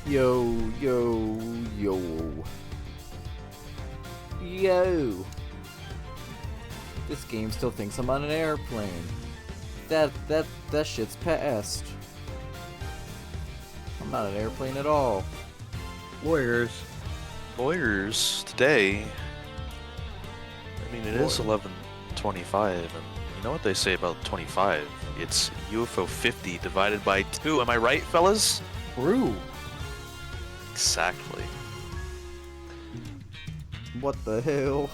Yo, yo, yo. Yo. This game still thinks I'm on an airplane. That shit's past. I'm not an airplane at all. Lawyers today. I mean, it is 11:25, and you know what they say about 25? It's UFO 50 divided by 2. Am I right, fellas? True. Exactly. What the hell?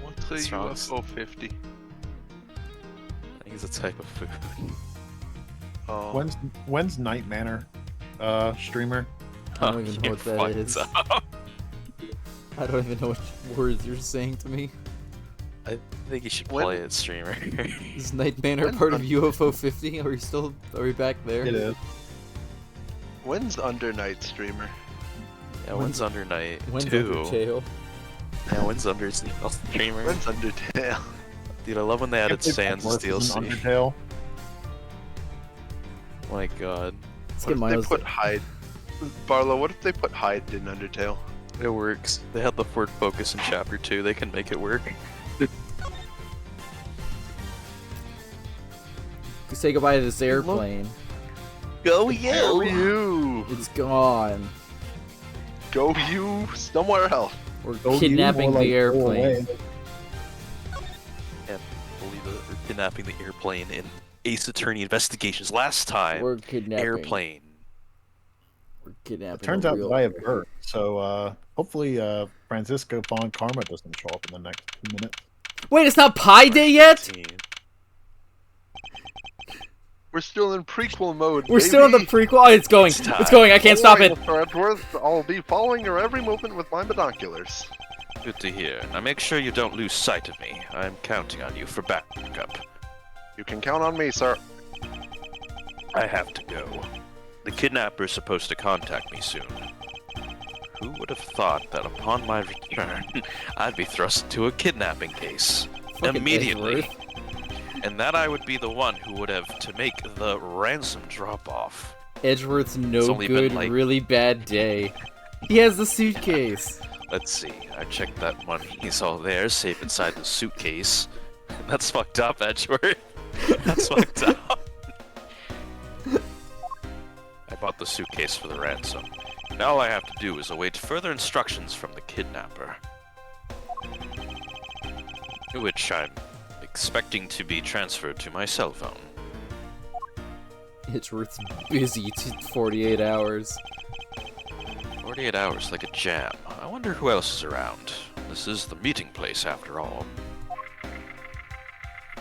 What's a What's wrong? UFO 50? I think it's a type of food. Oh. When's Night Manor streamer? I don't even know what that is. Up. I don't even know what words you're saying to me. I think you should play it, streamer. Is Night Manor part of UFO 50? Are we back there? It is. When's Under Night streamer? Yeah, when's Under Night When's 2? Undertale? Yeah, when's Under streamer? When's Undertale? Dude, I love when they added Sans as DLC. Undertale. My god. Let's What get if they Miles. put Hyde? Barlow, what if they put Hyde in Undertale? It works. They had the Ford Focus in Chapter 2, they can make it work. Say goodbye to this airplane. Go Go you! It's gone. Go you somewhere else. We're Go you, kidnapping more like the go airplane. away. Can't believe it. We're kidnapping the airplane in Ace Attorney Investigations. Last time, We're kidnapping. airplane. We're kidnapping. It turns a out real that I have bird, so hopefully Francisco Von Karma doesn't show up in the next 2 minutes. Wait, it's not Pi Day yet? 15. We're still in prequel mode. We're still in the prequel. Oh, it's going. It's time. It's going. I can't stop it. Mr. Edgeworth, I'll be following your every movement with my binoculars. Good to hear. Now make sure you don't lose sight of me. I'm counting on you for backup. You can count on me, sir. I have to go. The kidnapper is supposed to contact me soon. Who would have thought that upon my return, I'd be thrust into a kidnapping case? Fucking Immediately. Edgeworth. And that I would be the one who would have to make the ransom drop-off. Edgeworth's It's no only been, good, like- really bad day. He has the suitcase. Let's see, I checked that money. It's all there, safe inside the suitcase. That's fucked up, Edgeworth. That's fucked up. I bought the suitcase for the ransom. Now all I have to do is await further instructions from the kidnapper. Which I'm expecting to be transferred to my cell phone. Edgeworth's busy 48 hours. 48 hours like a jam. I wonder who else is around. This is the meeting place after all.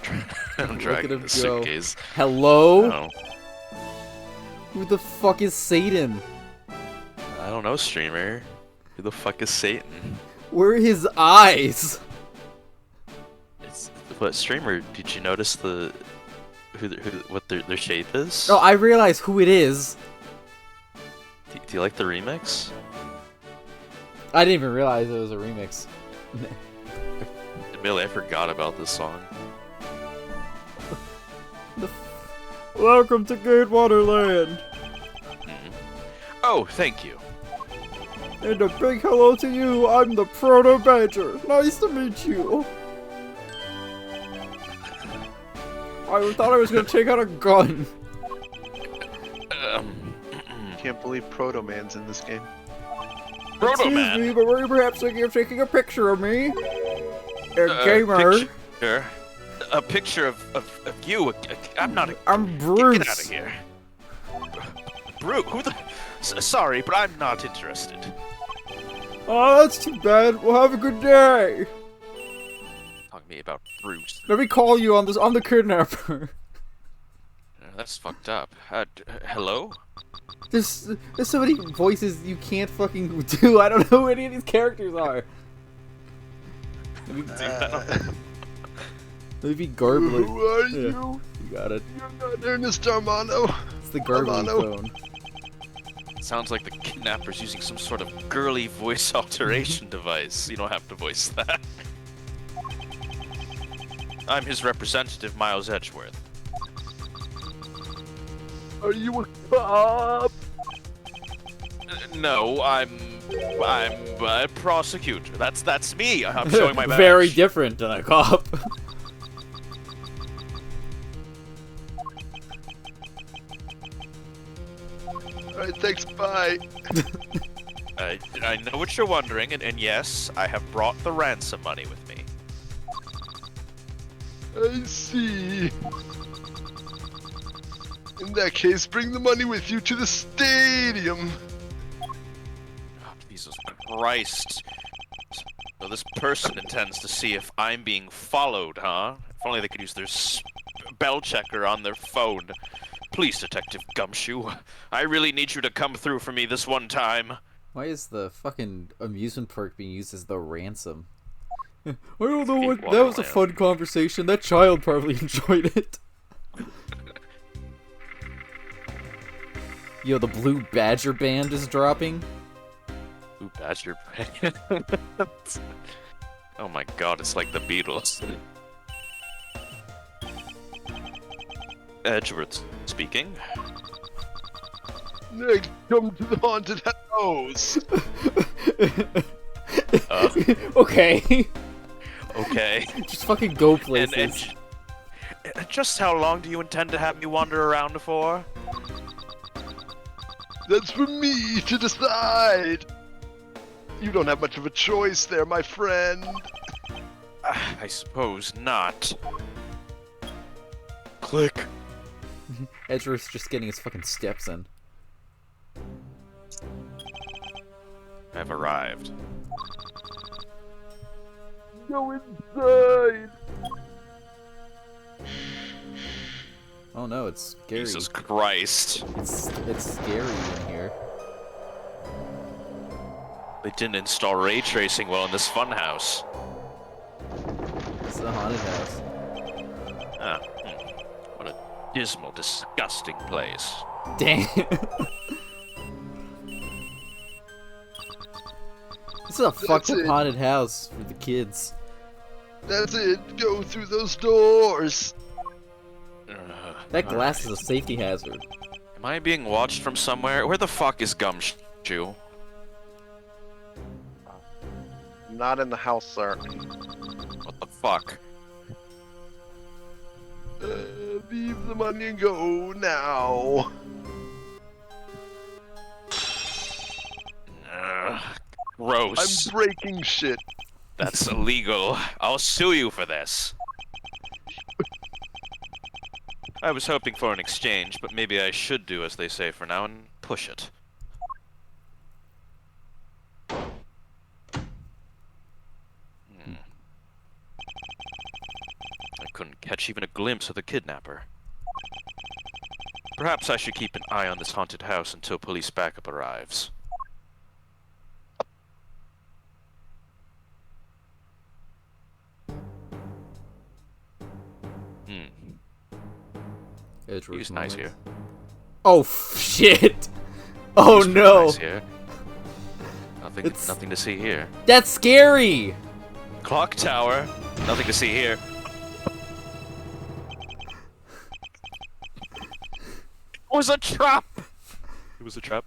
I'm Look at dragging him the go. suitcase. Hello? Oh, Who the fuck is Satan? I don't know, streamer. Who the fuck is Satan? Where are his eyes? But streamer, did you notice what their shape is? No, I realize who it is. Do you like the remix? I didn't even realize it was a remix. Admittedly, I forgot about this song. Welcome to Gatewater Land. Oh, thank you. And a big hello to you. I'm the Proto Badger. Nice to meet you. I thought I was gonna take out a gun. Can't believe Proto Man's in this game. Proto Excuse Man. me, but were you perhaps thinking of taking a picture of me? A gamer. A picture of you. I'm not a. I'm Get Bruce. out of here. Brute, who the. Sorry, but I'm not interested. Oh, that's too bad. Well, have a good day. Talk to me about Bruce. Let me call you on this. I'm the kidnapper. That's fucked up. Hello? There's so many voices you can't fucking do. I don't know who any of these characters are. Maybe Garbler. Who are Yeah, you? you got it. You're not Ernest Armano. It's the Garbler Armano. phone. Sounds like the kidnapper's using some sort of girly voice alteration device. You don't have to voice that. I'm his representative, Miles Edgeworth. Are you a cop? No, I'm a prosecutor. That's me. I'm showing my badge. Very different than a cop. Alright, thanks, bye. I know what you're wondering, and yes, I have brought the ransom money with me. I see. In that case, bring the money with you to the stadium. Oh, Jesus Christ. So this person intends to see if I'm being followed, huh? If only they could use their spell checker on their phone. Please, Detective Gumshoe, I really need you to come through for me this one time. Why is the fucking amusement park being used as the ransom? I don't know what. That was a fun conversation. That child probably enjoyed it. Yo, the Blue Badger band is dropping. Blue Badger band. Oh my god, it's like the Beatles. Edgeworth speaking. Next, come to the haunted house. Okay. Okay. Just fucking go places. And just how long do you intend to have me wander around for? That's for me to decide. You don't have much of a choice there, my friend. I suppose not. Click. Edgeworth's just getting his fucking steps in. I've arrived. Go inside. Oh no, it's scary. Jesus Christ. It's scary in here. They didn't install ray tracing well in this funhouse. It's a haunted house. What a dismal, disgusting place. Damn. This is a fucked up haunted house for the kids. That's it. Go through those doors. That glass is a safety hazard. Am I being watched from somewhere? Where the fuck is Gumshoe? Not in the house, sir. What the fuck? Leave the money and go now. Gross. I'm breaking shit. That's illegal. I'll sue you for this. I was hoping for an exchange, but maybe I should do as they say for now and push it. I couldn't catch even a glimpse of the kidnapper. Perhaps I should keep an eye on this haunted house until police backup arrives. He's nice here. Oh shit! Oh He's no! Nice here. Nothing to see here. That's scary! Clock tower. Nothing to see here. It was a trap! It was a trap.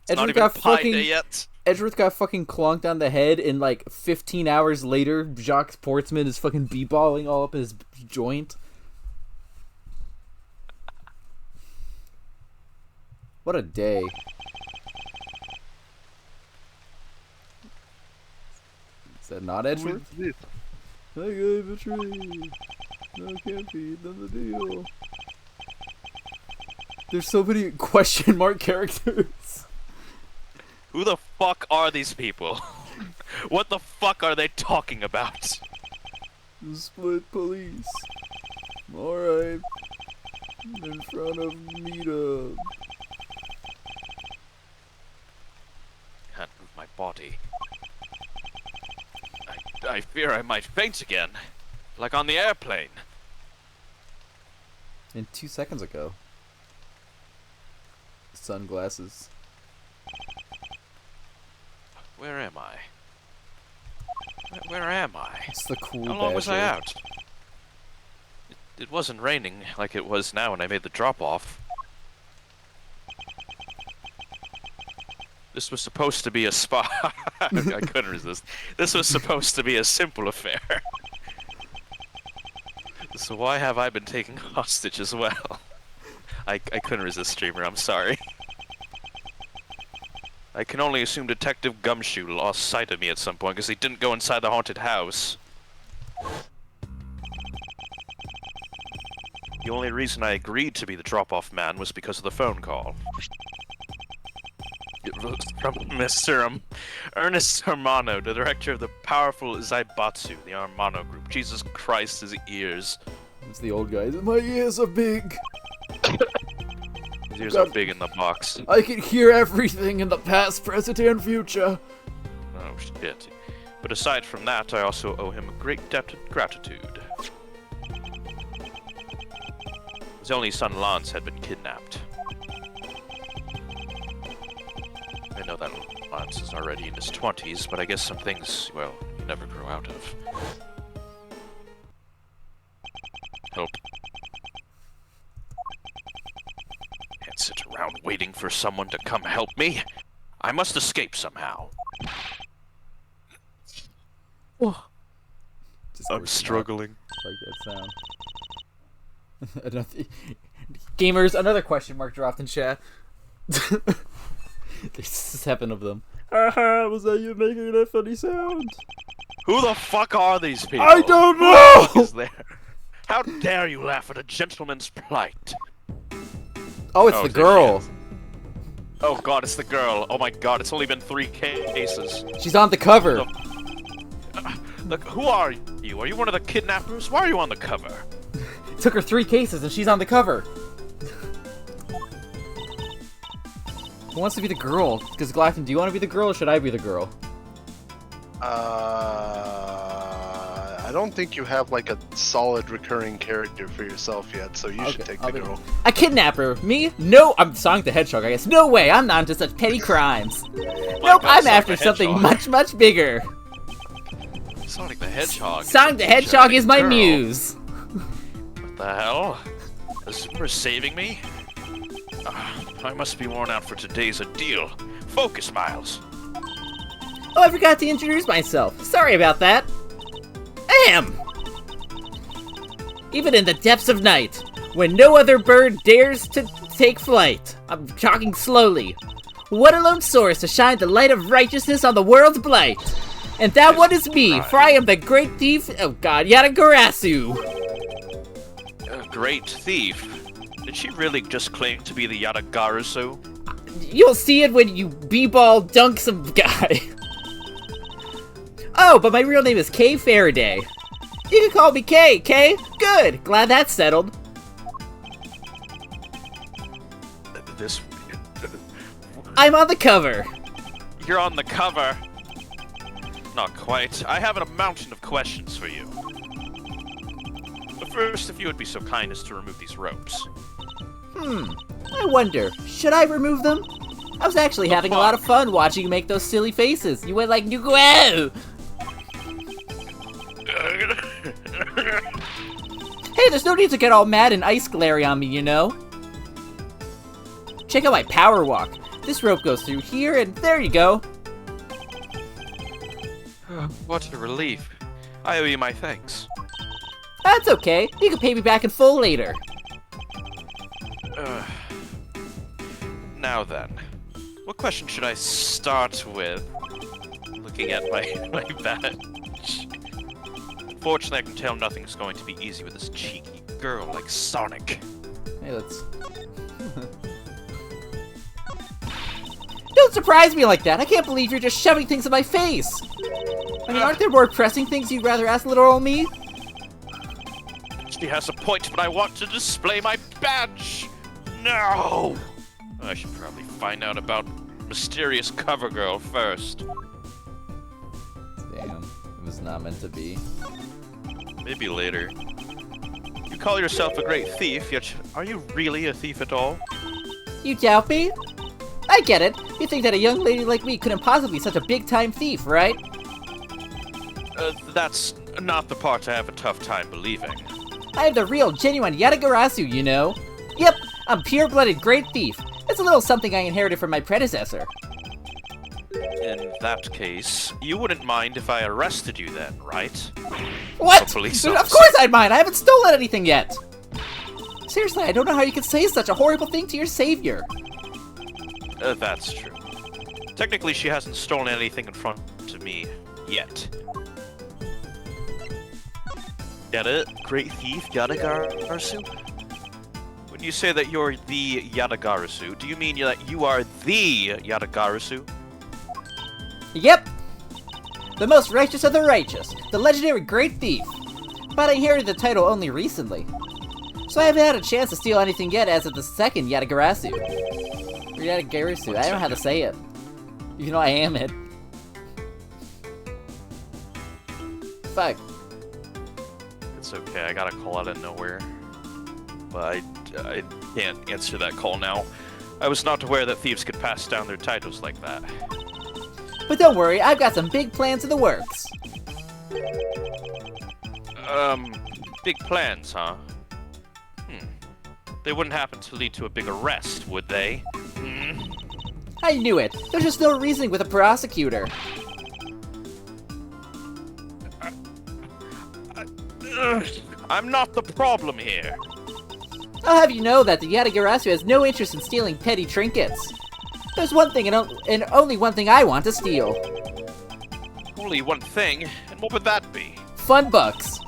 It's not even Pi Day yet. Edgeworth got fucking clonked on the head, and like 15 hours later, Jacques Portsman is fucking b-balling all up his joint. What a day. Is that not Edgeworth? I gave a tree. No, can't feed them the deal. There's so many question mark characters. Who the fuck are these people? What the fuck are they talking about? Split police. Alright. In front of Mita. Can't move my body. I fear I might faint again. Like on the airplane. And 2 seconds ago. Sunglasses. Where am I? Where am I? It's the cool How long was I badger. out? it wasn't raining like it was now when I made the drop-off. This was supposed to be a spa. I couldn't resist. This was supposed to be a simple affair. So why have I been taken hostage as well? I couldn't resist, streamer, I'm sorry. I can only assume Detective Gumshoe lost sight of me at some point because he didn't go inside the haunted house. The only reason I agreed to be the drop-off man was because of the phone call. It was from Mr. Ernest Hermano, the director of the powerful Zaibatsu, the Hermano group. Jesus Christ, his ears. It's the old guy. My ears are big. His ears are big in the box. I can hear everything in the past, present, and future. Oh, shit. But aside from that, I also owe him a great debt of gratitude. His only son, Lance, had been kidnapped. I know that Lance is already in his 20s, but I guess some things, well, you never grow out of. Help. Can't sit around waiting for someone to come help me. I must escape somehow. I'm struggling. Like that sound. Gamers, another question mark dropped in chat. There's 7 of them. Haha, was that you making that funny sound? Who the fuck are these people? I don't Who know! is there? How dare you laugh at a gentleman's plight? Oh, it's the girl. Oh god, it's the girl. Oh my god, it's only been 3 cases. She's on the cover. Look, who are you? Are you one of the kidnappers? Why are you on the cover? It took her 3 cases and she's on the cover. Who wants to be the girl? Because Glacken, do you want to be the girl or should I be the girl? I don't think you have like a solid recurring character for yourself yet, so you should take the girl. A kidnapper? Me? No, I'm Sonic the Hedgehog, I guess. No way, I'm not into such petty crimes. Nope, I'm after something much, much bigger. Sonic the Hedgehog. Sonic the Hedgehog is my muse. What the hell? Is Zoomer saving me? I must be worn out for today's ordeal. Focus, Miles. Oh, I forgot to introduce myself. Sorry about that. Ahem! Even in the depths of night, when no other bird dares to take flight, I'm talking slowly. What a lone source to shine the light of righteousness on the world's blight. And that one is me, for I am the great thief, oh god, Yatagarasu. Great thief? Did she really just claim to be the Yatagarasu? You'll see it when you b-ball dunk some guy. Oh, but my real name is Kay Faraday. You can call me Kay, Kay? Good, glad that's settled. This... I'm on the cover. You're on the cover? Not quite. I have a mountain of questions for you. But first, if you would be so kind as to remove these ropes. I wonder, should I remove them? I was actually having a lot of fun watching you make those silly faces. You went like, "Nuguo!" Hey, there's no need to get all mad and ice glary on me, you know? Check out my power walk. This rope goes through here, and there you go. What a relief. I owe you my thanks. That's okay. You can pay me back in full later. Now then, what question should I start with? Looking at my badge. Unfortunately, I can tell nothing's going to be easy with this cheeky girl like Sonic. Hey, let's... Don't surprise me like that! I can't believe you're just shoving things in my face! I mean, aren't there more pressing things you'd rather ask little old me? She has a point, but I want to display my badge! No! I should probably find out about mysterious cover girl first. Damn, it was not meant to be. Maybe later. You call yourself a great thief, yet are you really a thief at all? You doubt me? I get it. You think that a young lady like me couldn't possibly be such a big-time thief, right? That's not the part I have a tough time believing. I am the real, genuine Yatagarasu, you know. Yep, I'm pure-blooded great thief. It's a little something I inherited from my predecessor. In that case, you wouldn't mind if I arrested you then, right? What? A police Of officer. course I'd mind. I haven't stolen anything yet. Seriously, I don't know how you could say such a horrible thing to your savior. That's true. Technically, she hasn't stolen anything in front of me yet. Get it? Great thief, Yatagarasu? When you say that you're the Yatagarasu, do you mean that you are the Yatagarasu? Yep. The most righteous of the righteous. The legendary great thief. But I inherited the title only recently. So I haven't had a chance to steal anything yet as of the second Yatagarasu. Or Yatagarasu, I don't know how to say it. Even though I am it. Fuck. It's okay, I got a call out of nowhere. But I can't answer that call now. I was not aware that thieves could pass down their titles like that. But don't worry, I've got some big plans in the works. Big plans, huh? They wouldn't happen to lead to a big arrest, would they? I knew it. There's just no reasoning with a prosecutor. I'm not the problem here. I'll have you know that the Yatagarasu has no interest in stealing petty trinkets. There's one thing and only one thing I want to steal. Only one thing, and what would that be? Fun bucks.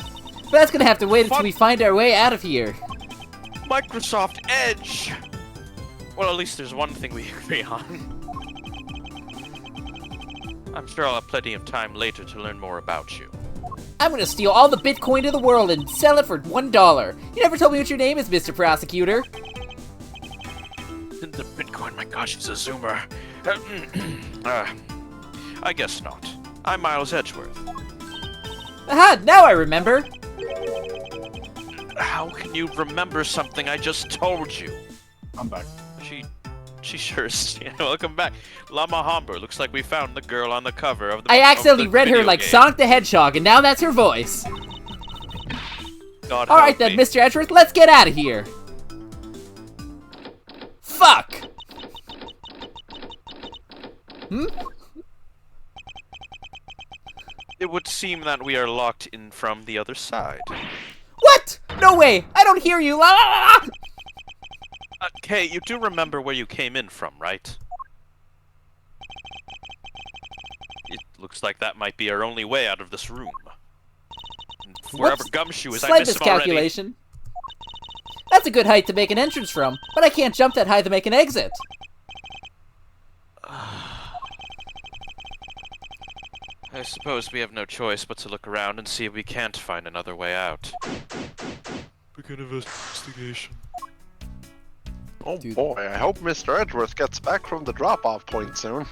But that's gonna have to wait until we find our way out of here. Microsoft Edge! Well, at least there's one thing we agree on. I'm sure I'll have plenty of time later to learn more about you. I'm gonna steal all the Bitcoin in the world and sell it for $1. You never told me what your name is, Mr. Prosecutor. The Bitcoin, my gosh, he's a zoomer. I guess not. I'm Miles Edgeworth. Aha, now I remember. How can you remember something I just told you? I'm back. She sure is. Yeah, welcome back. Llama Homber, looks like we found the girl on the cover of the I accidentally of the read her video like game. Sonic the Hedgehog, and now that's her voice. God Alright help then, me. Mr. Edgeworth, let's get out of here. Fuck! It would seem that we are locked in from the other side. What? No way! I don't hear you! La, la, la, la. Kay, you do remember where you came in from, right? It looks like that might be our only way out of this room. Wherever Whoops. Gumshoe is, I Slight miss him already. miscalculation. That's a good height to make an entrance from, but I can't jump that high to make an exit. I suppose we have no choice but to look around and see if we can't find another way out. Begin investigation. Oh Dude. boy, I hope Mr. Edgeworth gets back from the drop-off point soon.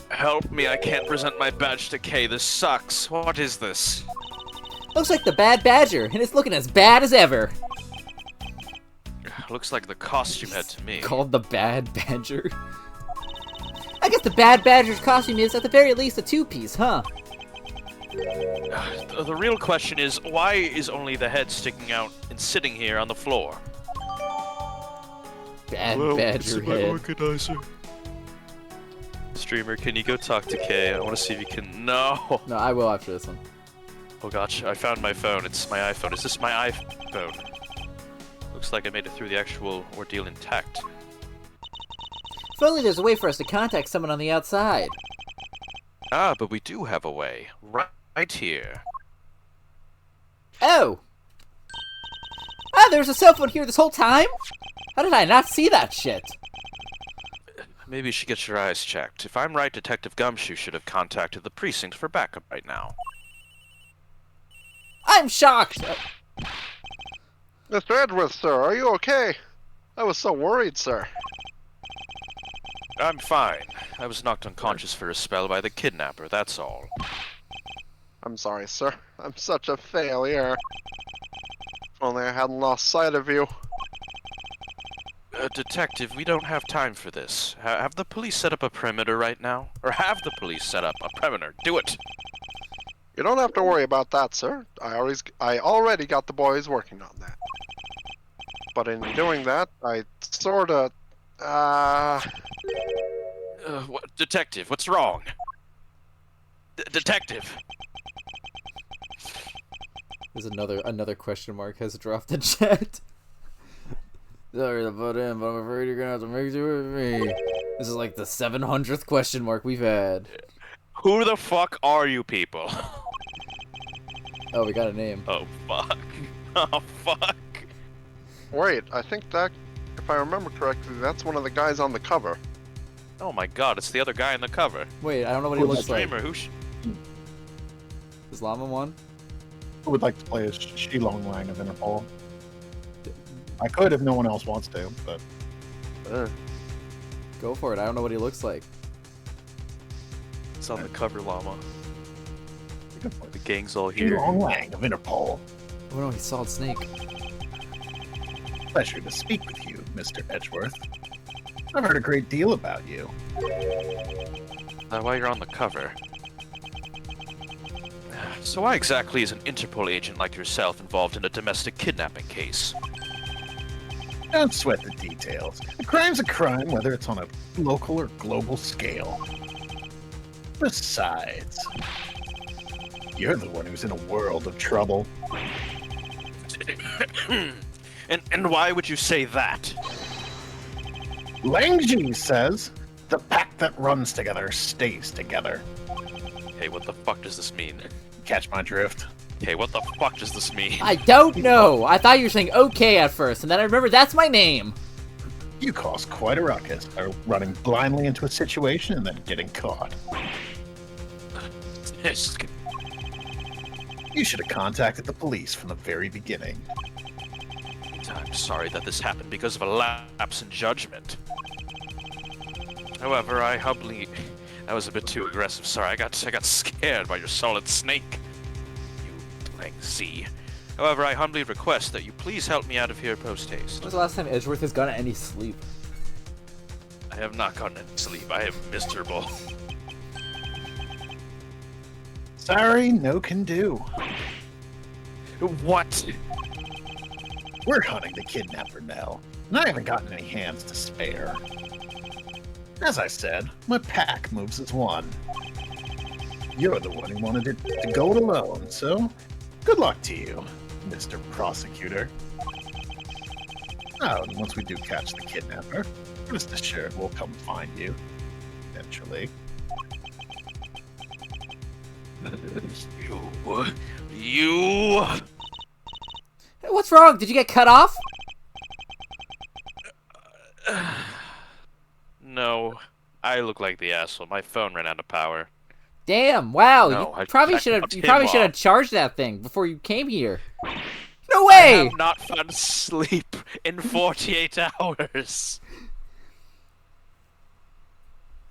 Help me, I can't present my badge to Kay. This sucks. What is this? Looks like the Bad Badger, and it's looking as bad as ever. Looks like the costume head to me. Called the Bad Badger. I guess the Bad Badger's costume is, at the very least, a two-piece, huh? The real question is, why is only the head sticking out and sitting here on the floor? Bad Badger head. organizer. Streamer, can you go talk to Kay? I want to see if you can... No! No, I will after this one. Oh gosh, I found my phone. It's my iPhone. Is this my iPhone? Looks like I made it through the actual ordeal intact. If only there's a way for us to contact someone on the outside. Ah, but we do have a way. Right here. Oh! Ah, there was a cell phone here this whole time? How did I not see that shit? Maybe you should get your eyes checked. If I'm right, Detective Gumshoe should have contacted the precinct for backup right now. I'm shocked! Mr. Edgeworth, sir, are you okay? I was so worried, sir. I'm fine. I was knocked unconscious for a spell by the kidnapper, that's all. I'm sorry, sir. I'm such a failure. If only I hadn't lost sight of you. Detective, we don't have time for this. Have the police set up a perimeter right now? Or have the police set up a perimeter? Do it! You don't have to worry about that, sir. I already got the boys working on that. But in doing that, I sorta, Detective, what's wrong? Detective! There's another question mark has dropped in chat. Sorry to butt in, but I'm afraid you're gonna have to make do with me. This is like the 700th question mark we've had. Who the fuck are you people? Oh, we got a name. Oh, fuck. Oh, fuck. wait, I think that, if I remember correctly, that's one of the guys on the cover. Oh my god, it's the other guy in the cover. Wait, I don't know what he Who's looks like. Streamer, Is Llama one? Who would like to play as Shilong Lang of Interpol? I could if no one else wants to, but Go for it. I don't know what he looks like. It's on the cover, Llama. you can play The gang's all here. Shilong Lang of Interpol. Oh no, he's Solid Snake. Pleasure to speak with you, Mr. Edgeworth. I've heard a great deal about you. While you're on the cover. So why exactly is an Interpol agent like yourself involved in a domestic kidnapping case? Don't sweat the details. A crime's a crime, whether it's on a local or global scale. Besides, you're the one who's in a world of trouble. And why would you say that? Langji says, the pack that runs together stays together. Hey, what the fuck does this mean? Catch my drift? Hey, what the fuck does this mean? I don't know. I thought you were saying okay at first, and then I remembered that's my name. You caused quite a ruckus by running blindly into a situation and then getting caught. You should have contacted the police from the very beginning. I'm sorry that this happened because of a lapse in judgment. However, that was a bit too aggressive. Sorry, I got scared by your Solid Snake. You Lang Z. However, I humbly request that you please help me out of here post-haste. When was the last time Edgeworth has gotten any sleep? I have not gotten any sleep. I am miserable. Sorry, no can do. What? We're hunting the kidnapper now, and I haven't gotten any hands to spare. As I said, my pack moves as one. You're the one who wanted it to go it alone, so good luck to you, Mr. Prosecutor. Oh, and once we do catch the kidnapper, rest assured we'll come find you, eventually. You... Hey, what's wrong? Did you get cut off? No, I look like the asshole. My phone ran out of power. Damn! Wow! No, you I probably should have. cut You him probably should have off. charged that thing before you came here. No I way! have not found sleep in 48 hours.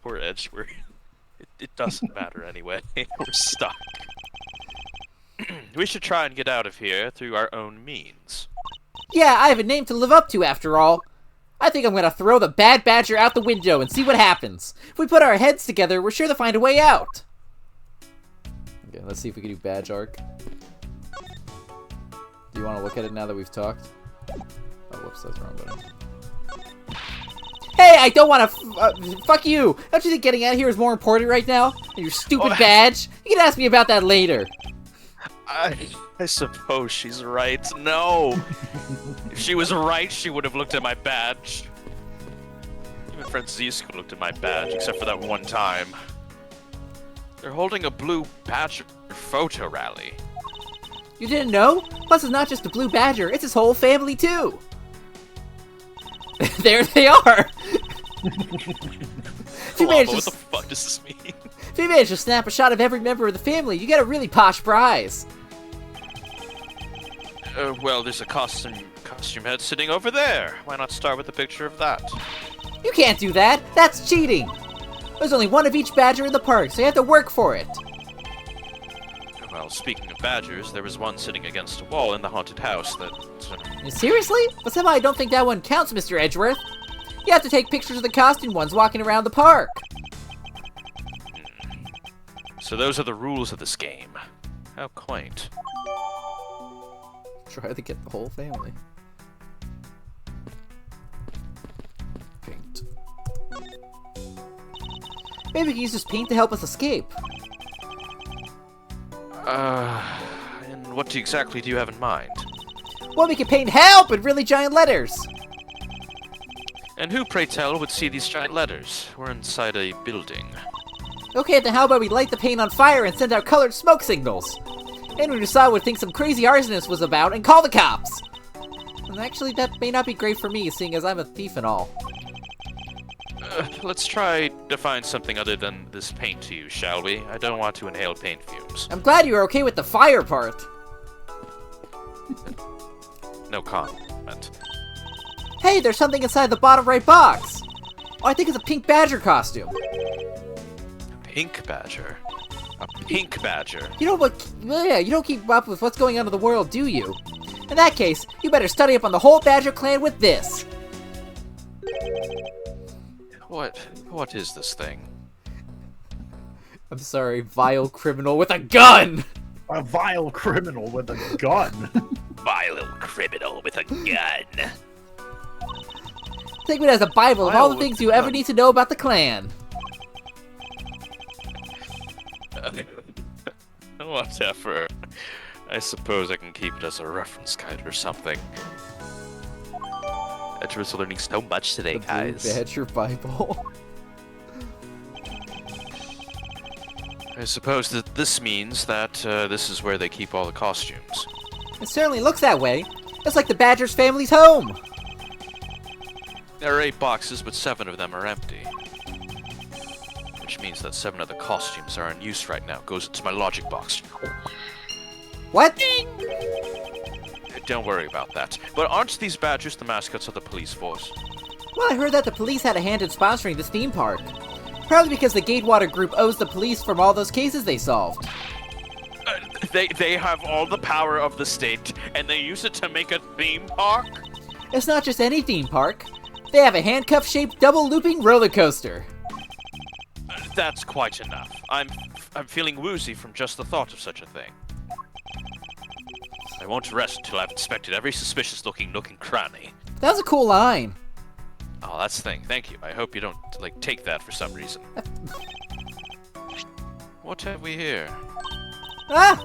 Poor Edgeworth. It doesn't matter anyway. We're stuck. We should try and get out of here through our own means. Yeah, I have a name to live up to after all. I think I'm gonna throw the bad badger out the window and see what happens. If we put our heads together, we're sure to find a way out. Okay, let's see if we can do badge arc. Do you want to look at it now that we've talked? Oh, whoops, that's the wrong button. Hey, I don't want to. Fuck you! Don't you think getting out of here is more important right now than your stupid badge? You can ask me about that later. I suppose she's right. No! If she was right, she would have looked at my badge. Even Francisco looked at my badge, except for that one time. They're holding a blue badger photo rally. You didn't know? Plus, it's not just a blue badger; it's his whole family too. There they are. If you Llama, manage what to, the fuck does this mean? if you manage to snap a shot of every member of the family, you get a really posh prize. Well, there's a costume head sitting over there. Why not start with a picture of that? You can't do that. That's cheating. There's only one of each badger in the park, so you have to work for it. Well, speaking of badgers, there was one sitting against a wall in the haunted house that... Seriously? But somehow I don't think that one counts, Mr. Edgeworth. You have to take pictures of the costume ones walking around the park. So those are the rules of this game. How quaint. Try to get the whole family. Paint. Maybe we can use this paint to help us escape. And what exactly do you have in mind? Well, we can paint HELP in really giant letters. And who, pray tell, would see these giant letters? We're inside a building. Okay, then how about we light the paint on fire and send out colored smoke signals? Anyone who saw it would think some crazy arsonist was about and call the cops! And actually, that may not be great for me, seeing as I'm a thief and all. Let's try to find something other than this paint to use, shall we? I don't want to inhale paint fumes. I'm glad you were okay with the fire part. No comment. Hey, there's something inside the bottom right box! Oh, I think it's a pink badger costume. Pink badger? A pink badger? You know what? Yeah, you don't keep up with what's going on in the world, do you? In that case, you better study up on the whole Badger clan with this. What is this thing? I'm sorry, vile criminal with a gun! A vile criminal with a gun. Vile criminal with a gun. Think of it as a Bible of all the things you ever need to know about the clan. Whatever. I suppose I can keep it as a reference guide or something. Edgeworth's learning so much today, guys. The Badger Bible. I suppose that this means that this is where they keep all the costumes. It certainly looks that way. It's like the Badger's family's home. There are 8 boxes, but 7 of them are empty. Which means that 7 of the costumes are in use right now. Goes into my logic box. What? Don't worry about that. But aren't these badgers the mascots of the police force? Well, I heard that the police had a hand in sponsoring this theme park. Probably because the Gatewater Group owes the police from all those cases they solved. They have all the power of the state, and they use it to make a theme park? It's not just any theme park. They have a handcuff-shaped double-looping roller coaster. That's quite enough. I'm feeling woozy from just the thought of such a thing. I won't rest until I've inspected every suspicious-looking nook and cranny. That was a cool line. Oh, that's the thing. Thank you. I hope you don't, take that for some reason. What have we here? Ah!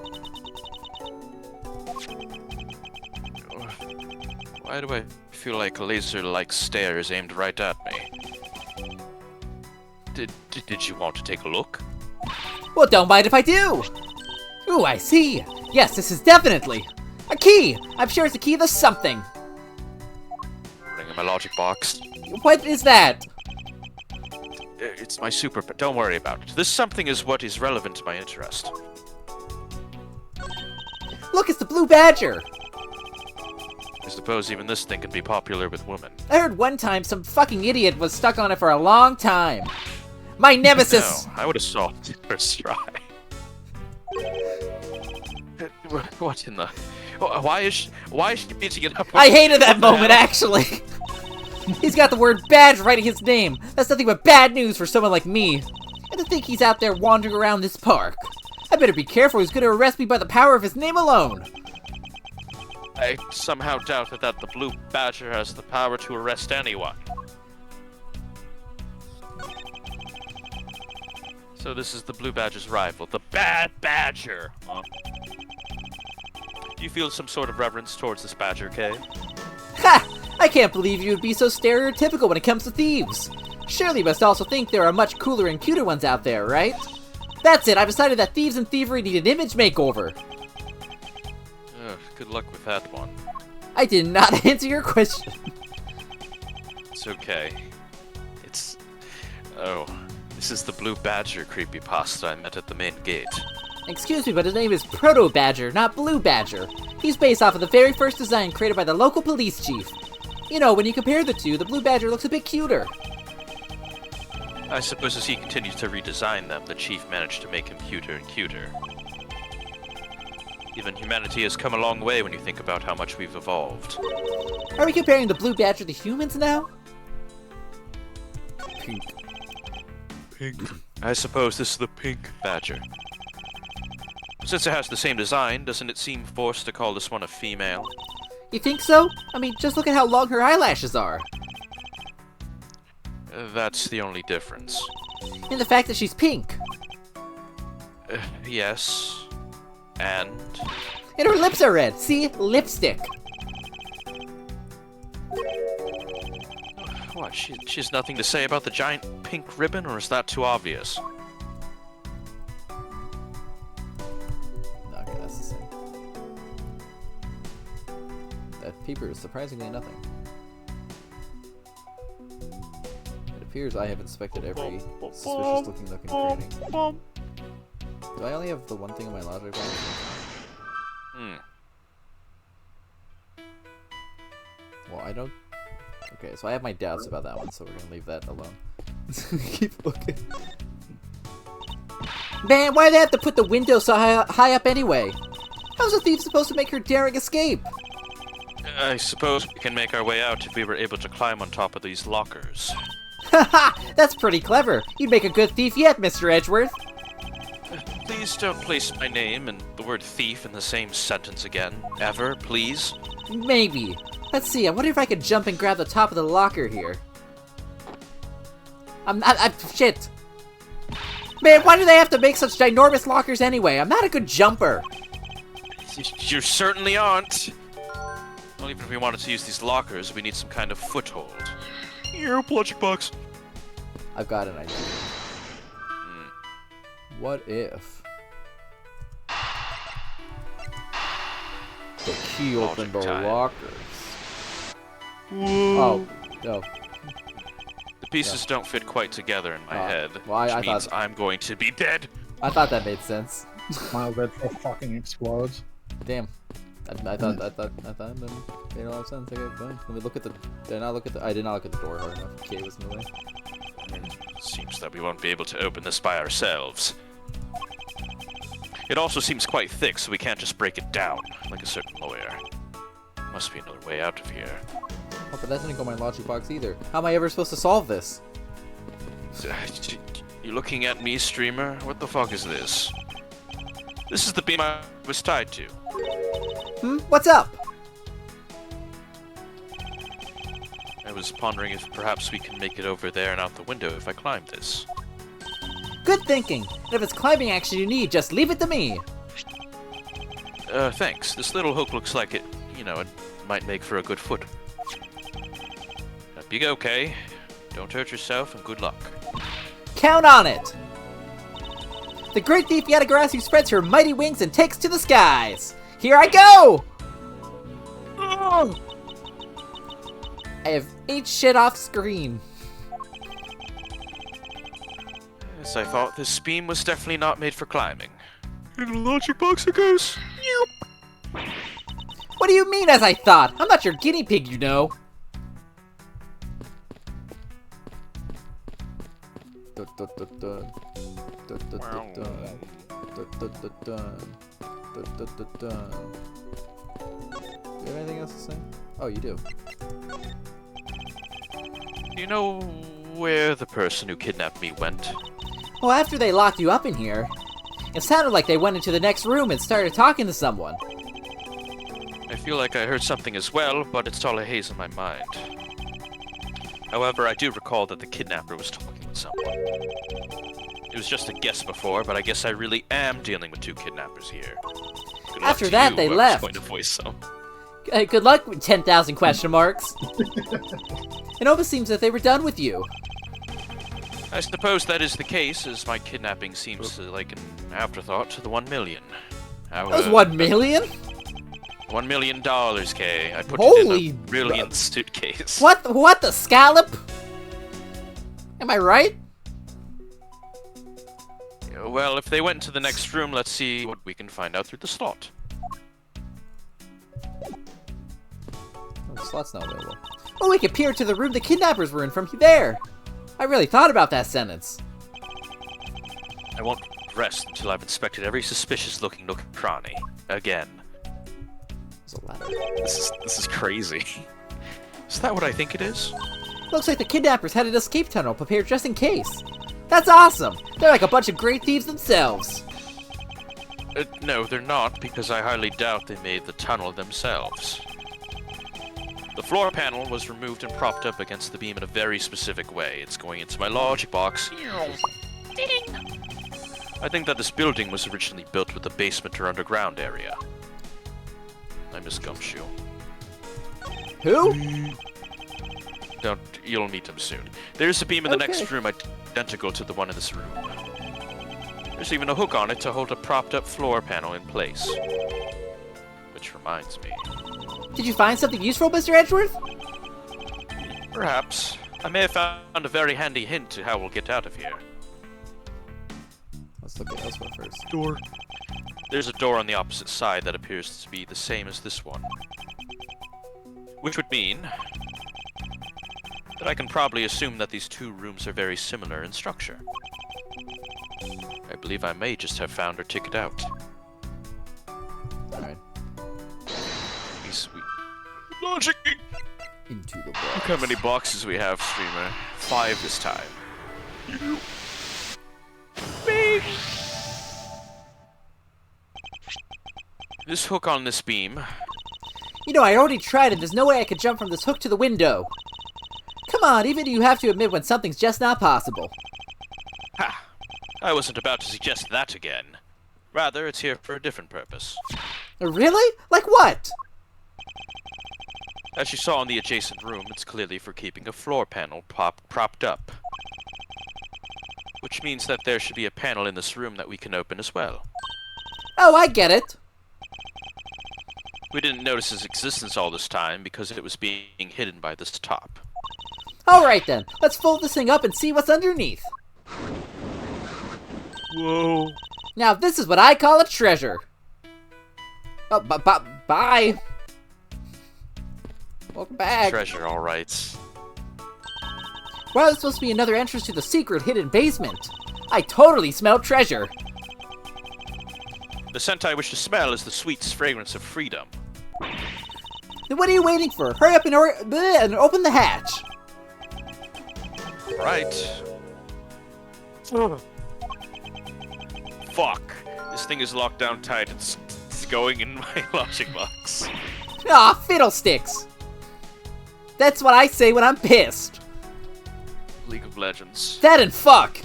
Why do I feel like laser-like stares aimed right at me? Did you want to take a look? Well, don't mind if I do! Ooh, I see! Yes, this is definitely a key! I'm sure it's a key to something! Bring in my logic box. What is that? It's my super... Don't worry about it. This something is what is relevant to my interest. Look, it's the Blue Badger! I suppose even this thing can be popular with women. I heard one time some fucking idiot was stuck on it for a long time. My nemesis! No, I would have solved it first try. What in the... Why is she beating it up? I hated that moment, actually! He's got the word badge right in his name. That's nothing but bad news for someone like me. And to think he's out there wandering around this park. I better be careful, he's gonna arrest me by the power of his name alone. I somehow doubt that the Blue Badger has the power to arrest anyone. So this is the Blue Badger's rival, the Bad Badger. Huh? Do you feel some sort of reverence towards this Badger, Kay? Ha! I can't believe you would be so stereotypical when it comes to thieves. Surely you must also think there are much cooler and cuter ones out there, right? That's it, I've decided that thieves and thievery need an image makeover. Good luck with that one. I did not answer your question. It's okay. Oh, this is the Blue Badger creepypasta I met at the main gate. Excuse me, but his name is Proto Badger, not Blue Badger. He's based off of the very first design created by the local police chief. You know, when you compare the two, the Blue Badger looks a bit cuter. I suppose as he continues to redesign them, the chief managed to make him cuter and cuter. Even humanity has come a long way when you think about how much we've evolved. Are we comparing the Blue Badger to humans now? Pink. I suppose this is the Pink Badger. Since it has the same design, doesn't it seem forced to call this one a female? You think so? I mean, just look at how long her eyelashes are. That's the only difference. And the fact that she's pink. Yes. And... And her lips are red. See? Lipstick. What, she has nothing to say about the giant pink ribbon, or is that too obvious? Okay, that's the same. That paper is surprisingly nothing. It appears I have inspected every suspicious-looking nook and cranny. Do I only have the one thing in my logic box? Well, I don't... Okay, so I have my doubts about that one, so we're gonna leave that alone. Keep looking. Man, why do they have to put the window so high up anyway? How's a thief supposed to make her daring escape? I suppose we can make our way out if we were able to climb on top of these lockers. Haha! That's pretty clever. You'd make a good thief yet, Mr. Edgeworth. Please don't place my name and the word thief in the same sentence again. Ever, please? Maybe. Let's see, I wonder if I could jump and grab the top of the locker here. Shit! Man, why do they have to make such ginormous lockers anyway? I'm not a good jumper. You certainly aren't. Well, even if we wanted to use these lockers, we need some kind of foothold. Here, logic box. I've got an idea. What if the key opened the lockers? Oh, no. The pieces don't fit quite together in my head, well, which I means thought... I'm going to be dead. I thought that made sense. My literal fucking explodes. Damn. I thought that made a lot of sense. Okay, fine. Let me look at the. I did not look at the door hard enough. Kay was in the way. Seems that we won't be able to open this by ourselves. It also seems quite thick, so we can't just break it down, like a certain lawyer. Must be another way out of here. Oh, but that didn't go in my logic box either. How am I ever supposed to solve this? You looking at me, streamer? What the fuck is this? This is the beam I was tied to. What's up? I was pondering if perhaps we can make it over there and out the window if I climb this. Good thinking. And if it's climbing action you need, just leave it to me. Thanks. This little hook looks like it, it might make for a good foot. Be okay. Don't hurt yourself, and good luck. Count on it! The great thief Yatagarasu spreads her mighty wings and takes to the skies! Here I go! Oh! I have ate shit off screen. Yes, I thought this beam was definitely not made for climbing. In the logic box it goes. What do you mean, as I thought? I'm not your guinea pig, you know. Do you have anything else to say? Oh, you do. Do you know where the person who kidnapped me went? Well, after they locked you up in here, it sounded like they went into the next room and started talking to someone. I feel like I heard something as well, but it's all a haze in my mind. However, I do recall that the kidnapper was talking with someone. It was just a guess before, but I guess I really am dealing with two kidnappers here. Good luck After to that, you, they whoever's left. going to voice them. Good luck with 10,000 question marks. It almost seems that they were done with you. I suppose that is the case, as my kidnapping seems like an afterthought to the 1 million. That was 1 million? $1 million, Kay. I put Holy it in a brilliant suitcase. What the scallop? Am I right? Well, if they went into the next room, let's see what we can find out through the slot. Oh, the slot's not available. Oh, we can peer into the room the kidnappers were in from there. I really thought about that sentence. I won't rest until I've inspected every suspicious-looking nook and cranny. Again. There's a ladder. This is crazy. Is that what I think it is? Looks like the kidnappers had an escape tunnel prepared just in case. That's awesome! They're like a bunch of great thieves themselves. No, they're not, because I highly doubt they made the tunnel themselves. The floor panel was removed and propped up against the beam in a very specific way. It's going into my logic box. I think that this building was originally built with a basement or underground area. I miss Gumshoe. Who? You'll meet him soon. There's a beam in the Okay. next room identical to the one in this room. There's even a hook on it to hold a propped up floor panel in place. Which reminds me. Did you find something useful, Mr. Edgeworth? Perhaps. I may have found a very handy hint to how we'll get out of here. Let's look at elsewhere first. Door. There's a door on the opposite side that appears to be the same as this one. Which would mean that I can probably assume that these two rooms are very similar in structure. I believe I may just have found her ticket out. Alright. Be sweet. Logic! Into the Look box. how many boxes we have, streamer. 5 this time. Beep. This hook on this beam. You know, I already tried it. There's no way I could jump from this hook to the window. Come on, even you have to admit when something's just not possible. Ha! I wasn't about to suggest that again. Rather, it's here for a different purpose. Really? Like what? As you saw in the adjacent room, it's clearly for keeping a floor panel propped up. Which means that there should be a panel in this room that we can open as well. Oh, I get it. We didn't notice its existence all this time because it was being hidden by this top. Alright then, let's fold this thing up and see what's underneath. Whoa. Now this is what I call a treasure. Oh, bye. Welcome back. Treasure, alright. Well, there's supposed to be another entrance to the secret hidden basement. I totally smell treasure. The scent I wish to smell is the sweet fragrance of freedom. Then what are you waiting for? Hurry up and open the hatch. Right. Fuck. This thing is locked down tight. It's going in my logic box. Aw, fiddlesticks. That's what I say when I'm pissed. League of Legends. That and fuck.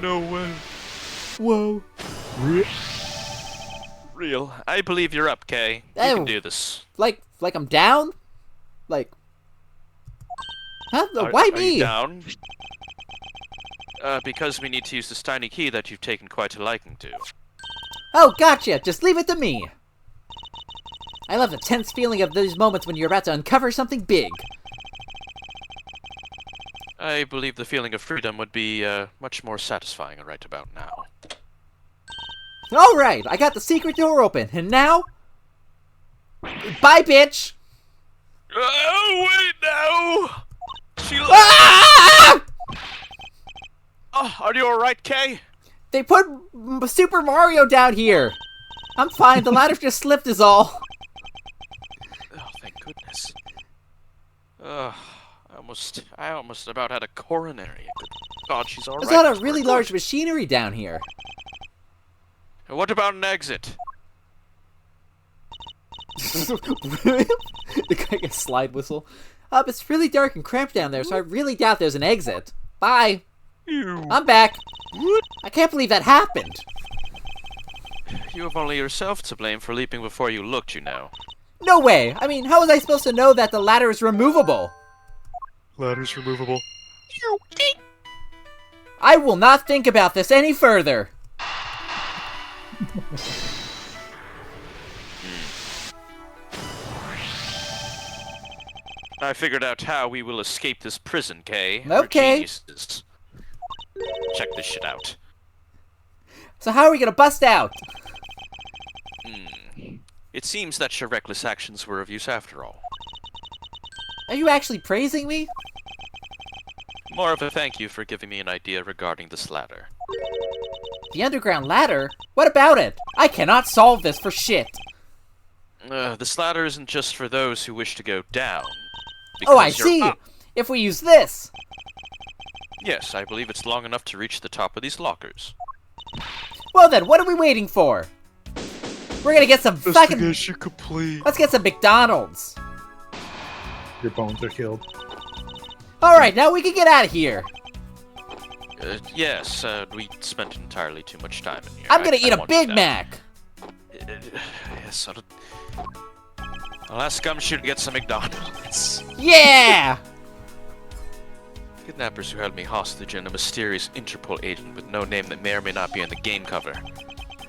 No way. Whoa. Real. I believe you're up, Kay. You Oh. can do this. Like I'm down? Like... Huh? Are Why you me? down? Because we need to use this tiny key that you've taken quite a liking to. Oh, gotcha. Just leave it to me. I love the tense feeling of those moments when you're about to uncover something big. I believe the feeling of freedom would be much more satisfying right about now. Alright, I got the secret door open, and now... Bye, bitch! Oh, wait, no! She Ah! Oh, are you alright, Kay? They put Super Mario down here! I'm fine, the ladder just slipped is all. Oh, thank goodness. I almost about had a coronary. Good God, she's alright. There's a lot of really large machinery down here. And what about an exit? The guy gets slide whistle. It's really dark and cramped down there, so I really doubt there's an exit. Bye. I'm back. I can't believe that happened. You have only yourself to blame for leaping before you looked, you know. No way. I mean, how was I supposed to know that the ladder is removable? Ladder's removable. I will not think about this any further. I figured out how we will escape this prison, Kay. Okay. We're geniuses. Check this shit out. So how are we gonna bust out? It seems that your reckless actions were of use after all. Are you actually praising me? More of a thank you for giving me an idea regarding this ladder. The underground ladder? What about it? I cannot solve this for shit. This ladder isn't just for those who wish to go down. Oh, I because you're see. up. If we use this, Yes, I believe it's long enough to reach the top of these lockers. Well then, what are we waiting for? We're gonna get some fucking... Investigation complete. Let's get some McDonald's. Your bones are killed. Alright, now we can get out of here. Yes, we spent entirely too much time in here. I'm gonna eat I a won't Big do that. Mac. Yes, I'll ask Gumshoe to get some McDonald's. Yeah! Kidnappers who held me hostage and a mysterious Interpol agent with no name that may or may not be in the game cover.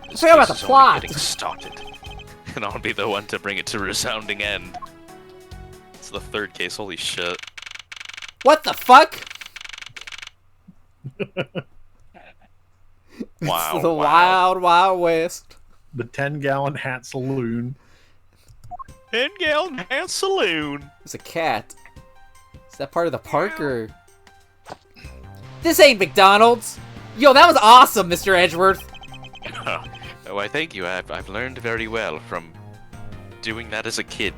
Let's talk about the This is only plot. getting started, and I'll be the one to bring it to a resounding end. It's the third case. Holy shit! What the fuck? Wow! It's the wow. wild, wild west. The 10-gallon hat saloon. 10-gallon hand saloon. There's a cat. Is that part of the park or... This ain't McDonald's! Yo, that was awesome, Mr. Edgeworth! Oh, I thank you. I've learned very well from doing that as a kid.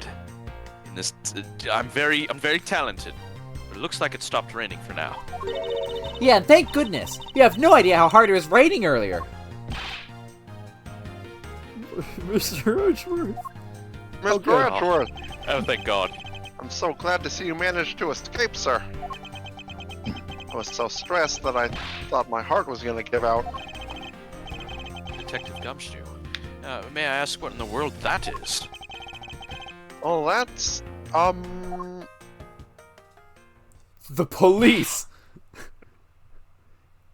In this, I'm very talented. But it looks like it stopped raining for now. Yeah, and thank goodness. You have no idea how hard it was raining earlier. Mr. Edgeworth. Mr. good. Edgeworth, Oh, thank God. I'm so glad to see you managed to escape, sir. I was so stressed that I thought my heart was gonna give out. Detective Gumshoe. May I ask what in the world that is? Oh, that's, The police!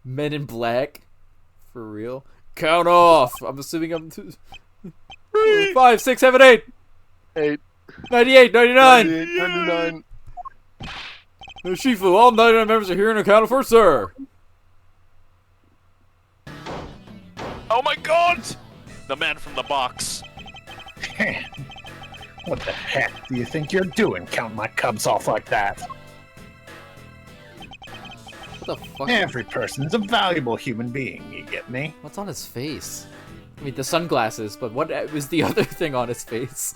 Men in Black? For real? Count off! I'm assuming I'm... 5, 6, 7, 8! 8, 98, 99! 99. Shifu, all 99 members are here and accounted for, sir! Oh my God! The man from the box. What the heck do you think you're doing, counting my cubs off like that? What the fuck? Every person's a valuable human being, you get me? What's on his face? I mean, the sunglasses, but what was the other thing on his face?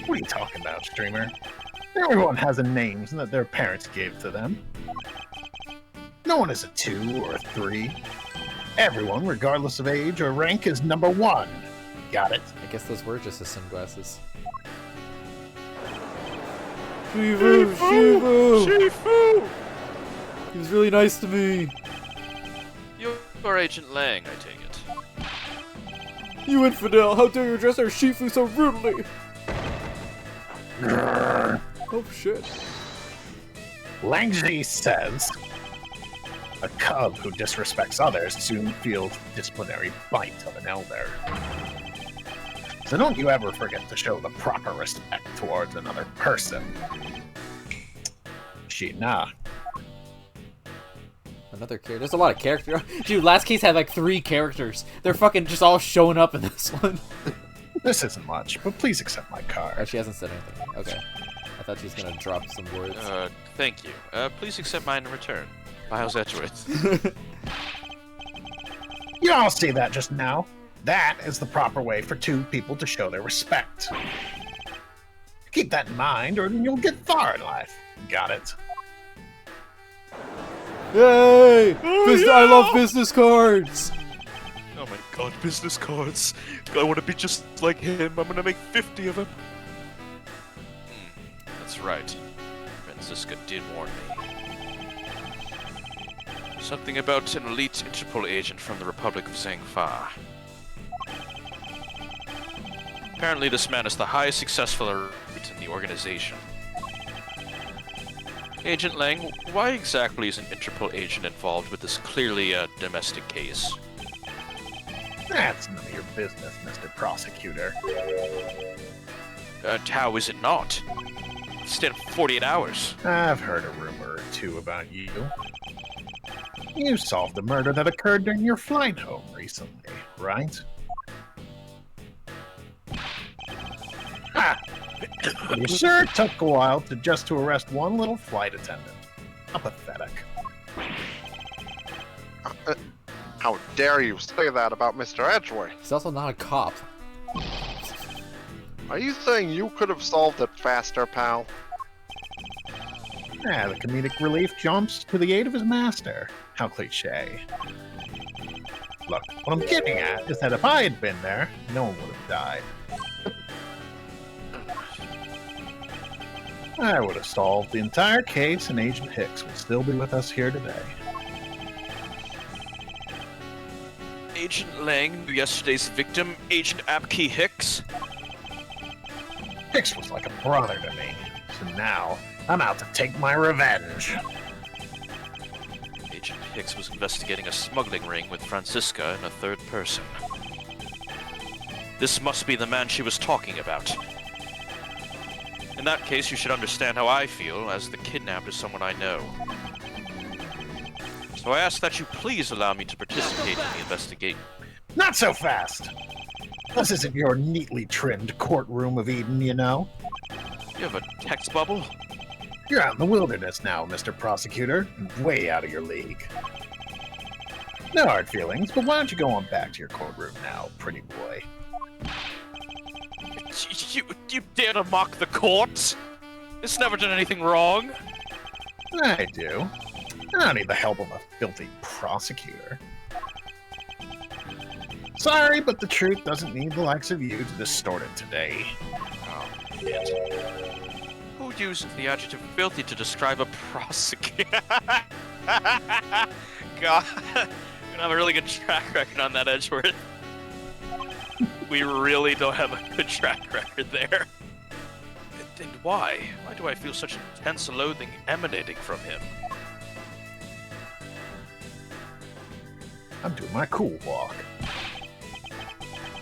What are you talking about, streamer? Everyone has a name that their parents gave to them. No one is a 2 or a 3. Everyone, regardless of age or rank, is number 1. Got it? I guess those were just his sunglasses. Shifu! Shifu! Shifu! He was really nice to me. You're Agent Lang, I take it. You infidel! How dare you address our Shifu so rudely! Oh shit. Langji says, a cub who disrespects others soon feels disciplinary bite of an elder. So don't you ever forget to show the proper respect towards another person. Shina. Another character. There's a lot of characters. Dude, last case had like 3 characters. They're fucking just all showing up in this one. This isn't much, but please accept my Oh, card. she hasn't said anything. Okay. I thought she was gonna drop some words. Thank you. Please accept mine in return. Miles Edgeworth. You all see that just now? That is the proper way for 2 people to show their respect. Keep that in mind, or you'll get far in life. Got it? Yay! yeah! I love business cards! Oh my God, business cards. I want to be just like him. I'm gonna make 50 of them. That's right. Francisca did warn me. Something about an elite Interpol agent from the Republic of Zangfa. Apparently this man is the highest successful elite in the organization. Agent Lang, why exactly is an Interpol agent involved with this clearly a domestic case? That's none of your business, Mr. Prosecutor. How is it not? Instead of 48 hours. I've heard a rumor or 2 about you. You solved a murder that occurred during your flight home recently, right? Ha! But you sure took a while to arrest one little flight attendant. How pathetic. How dare you say that about Mr. Edgeworth? He's also not a cop. Are you saying you could have solved it faster, pal? The comedic relief jumps to the aid of his master. How cliche. Look, what I'm getting at is that if I had been there, no one would have died. I would have solved the entire case, and Agent Hicks would still be with us here today. Agent Lang knew yesterday's victim, Agent Apkey Hicks? Hicks was like a brother to me, so now I'm out to take my revenge. Agent Hicks was investigating a smuggling ring with Francisca and a third person. This must be the man she was talking about. In that case, you should understand how I feel, as the kidnapped is someone I know. So I ask that you please allow me to participate in the investigation. Not so fast! This isn't your neatly trimmed courtroom of Eden, you know. You have a text bubble? You're out in the wilderness now, Mr. Prosecutor, and way out of your league. No hard feelings, but why don't you go on back to your courtroom now, pretty boy? You dare to mock the court? It's never done anything wrong. I do. I don't need the help of a filthy prosecutor. Sorry, but the truth doesn't need the likes of you to distort it today. Oh, shit. Who uses the adjective filthy to describe a prosecutor? God, we have a really good track record on that, Edgeworth. We really don't have a good track record there. And why? Why do I feel such intense loathing emanating from him? I'm doing my cool walk.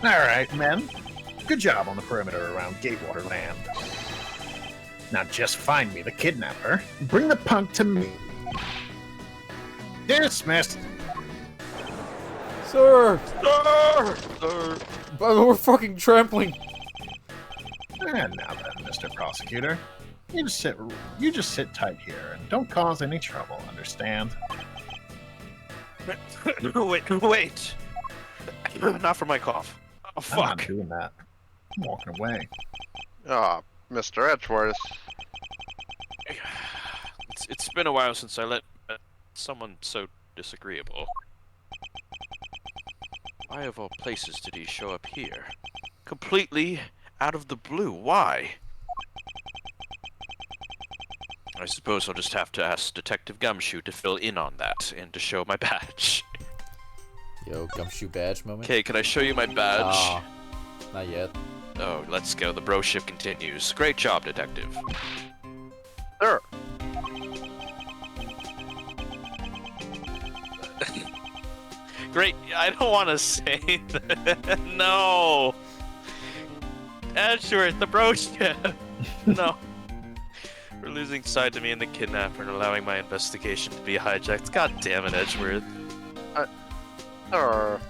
Alright, men. Good job on the perimeter around Gatewater Land. Now just find me the kidnapper and bring the punk to me. Dismissed. Sir! Sir! We're fucking trampling. And now then, Mr. Prosecutor, you just sit tight here and don't cause any trouble, understand? Wait. Not for my cough. Oh, I'm fuck. not doing that. I'm walking away. Ah, Mr. Edgeworth. It's been a while since I let someone so disagreeable. Why of all places did he show up here? Completely out of the blue. Why? I suppose I'll just have to ask Detective Gumshoe to fill in on that and to show my badge. Yo, Gumshoe badge moment? Okay, can I show you my badge? Not yet. Oh, let's go. The bro ship continues. Great job, Detective. Sir. Great. I don't want to say that. No. Edgeworth, the bro ship. No. For losing sight of me and the kidnapper and allowing my investigation to be hijacked. God damn it, Edgeworth. Sir.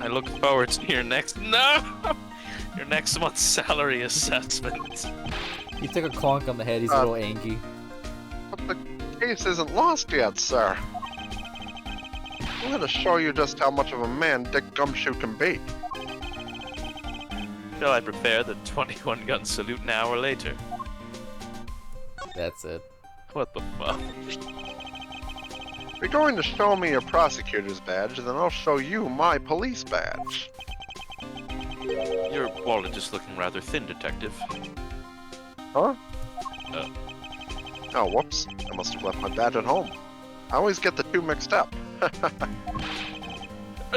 I look forward to your next your next month's salary assessment. He took a clonk on the head, he's a little angry. But the case isn't lost yet, sir. I'm gonna show you just how much of a man Dick Gumshoe can be. Shall I prepare the 21-gun salute now or later? That's it. What the fuck? If you're going to show me your prosecutor's badge, then I'll show you my police badge. Your wallet is looking rather thin, Detective. Huh? Oh, whoops. I must have left my badge at home. I always get the two mixed up.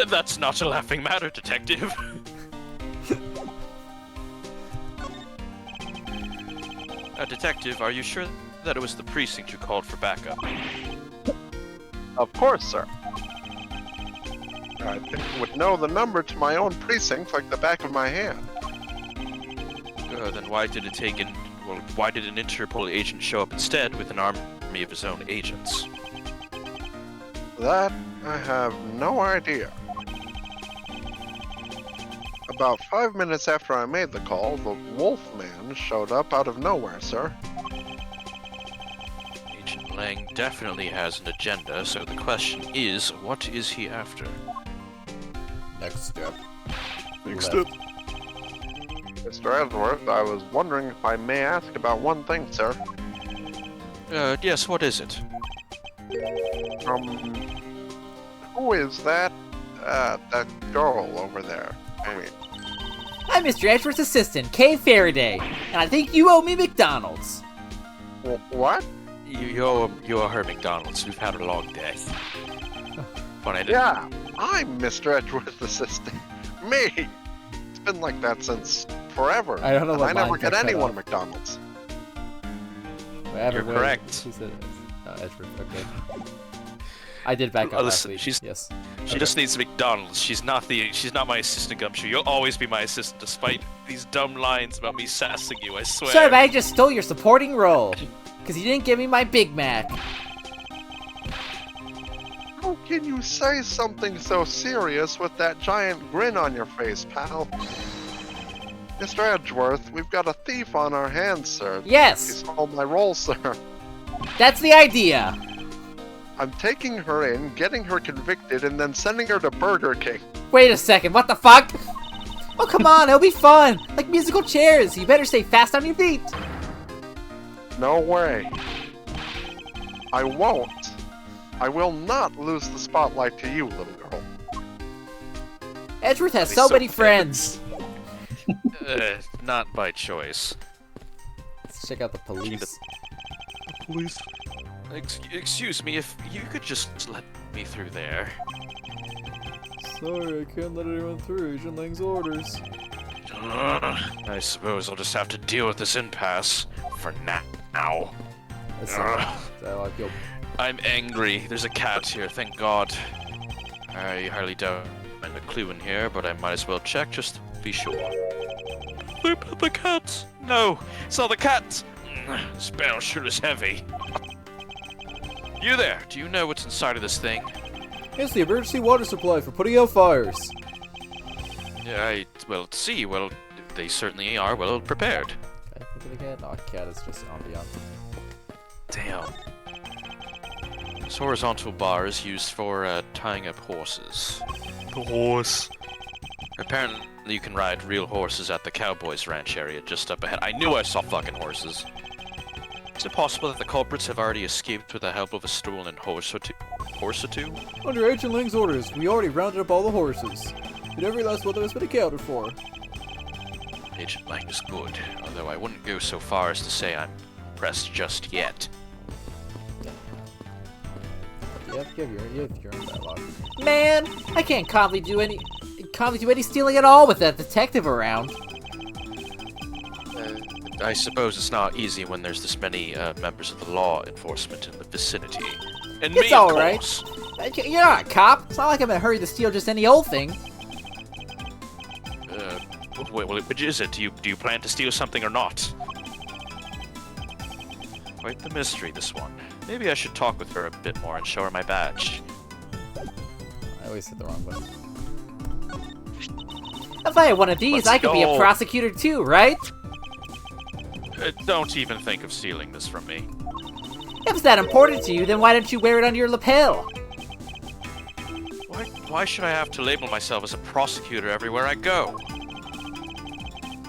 That's not a laughing matter, Detective. Detective, are you sure that it was the precinct who called for backup? Of course, sir. I think I would know the number to my own precinct like the back of my hand. Then why did it take in? Well, why did an Interpol agent show up instead with an army of his own agents? That I have no idea. About 5 minutes after I made the call, the Wolfman showed up out of nowhere, sir. Agent Lang definitely has an agenda, so the question is, what is he after? Next step. Next Left. step. Mr. Edgeworth, I was wondering if I may ask about one thing, sir. Yes, what is it? Who is that? That girl over there. Hey. I'm Mr. Edgeworth's assistant, Kay Faraday, and I think you owe me McDonald's. What? You owe her McDonald's. We've had a long day. But I didn't. Yeah, I'm Mr. Edgeworth's assistant. Me! It's been like that since forever. I don't know what and I never line get cut that anyone off. McDonald's. You're correct. Who said it? Oh, Edgeworth, okay. I did back up last Listen, week. she's- Yes. She just needs McDonald's. She's not my assistant, Gumshoe. You'll always be my assistant, despite these dumb lines about me sassing you. I swear. Sorry, but I just stole your supporting role. Because you didn't give me my Big Mac. How can you say something so serious with that giant grin on your face, pal? Mr. Edgeworth, we've got a thief on our hands, sir. He Yes! stole my role, sir. That's the idea! I'm taking her in, getting her convicted, and then sending her to Burger King. Wait a second, what the fuck? Oh, come on, it'll be fun! Like musical chairs, you better stay fast on your feet! No way. I won't. I will not lose the spotlight to you, little girl. Edgeworth has He's so so many pathetic. friends! Not by choice. Let's check out the police. Police. Excuse me, if you could just let me through there. Sorry, I can't let anyone through. Agent Lang's orders. I suppose I'll just have to deal with this impasse for now. I'm angry. There's a cat here, thank God. I hardly doubt find a clue in here, but I might as well check just to be sure. What about the cat? No, it's not the cat. This bell sure is heavy. You there, do you know what's inside of this thing? It's the emergency water supply for putting out fires. Yeah, well, see, well, they certainly are well prepared. Okay, look at the cat. No, cat is just ambient. Damn. This horizontal bar is used for tying up horses. The horse. Apparently you can ride real horses at the Cowboys Ranch area just up ahead. I knew I saw fucking horses. Is it possible that the culprits have already escaped with the help of a stolen horse or two? Under Agent Lang's orders, we already rounded up all the horses. And every last one of them has been accounted for. Agent Lang is good, although I wouldn't go so far as to say I'm impressed just yet. You have your own dialogue. Man, I can't calmly do any stealing at all with that detective around. I suppose it's not easy when there's this many members of the law enforcement in the vicinity. And It's me, of alright. course. You're not a cop. It's not like I'm in a hurry to steal just any old thing. Which is it? Do you plan to steal something or not? Quite the mystery, this one. Maybe I should talk with her a bit more and show her my badge. I always hit the wrong button. If I had one of these, Let's I could be a go. prosecutor too, right? Don't even think of stealing this from me. If it's that important to you, then why don't you wear it under your lapel? Why should I have to label myself as a prosecutor everywhere I go?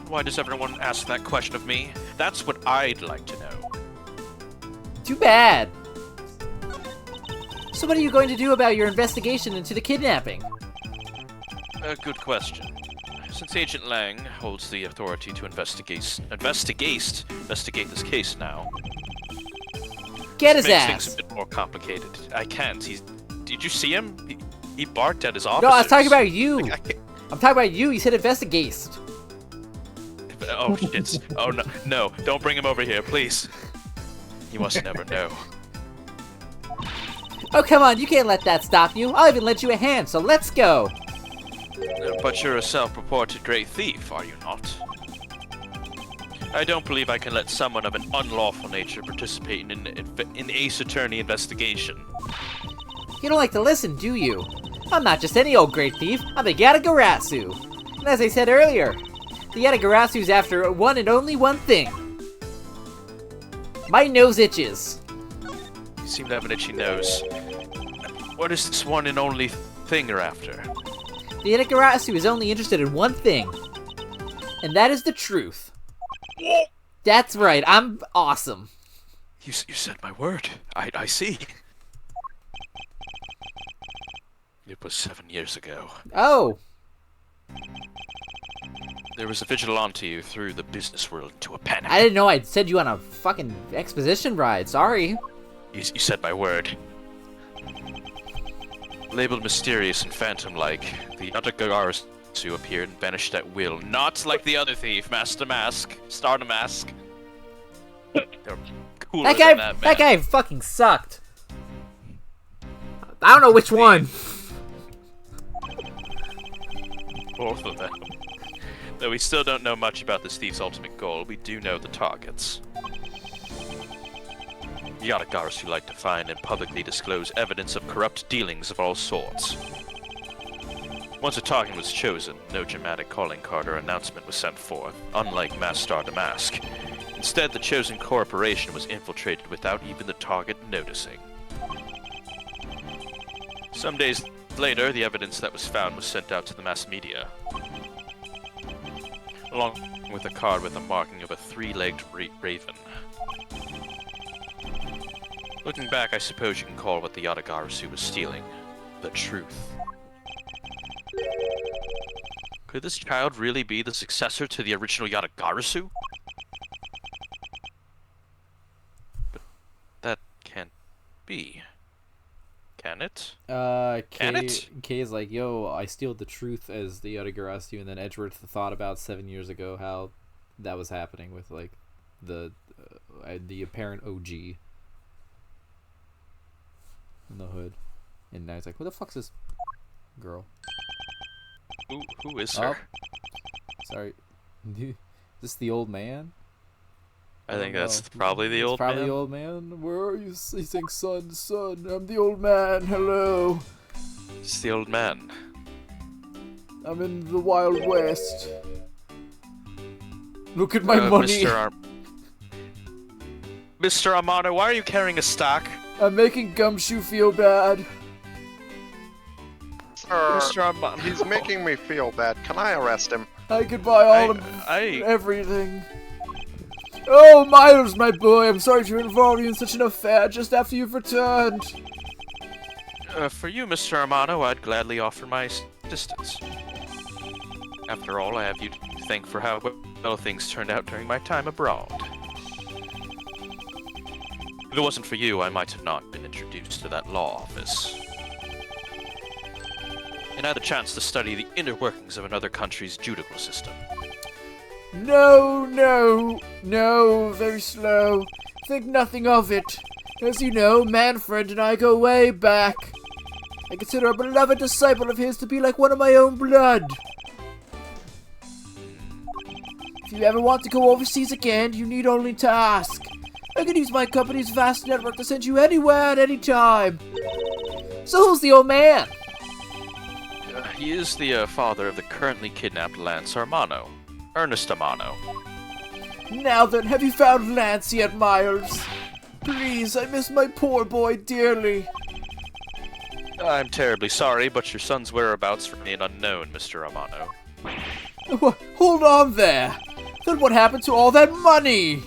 Why does everyone ask that question of me? That's what I'd like to know. Too bad. So what are you going to do about your investigation into the kidnapping? Good question. Since Agent Lang holds the authority to investigate this case now, Get his makes things ass. a bit more complicated. I can't. Did you see him? He barked at his officers. No, I was talking about you. Like, I can't- I'm talking about you. He said investigate. Oh shit! Oh no! Don't bring him over here, please. He must never know. Oh, come on. You can't let that stop you. I'll even lend you a hand, so let's go. But you're a self-purported great thief, are you not? I don't believe I can let someone of an unlawful nature participate in an Ace Attorney investigation. You don't like to listen, do you? I'm not just any old great thief. I'm the Yatagarasu. And as I said earlier, the Yatagarasu's after one and only one thing. My nose itches. You seem to have an itchy nose. What is this one and only thing you're after? The Yatagarasu is only interested in one thing. And that is the truth. That's right, I'm awesome. You said my word. I see. It was 7 years ago. Oh! There was a vigilante who threw the business world into a panic. I didn't know I'd send you on a fucking exposition ride. Sorry. You said my word. Labeled mysterious and phantom-like, the Yatagarasu appeared and vanished at will. Not like the other thief, Master Mask, Starter Mask. They're cooler than that, man. That guy fucking sucked. I don't know which one. Both of them. Though we still don't know much about this thief's ultimate goal, we do know the targets. Yatagarasu like to find and publicly disclose evidence of corrupt dealings of all sorts. Once a target was chosen, no dramatic calling card or announcement was sent forth, unlike Master Mask. Instead, the chosen corporation was infiltrated without even the target noticing. Some days later, the evidence that was found was sent out to the mass media, along with a card with a marking of a three-legged raven. Looking back, I suppose you can call what the Yatagarasu was stealing the truth. Could this child really be the successor to the original Yatagarasu? But that can't be. Can it? Can it? Kay is like, yo, I steal the truth as the Yatagarasu, and then Edgeworth thought about 7 years ago how that was happening with, like, the apparent OG in the hood. And now he's like, who the fuck's this girl? Who is her? Sorry. Is this the old man? I think that's probably the old man. Probably the old man. Where are you? He thinks, son, I'm the old man. Hello. It's the old man. I'm in the Wild West. Look at my money. Mr. Amano, why are you carrying a stock? I'm making Gumshoe feel bad. Sir, Mr. Amano. he's making me feel bad. Can I arrest him? I could buy all of everything. Oh, Miles, my boy, I'm sorry to involve you in such an affair just after you've returned. For you, Mr. Amano, I'd gladly offer my assistance. After all, I have you to thank for how well things turned out during my time abroad. If it wasn't for you, I might have not been introduced to that law office. And had the chance to study the inner workings of another country's judicial system. No, very slow. Think nothing of it. As you know, Manfred and I go way back. I consider a beloved disciple of his to be like one of my own blood. If you ever want to go overseas again, you need only to ask. I can use my company's vast network to send you anywhere at any time. So who's the old man? He is the father of the currently kidnapped Lance Armano. Ernest Amano. Now then, have you found Lance yet, Miles? Please, I miss my poor boy dearly. I'm terribly sorry, but your son's whereabouts remain unknown, Mr. Amano. Hold on there. Then what happened to all that money?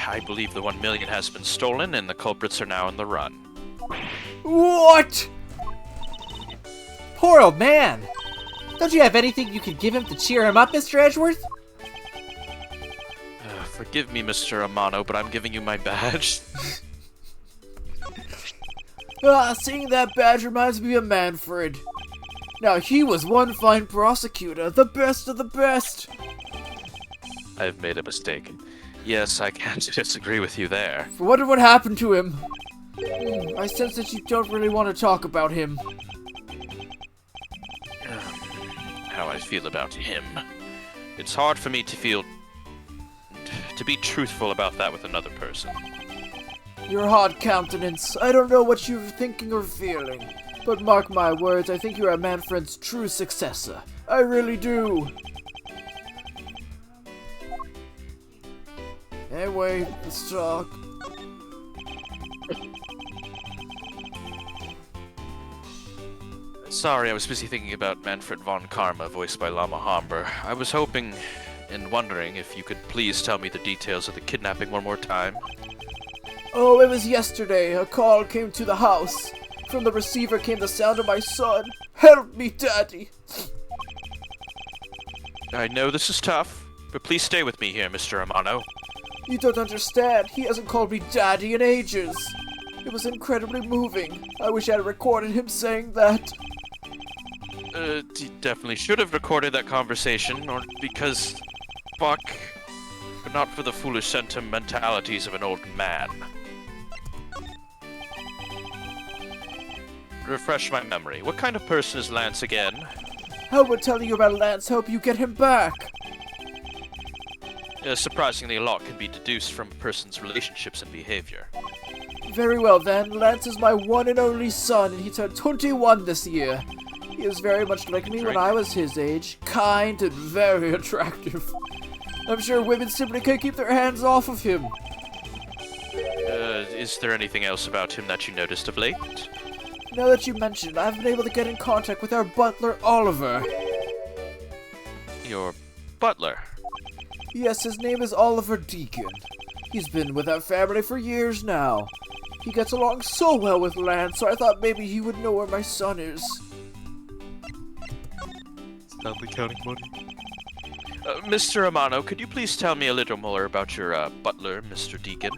I believe the 1 million has been stolen, and the culprits are now on the run. What? Poor old man. Don't you have anything you could give him to cheer him up, Mr. Edgeworth? Forgive me, Mr. Amano, but I'm giving you my badge. Seeing that badge reminds me of Manfred. Now, he was one fine prosecutor, the best of the best. I've made a mistake. Yes, I can't disagree with you there. I wonder what happened to him. I sense that you don't really want to talk about him. How I feel about him. It's hard for me to be truthful about that with another person. Your hard countenance. I don't know what you're thinking or feeling, but mark my words, I think you are Manfred's true successor. I really do. Anyway, let's talk. Sorry, I was busy thinking about Manfred von Karma, voiced by Lama Homber. I was hoping and wondering if you could please tell me the details of the kidnapping one more time. Oh, it was yesterday. A call came to the house. From the receiver came the sound of my son. Help me, Daddy! I know this is tough, but please stay with me here, Mr. Amano. You don't understand. He hasn't called me Daddy in ages. It was incredibly moving. I wish I had recorded him saying that. You definitely should have recorded that conversation, or because... fuck. But not for the foolish sentimentalities of an old man. Refresh my memory. What kind of person is Lance again? How would telling you about Lance help you get him back? Surprisingly, a lot can be deduced from a person's relationships and behavior. Very well then. Lance is my one and only son, and he turned 21 this year. He is very much like me when I was his age. Kind and very attractive. I'm sure women simply can't keep their hands off of him. Is there anything else about him that you noticed of late? Now that you mention it, I've been able to get in contact with our butler, Oliver. Your butler? Yes, his name is Oliver Deacon. He's been with our family for years now. He gets along so well with Lance, so I thought maybe he would know where my son is. Sadly counting money. Mr. Amano, could you please tell me a little more about your butler, Mr. Deacon?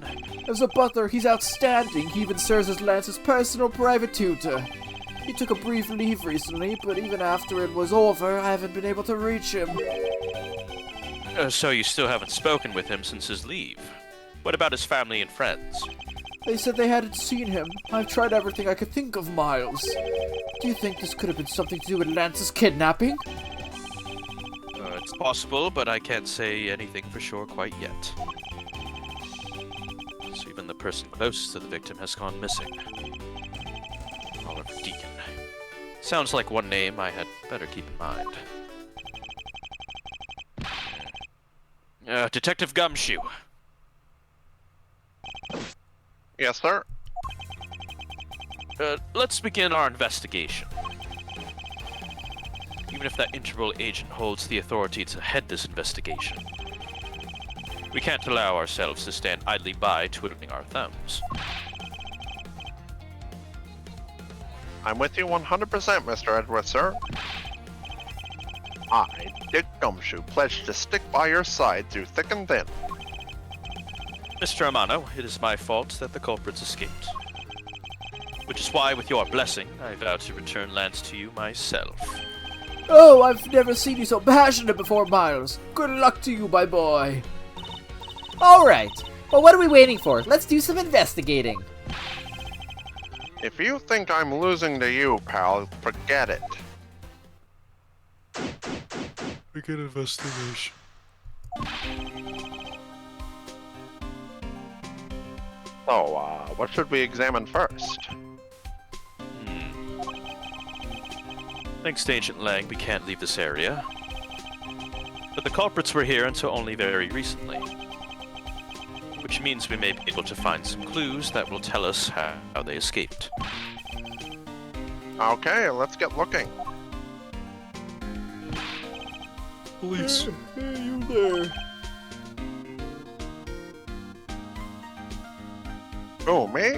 As a butler, he's outstanding. He even serves as Lance's personal private tutor. He took a brief leave recently, but even after it was over, I haven't been able to reach him. So you still haven't spoken with him since his leave? What about his family and friends? They said they hadn't seen him. I've tried everything I could think of, Miles. Do you think this could have been something to do with Lance's kidnapping? It's possible, but I can't say anything for sure quite yet. So even the person closest to the victim has gone missing. Oliver Deacon. Sounds like one name I had better keep in mind. Detective Gumshoe. Yes, sir. Let's begin our investigation. Even if that Interpol agent holds the authority to head this investigation, we can't allow ourselves to stand idly by twiddling our thumbs. I'm with you 100%, Mr. Edgeworth, sir. I, Dick Gumshoe, pledge to stick by your side through thick and thin. Mr. Amano, it is my fault that the culprits escaped. Which is why, with your blessing, I vow to return Lance to you myself. Oh, I've never seen you so passionate before, Miles. Good luck to you, my boy. Alright, well what are we waiting for? Let's do some investigating. If you think I'm losing to you, pal, forget it. Begin investigation. So, what should we examine first? Thanks to Agent Lang, we can't leave this area. But the culprits were here until only very recently. Which means we may be able to find some clues that will tell us how they escaped. Okay, let's get looking. Police. Hey, you there. Oh, me?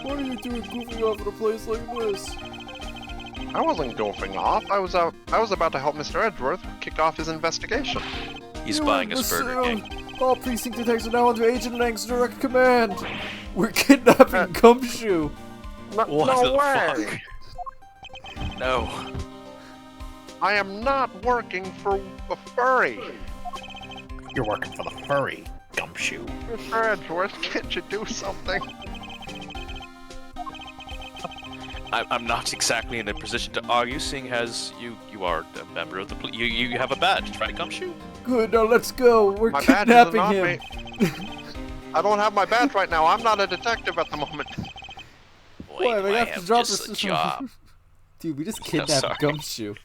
What are you doing goofing off in a place like this? I wasn't goofing off. I was about to help Mr. Edgeworth kick off his investigation. He's You buying us Burger imbecile. King. All precinct detectives are now under Agent Lang's direct command. We're kidnapping Gumshoe. What no the way! fuck? No. I am not working for a furry. You're working for the furry, Gumshoe. Mr. Edgeworth, can't you do something? I'm not exactly in a position to argue, seeing as you are a member of the police. You have a badge, right, Gumshoe? Good, now let's go. We're My badge isn't kidnapping on him. me. I don't have my badge right now. I'm not a detective at the moment. Why, they I have to have drop just us- a job. Dude, we just I'm kidnapped sorry. Gumshoe.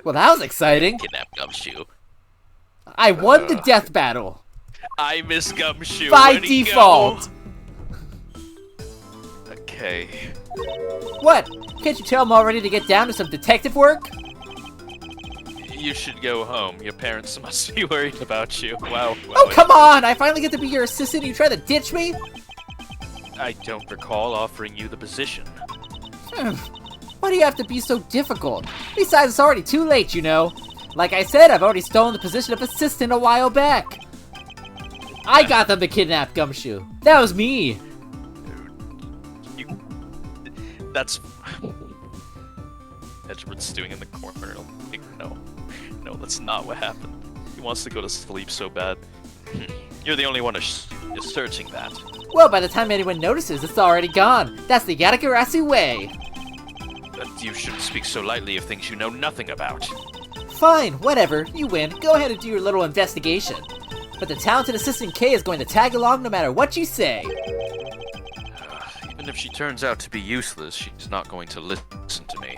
Well, that was exciting. Kidnap Gumshoe. I won the death battle. I miss Gumshoe. By Where'd he default. go? Okay. What? Can't you tell I'm all ready to get down to some detective work? You should go home. Your parents must be worried about you. Wow. Oh, come on! I finally get to be your assistant and you try to ditch me? I don't recall offering you the position. Why do you have to be so difficult? Besides, it's already too late, you know. Like I said, I've already stolen the position of assistant a while back. I got them to kidnap Gumshoe. That was me. That's... Edgeworth's stewing in the corner. Like, no, that's not what happened. He wants to go to sleep so bad. You're the only one asserting that. Well, by the time anyone notices, it's already gone. That's the Yatagarasu way. You shouldn't speak so lightly of things you know nothing about. Fine, whatever. You win. Go ahead and do your little investigation. But the talented assistant K is going to tag along no matter what you say. Even if she turns out to be useless, she's not going to listen to me.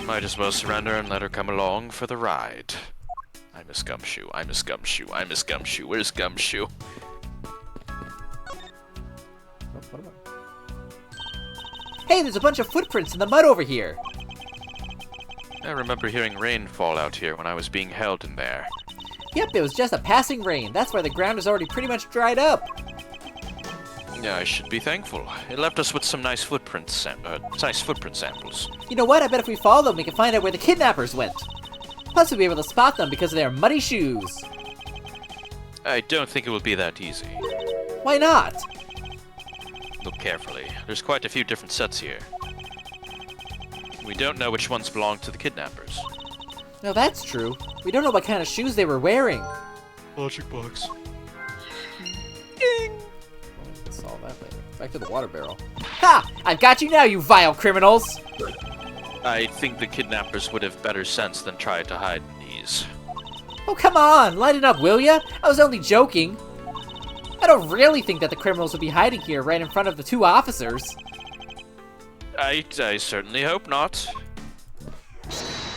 Might as well surrender and let her come along for the ride. I miss Gumshoe. I miss Gumshoe. I miss Gumshoe. Where's Gumshoe? Hey, there's a bunch of footprints in the mud over here. I remember hearing rain fall out here when I was being held in there. Yep, it was just a passing rain. That's why the ground is already pretty much dried up. Yeah, I should be thankful. It left us with some nice footprint samples. You know what? I bet if we follow them, we can find out where the kidnappers went. Plus, we'll be able to spot them because of their muddy shoes. I don't think it will be that easy. Why not? Look carefully. There's quite a few different sets here. We don't know which ones belong to the kidnappers. No, that's true. We don't know what kind of shoes they were wearing. Logic box. Ding! Solve that later. Back to the water barrel. Ha! I've got you now, you vile criminals! I think the kidnappers would have better sense than try to hide these. Oh, come on! Lighten up, will ya? I was only joking. I don't really think that the criminals would be hiding here right in front of the two officers. I certainly hope not.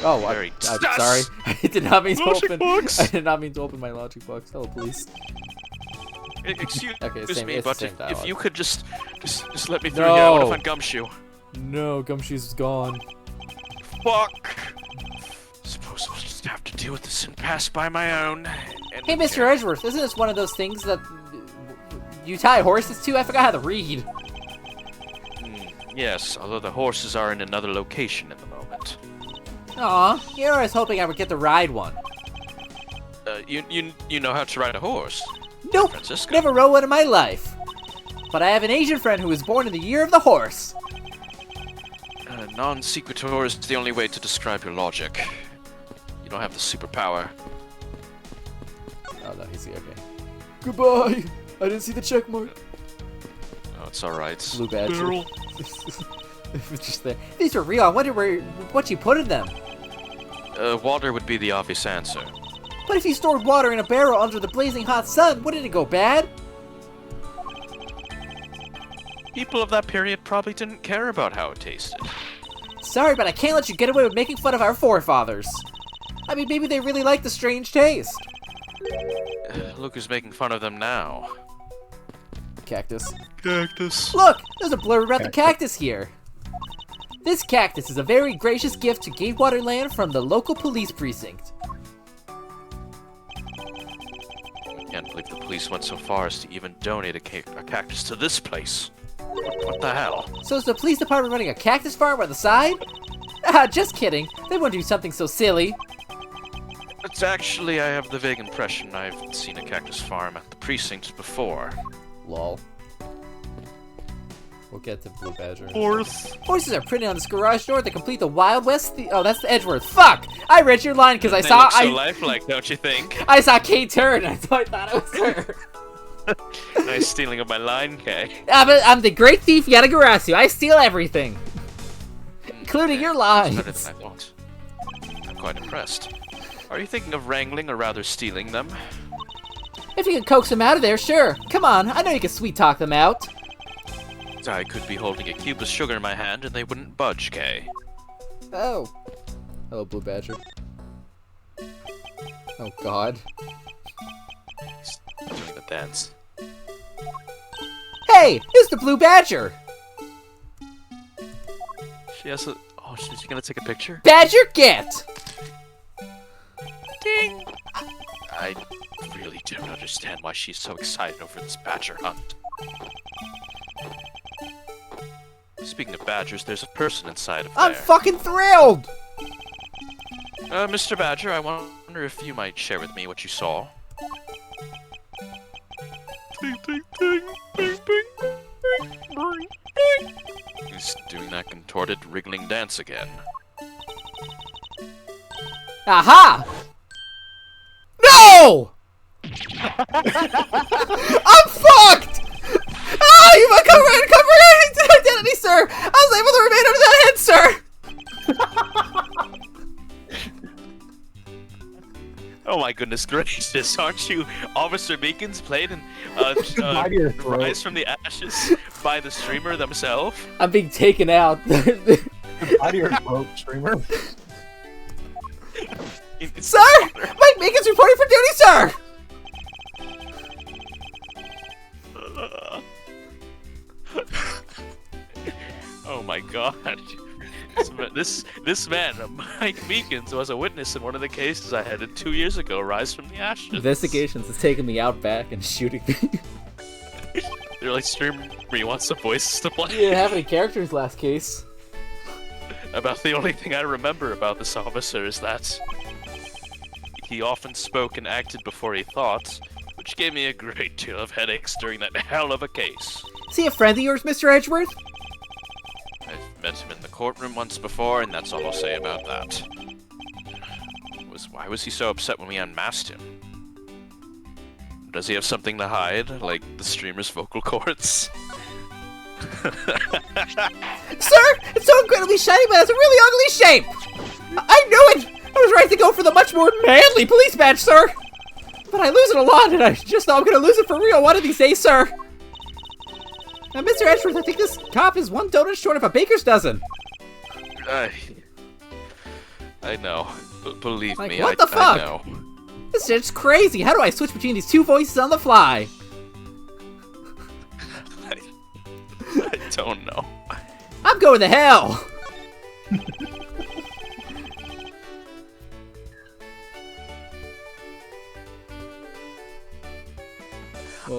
Oh, Very I'm sorry. I did not mean to Logic open. box. I did not mean to open my logic box. Hello, police. Excuse Okay, same, me, it's the but same if dialogue. you could just let me through here, I want to No. find Gumshoe. No, Gumshoe's gone. Fuck. Suppose I'll just have to deal with this and pass by my own. And Hey, Mr. Edgeworth, isn't this one of those things that you tie horses to? I forgot how to read. Yes, although the horses are in another location at the moment. Aw, here I was hoping I would get to ride one. You know how to ride a horse? Nope, Francisco. never rode one in my life. But I have an Asian friend who was born in the year of the horse. Non sequitur is the only way to describe your logic. You don't have the superpower. Oh, no, he's okay. Goodbye. I didn't see the check mark. Oh, it's alright. Blue badger. It's just there. These are real. I wonder what you put in them. Water would be the obvious answer. But if you stored water in a barrel under the blazing hot sun, wouldn't it go bad? People of that period probably didn't care about how it tasted. Sorry, but I can't let you get away with making fun of our forefathers. I mean, maybe they really like the strange taste. Look who's making fun of them now. Cactus. Cactus. Look! There's a blurb about the cactus here. This cactus is a very gracious gift to Gatewater Land from the local police precinct. I can't believe the police went so far as to even donate a cactus to this place. What the hell? So is the police department running a cactus farm on the side? Ah, just kidding. They wouldn't do something so silly. It's actually, I have the vague impression I've seen a cactus farm at the precinct before. Lol. We'll get to Blue Badger. Horse. Horses are printed on this garage door to complete the Wild West. Oh, that's the Edgeworth. Fuck! I read your line because I They saw look so lifelike, don't you think? I saw Kate turn. I thought it was her. Nice stealing of my line, Kay. I'm the great thief Yatagarasu. I steal everything, including your Better lines. than I thought. I'm quite impressed. Are you thinking of wrangling or rather stealing them? If you can coax them out of there, sure. Come on, I know you can sweet talk them out. I could be holding a cube of sugar in my hand and they wouldn't budge, Kay. Oh. Hello, Blue Badger. Oh, God. Doing the dance. Hey, it's the Blue Badger. She has a... Oh, is she gonna take a picture? Badger, get! ding. I really don't understand why she's so excited over this badger hunt. Speaking of badgers, there's a person inside of there. I'm fucking thrilled! Mr. Badger, I wonder if you might share with me what you saw. Ding, ding, ding, ding, ding, ding, ding, ding. He's doing that contorted, wriggling dance again. Aha! No! I'm fucked! Ah, you must cover identity, sir! I was able to remain under that head, sir! Oh my goodness gracious, aren't you Officer Meekins played in Rise from the Ashes by the streamer themselves? I'm being taken out. Out of your throat, streamer. Sir! Mike Meekins reporting for duty, sir! Oh my god. This man, Mike Meekins, was a witness in one of the cases I had 2 years ago, Rise from the Ashes. Investigations is taking me out back and shooting me. They're like, streamer, he wants some voices to play. You didn't have any characters last case. About the only thing I remember about this officer is that he often spoke and acted before he thought, which gave me a great deal of headaches during that hell of a case. Is he a friend of yours, Mr. Edgeworth? I've met him in the courtroom once before, and that's all I'll say about that. Why was he so upset when we unmasked him? Does he have something to hide, like the streamer's vocal cords? Sir, it's so incredibly shiny, but it's a really ugly shape! I knew it! I was right to go for the much more manly police badge, sir! But I lose it a lot, and I just thought I'm gonna lose it for real one of these days, sir! Now, Mr. Edgeworth, I think this cop is one donut short of a baker's dozen. I know. Believe Like, me, what the fuck? I know. This shit's crazy! How do I switch between these two voices on the fly? I don't know. I'm going to hell!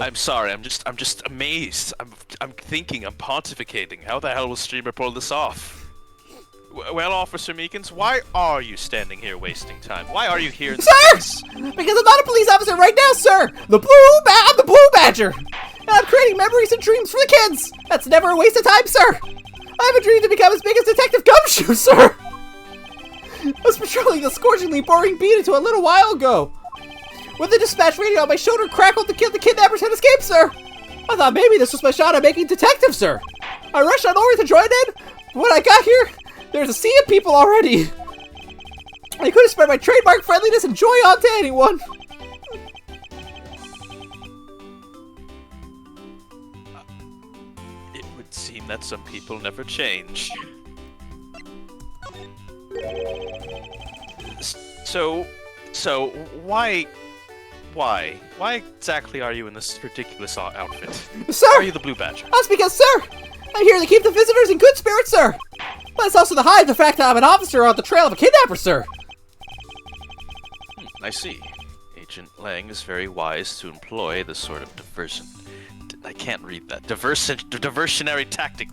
I'm sorry. I'm just amazed. I'm thinking. I'm pontificating. How the hell will streamer pull this off? Well, Officer Meekins, why are you standing here wasting time? Why are you here? Sir! Because I'm not a police officer right now, sir! I'm the Blue Badger! And I'm creating memories and dreams for the kids! That's never a waste of time, sir! I have a dream to become as big as Detective Gumshoe, sir! I was patrolling the scorchingly boring beat until a little while ago. When the dispatch radio on my shoulder crackled, the kidnappers had escaped, sir! I thought maybe this was my shot at making detective, sir! I rushed on over to join in. When I got here, there's a sea of people already. I could have spread my trademark friendliness and joy onto anyone. It would seem that some people never change. So why exactly are you in this ridiculous outfit? Sir! Why are you the Blue Badger? That's because, sir, I'm here to keep the visitors in good spirits, sir. But it's also to hide the fact that I'm an officer on the trail of a kidnapper, sir. I see. Agent Lang is very wise to employ this sort of diversion. I can't read that. Diversionary tactic.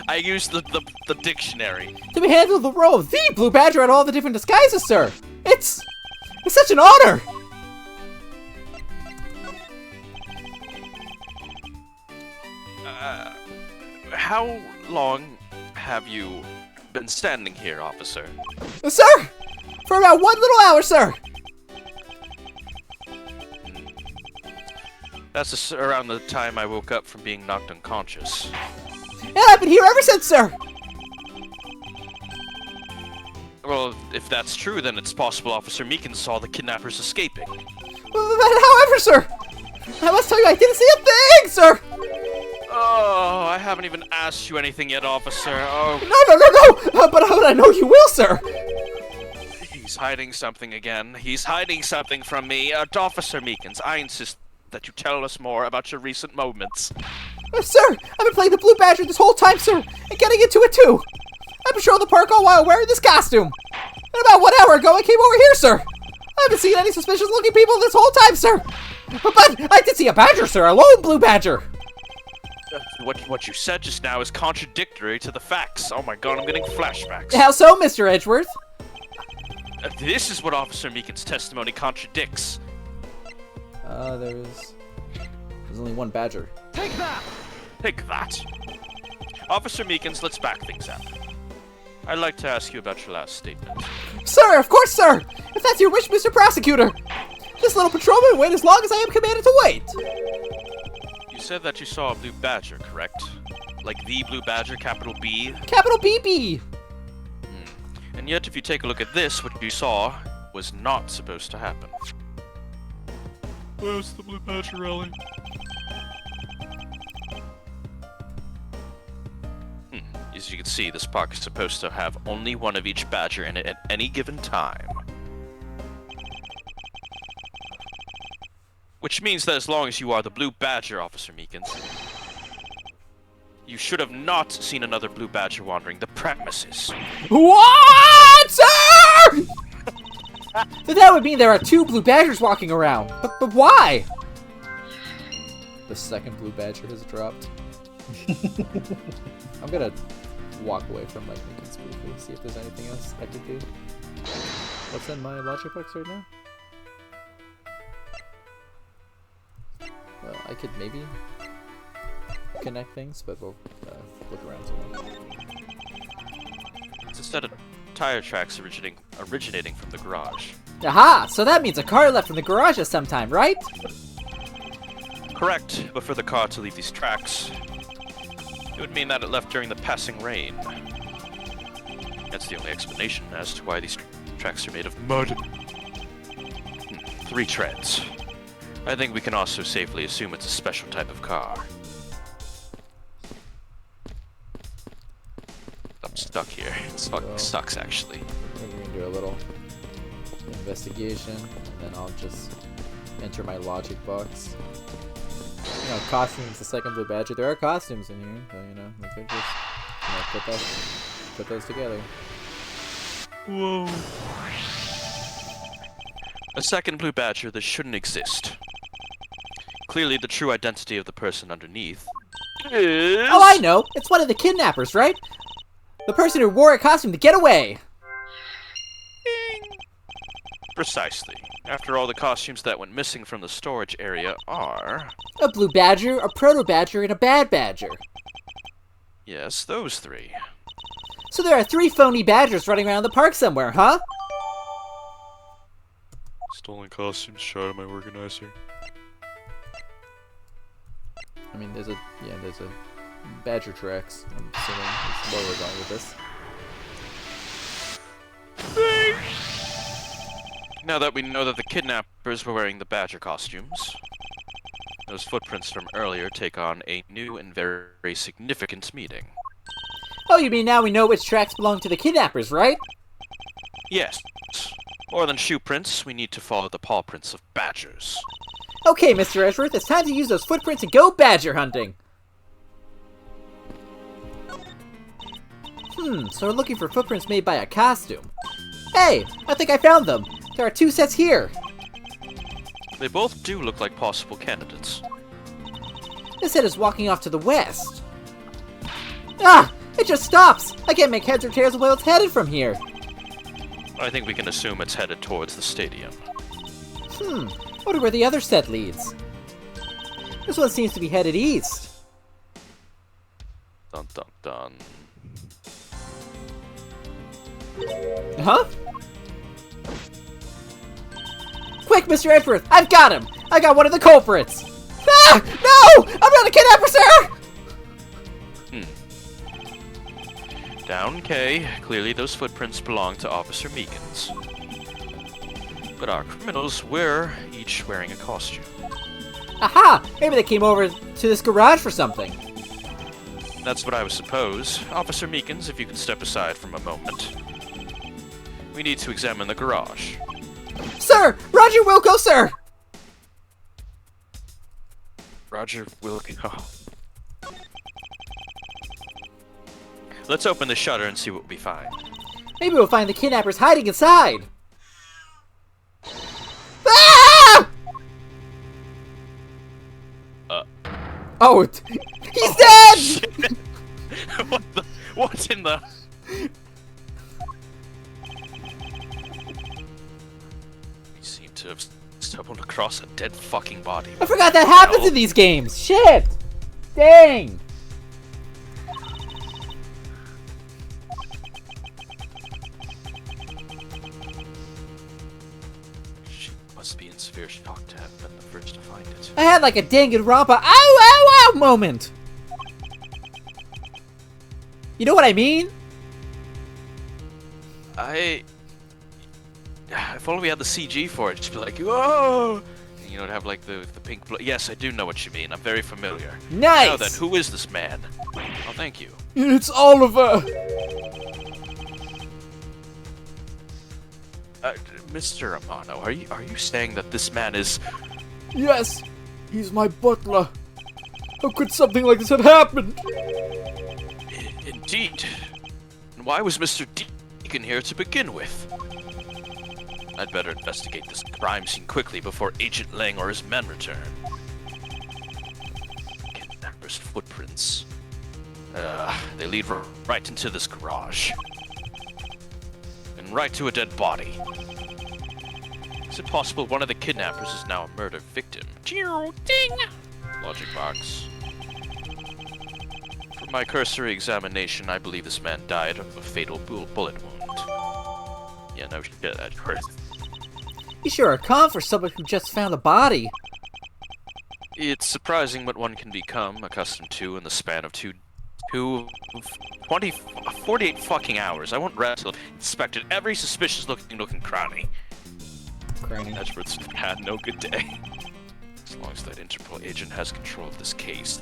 I used the dictionary. To be handled the role of the Blue Badger in all the different disguises, sir. It's such an honor. How long have you been standing here, officer? Sir, for about 1 little hour, sir. That's around the time I woke up from being knocked unconscious. And I've been here ever since, sir. Well, if that's true, then it's possible Officer Meekins saw the kidnappers escaping. However, sir, I must tell you I didn't see a thing, sir. Oh, I haven't even asked you anything yet, officer. Oh. No. But I know you will, sir. He's hiding something again. He's hiding something from me. Officer Meekins, I insist that you tell us more about your recent moments. Sir, I've been playing the Blue Badger this whole time, sir, and getting into it too. I patrolled the park all while wearing this costume. And about 1 hour ago, I came over here, sir. I haven't seen any suspicious-looking people this whole time, sir! But I did see a badger, sir! A lone blue badger! What you said just now is contradictory to the facts. Oh my god, I'm getting flashbacks. How so, Mr. Edgeworth? This is what Officer Meekin's testimony contradicts. There's only one badger. Take that! Take that! Officer Meekins, let's back things up. I'd like to ask you about your last statement. Sir, of course, sir! If that's your wish, Mr. Prosecutor! This little patrolman will wait as long as I am commanded to wait! You said that you saw a blue badger, correct? Like the blue badger, capital B? Capital BB! And yet, if you take a look at this, what you saw was not supposed to happen. Where's the blue badger, Ellie? As you can see, this park is supposed to have only one of each badger in it at any given time. Which means that as long as you are the blue badger, Officer Meekins, you should have not seen another blue badger wandering the premises. What, sir? So that would mean there are 2 blue badgers walking around. But why? The second blue badger has dropped. I'm gonna walk away from my Meekins briefly, see if there's anything else I could do. What's in my logic box right now? Well, I could maybe connect things, but we'll look around some. It's a set of tire tracks originating from the garage. Aha! So that means a car left from the garage at some time, right? Correct, but for the car to leave these tracks, it would mean that it left during the passing rain. That's the only explanation as to why these tracks are made of mud. 3 treads. I think we can also safely assume it's a special type of car. I'm stuck here. It fucking sucks, actually. We're gonna do a little investigation, and then I'll just enter my logic box. You know, costumes, the second blue badger. There are costumes in here, so, you know, we could just, put those together. Whoa. A second blue badger that shouldn't exist. Clearly the true identity of the person underneath is... Oh, I know! It's one of the kidnappers, right? The person who wore a costume to get away! Precisely. After all, the costumes that went missing from the storage area are... A blue badger, a proto-badger, and a bad badger. Yes, those 3. So there are 3 phony badgers running around the park somewhere, huh? Stolen costumes, shot at my organizer. I mean, there's a badger tracks. I'm assuming that's where we're going with this. Now that we know that the kidnappers were wearing the badger costumes, those footprints from earlier take on a new and very significant meaning. Oh, you mean now we know which tracks belong to the kidnappers, right? Yes. More than shoe prints, we need to follow the paw prints of badgers. Okay, Mr. Edgeworth, it's time to use those footprints and go badger hunting! So we're looking for footprints made by a costume. Hey, I think I found them! There are 2 sets here! They both do look like possible candidates. This set is walking off to the west. Ah! It just stops! I can't make heads or tails of where it's headed from here! I think we can assume it's headed towards the stadium. Wonder where the other set leads. This one seems to be headed east. Dun dun dun. Huh? Quick, Mr. Edgeworth! I've got him! I got one of the culprits! Ah! No! I'm not a kidnapper, sir! Down K, clearly those footprints belong to Officer Meekins. But our criminals were each wearing a costume. Aha! Maybe they came over to this garage for something. That's what I would suppose. Officer Meekins, if you could step aside for a moment. We need to examine the garage. Sir! Roger Wilco, sir! Roger Wilco. Let's open the shutter and see what we find. Maybe we'll find the kidnappers hiding inside! out! He's dead! What in the... We seem to have stumbled across a dead fucking body. I forgot that happens in these games. Shit! Dang! She must be in severe shock to have been the first to find it. I had like a Danganronpa ow ow ow moment. You know what I mean? If only we had the CG for it, just be like, whoa! And, you know, have like the pink blood. Yes, I do know what you mean. I'm very familiar. Nice! Now then, who is this man? Oh, thank you. It's Oliver! Mr. Amano, are you saying that this man is... Yes, he's my butler. How could something like this have happened? Indeed. And why was Mr. Deacon here to begin with? I'd better investigate this crime scene quickly before Agent Lang or his men return. Kidnapper's footprints. They lead right into this garage. And right to a dead body. Is it possible one of the kidnappers is now a murder victim? Ding! Logic box. From my cursory examination, I believe this man died of a fatal bullet wound. Yeah, no shit, Edgeworth. You sure are calm for someone who just found a body. It's surprising what one can become accustomed to in the span of 48 fucking hours. I won't rest till I've inspected every suspicious looking cranny. Edgeworth's had no good day. As long as that Interpol agent has control of this case,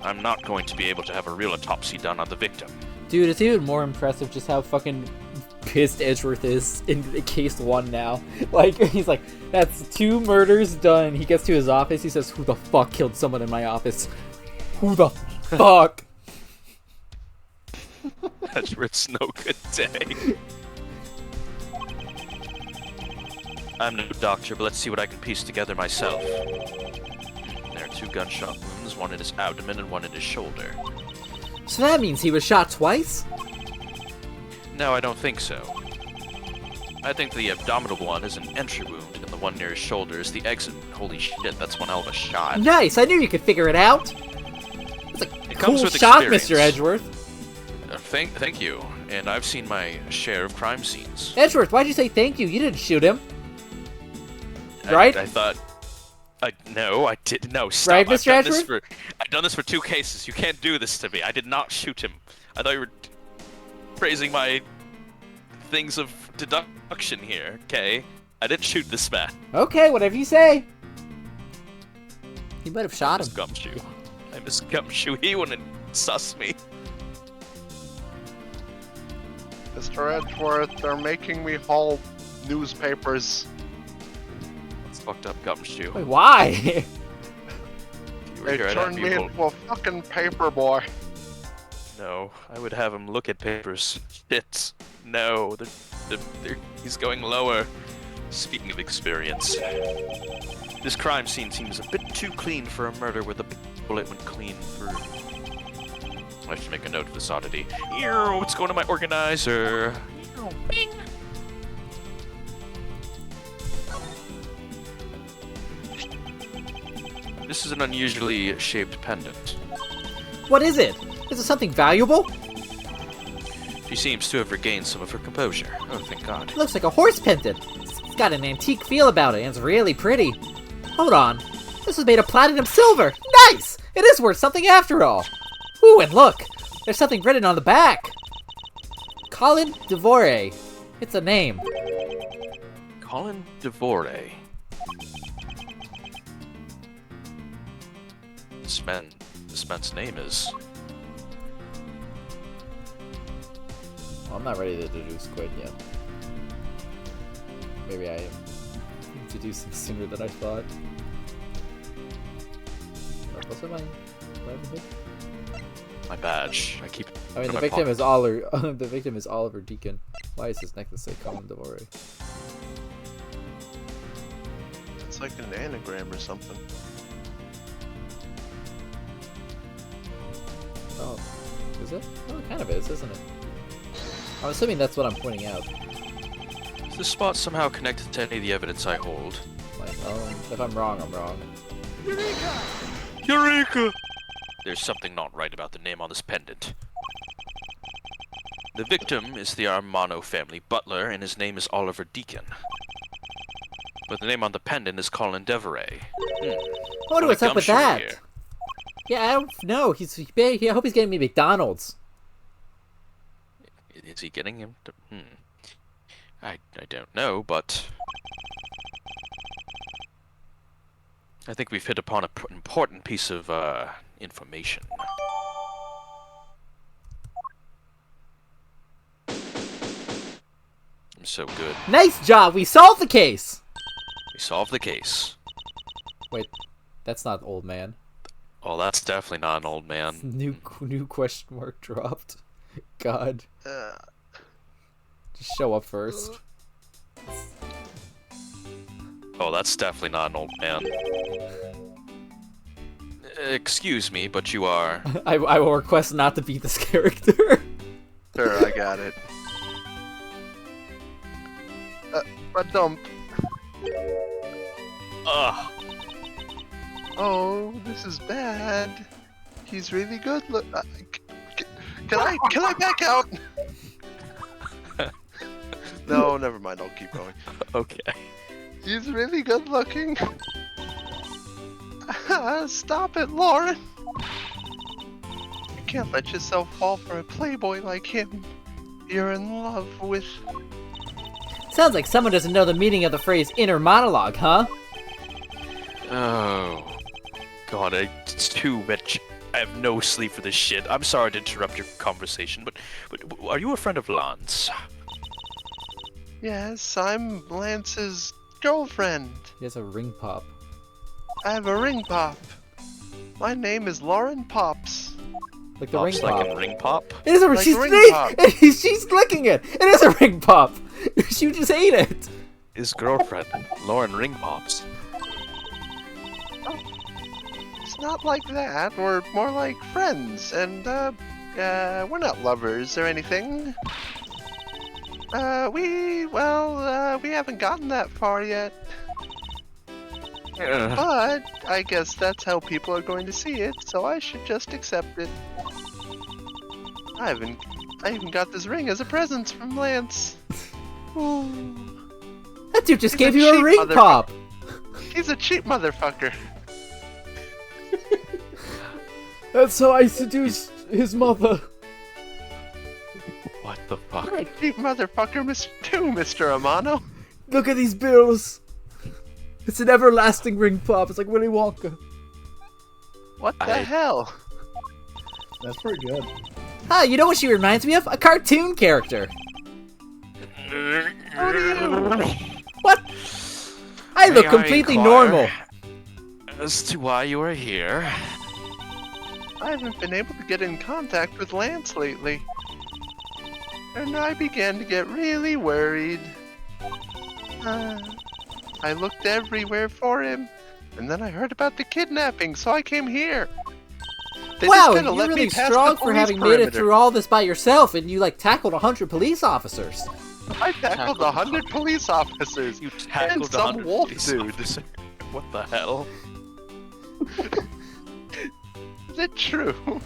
I'm not going to be able to have a real autopsy done on the victim. Dude, it's even more impressive just how fucking pissed Edgeworth is in case 1 now. Like, he's like, that's 2 murders done. He gets to his office, he says, who the fuck killed someone in my office? Who the fuck? Edgeworth's no good day. I'm no doctor, but let's see what I can piece together myself. There are 2 gunshot wounds, one in his abdomen and one in his shoulder. So that means he was shot twice? No, I don't think so. I think the abdominal one is an entry wound, and the one near his shoulder is the exit wound. Holy shit, that's one hell of a shot. Nice, I knew you could figure it out. It's a It cool comes with shot, experience. Mr. Edgeworth. Thank you, and I've seen my share of crime scenes. Edgeworth, why'd you say thank you? You didn't shoot him. Right? I thought... no, I didn't. No, stop. Right, Mr. Edgeworth? I've done this for 2 cases. You can't do this to me. I did not shoot him. I thought you were praising my things of deduction here, okay? I didn't shoot this man. Okay, whatever you say. You might have shot him. Gumshoe. I miss Gumshoe. He wouldn't suss me. Mr. Edgeworth, they're making me haul newspapers. It's fucked up, Gumshoe. Wait, why? If you were They here, I'd turned have me you into a fucking paper boy. No, I would have him look at papers. Shit. No, he's going lower. Speaking of experience, this crime scene seems a bit too clean for a murder where the bullet went clean through. I should make a note of this oddity. Ew, it's going to my organizer. Ew, bing. This is an unusually shaped pendant. What is it? Is it something valuable? She seems to have regained some of her composure. Oh, thank God. It looks like a horse pendant. It's got an antique feel about it, and it's really pretty. Hold on. This is made of platinum silver. Nice! It is worth something after all. Ooh, and look! There's something written on the back. Colin Devore. It's a name. Colin Devore. This man's name is... Well, I'm not ready to deduce quite yet. Maybe I am deducing sooner than I thought. What's my my badge. I keep. I mean, in the my victim pocket. is Oliver. The victim is Oliver Deacon. Why is his necklace say Colin Devore? It's like an anagram or something. Is it? Oh, it kind of is, isn't it? I'm assuming that's what I'm pointing out. Is this spot somehow connected to any of the evidence I hold? Like, if I'm wrong, I'm wrong. Eureka! There's something not right about the name on this pendant. The victim is the Armano family butler, and his name is Oliver Deacon. But the name on the pendant is Colin Deveray. I wonder what's up with that. Here. Yeah, I don't know. I hope he's getting me McDonald's. Is he getting him? I don't know, but I think we've hit upon an important piece of information. I'm so good. Nice job! We solved the case! We solved the case. Wait, that's not old man. Oh, that's definitely not an old man. New question mark dropped. God. Just show up first. Oh, that's definitely not an old man. Excuse me, but you are... I will request not to beat this character. Sure, I got it. A dump. Ugh. Oh, this is bad. He's really good. Look, can I back out? No, never mind. I'll keep going. Okay. He's really good looking. Stop it, Lauren. You can't let yourself fall for a playboy like him. You're in love with... Sounds like someone doesn't know the meaning of the phrase inner monologue, huh? Oh. God, it's too much. I have no sleep for this shit. I'm sorry to interrupt your conversation, but are you a friend of Lance? Yes, I'm Lance's girlfriend. He has a ring pop. I have a ring pop. My name is Lauren Pops. Like the Pops ring pop. like a ring pop? It is a Like she's, ring pop. She's clicking it! It is a ring pop! She just ate it! His girlfriend, Lauren Ring Pops. It's not like that. We're more like friends, and we're not lovers or anything. We haven't gotten that far yet. But I guess that's how people are going to see it, so I should just accept it. I even got this ring as a present from Lance. Ooh. That dude just He's gave a you a cheap ring pop! He's a cheap motherfucker. That's how I seduced his mother. What the fuck? You're a cheap motherfucker, Mr. Amano. Look at these bills. It's an everlasting ring pop. It's like Willy Wonka. What the hell? That's pretty good. Ah, you know what she reminds me of? A cartoon character. What? I look completely normal. As to why you are here. I haven't been able to get in contact with Lance lately. And I began to get really worried. I looked everywhere for him, and then I heard about the kidnapping, so I came here. They Wow, just kinda you're let me really pass strong the for police having made it perimeter. through all this by yourself, and you like tackled 100 police officers. I tackled 100 police officers. You tackled some 100 wolf police dude. officers. What the hell? Is it true?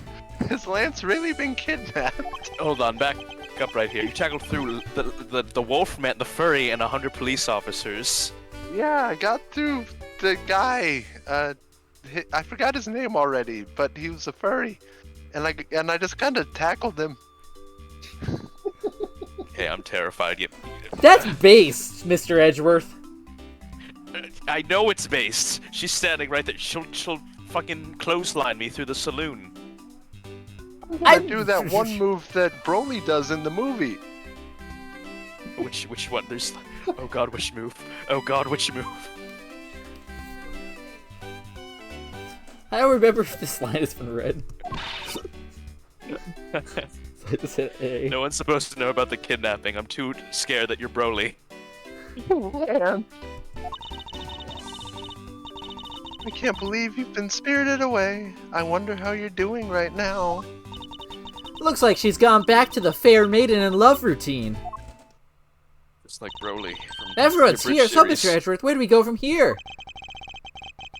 Has Lance really been kidnapped? Hold on, back up right here. You tackled through the wolf man, the furry, and 100 police officers. Yeah, I got through the guy. I forgot his name already, but he was a furry, and I just kind of tackled him. Okay, I'm terrified. That's based, Mr. Edgeworth. I know it's based. She's standing right there. She'll fucking clothesline me through the saloon. I do that one move that Broly does in the movie. Which one? There's. Oh god, which move? Oh god, which move? I don't remember if this line has been read. So I just hit A. No one's supposed to know about the kidnapping. I'm too scared that you're Broly. Man. I can't believe you've been spirited away. I wonder how you're doing right now. Looks like she's gone back to the fair maiden in love routine. It's like Broly from Everyone's the Bridge here, so Mr. series. Edgeworth, where do we go from here?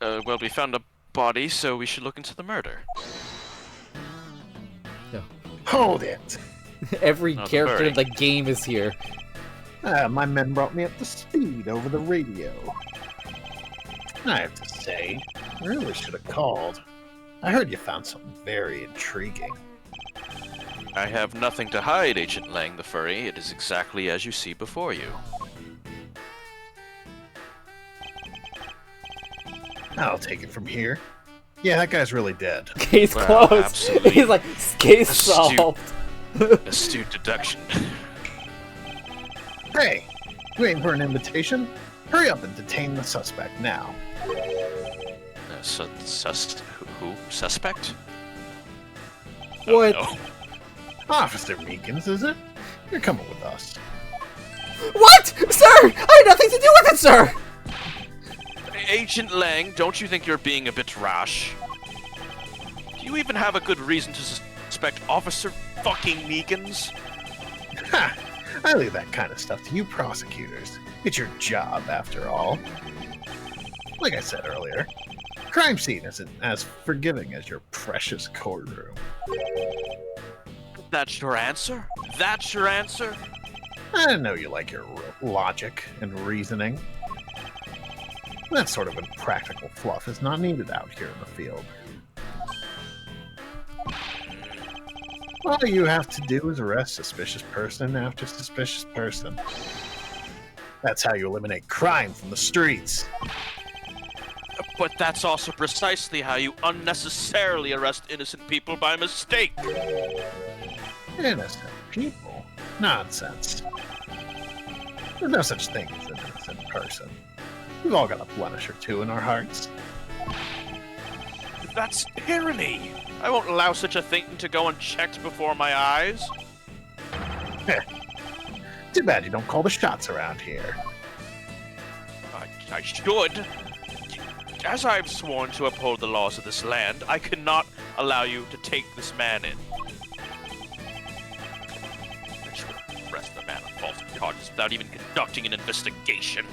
Well, we found a body, so we should look into the murder. Hold it! Every Not character very. in the game is here. My men brought me up to speed over the radio. I have to say, I really should have called. I heard you found something very intriguing. I have nothing to hide, Agent Lang the Furry. It is exactly as you see before you. I'll take it from here. Yeah, that guy's really dead. Case Wow, closed. absolutely. He's like, case Astute. solved. Astute deduction. Hey, waiting for an invitation? Hurry up and detain the suspect now. Who? Suspect? What? Oh, no. Officer Meekins, is it? You're coming with us. What? Sir! I had nothing to do with it, sir! Agent Lang, don't you think you're being a bit rash? Do you even have a good reason to suspect Officer fucking Meekins? Ha! I leave that kind of stuff to you prosecutors. It's your job, after all. Like I said earlier, crime scene isn't as forgiving as your precious courtroom. That's your answer? That's your answer? I know you like your logic and reasoning. That sort of impractical fluff is not needed out here in the field. All you have to do is arrest suspicious person after suspicious person. That's how you eliminate crime from the streets. But that's also precisely how you unnecessarily arrest innocent people by mistake. Innocent people? Nonsense. There's no such thing as an innocent person. We've all got a blemish or two in our hearts. That's tyranny. I won't allow such a thing to go unchecked before my eyes. Too bad you don't call the shots around here. I should. As I've sworn to uphold the laws of this land, I cannot allow you to take this man in. I should arrest the man on false charges without even conducting an investigation.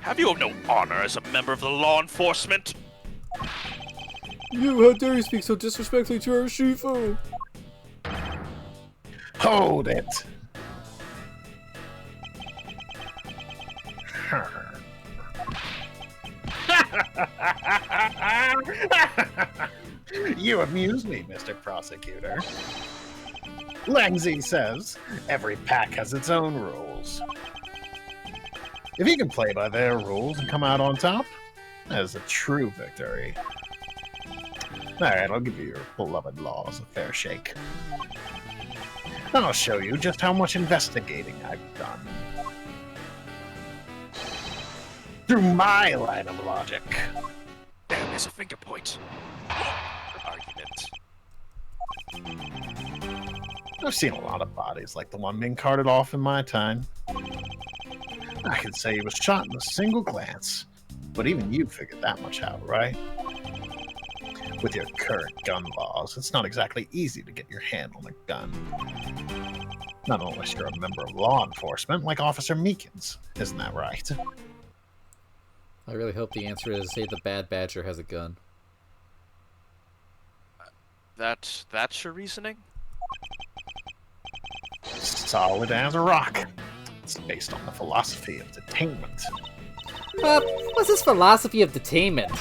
Have you no honor as a member of the law enforcement? You, how dare you speak so disrespectfully to our Shifu? Hold it! You amuse me, Mr. Prosecutor. Langzy says every pack has its own rules. If you can play by their rules and come out on top, that is a true victory. Alright, I'll give you your beloved laws a fair shake. Then I'll show you just how much investigating I've done. Through my line of logic. Damn, there's a finger point. Argument. I've seen a lot of bodies like the one being carted off in my time. I could say he was shot in a single glance, but even you figured that much out, right? With your current gun laws, it's not exactly easy to get your hand on a gun. Not unless you're a member of law enforcement, like Officer Meekins. Isn't that right? I really hope the answer is, say the bad badger has a gun. That's your reasoning? Solid as a rock. It's based on the philosophy of detainment. What's this philosophy of detainment?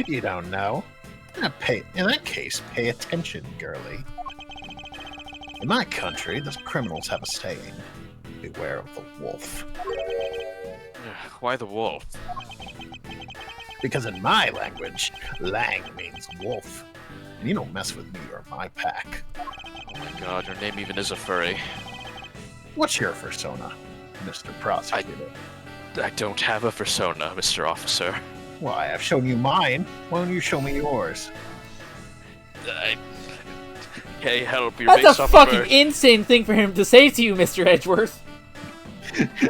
You don't know? In that case, pay attention, girlie. In my country, the criminals have a saying. Beware of the wolf. Why the wolf? Because in my language, lang means wolf. And you don't mess with me or my pack. Oh my god, your name even is a furry. What's your fursona, Mr. Prosecutor? I don't have a persona, Mr. Officer. Why, I've shown you mine. Why don't you show me yours? Hey, help, you're That's based a off fucking of insane thing for him to say to you, Mr. Edgeworth.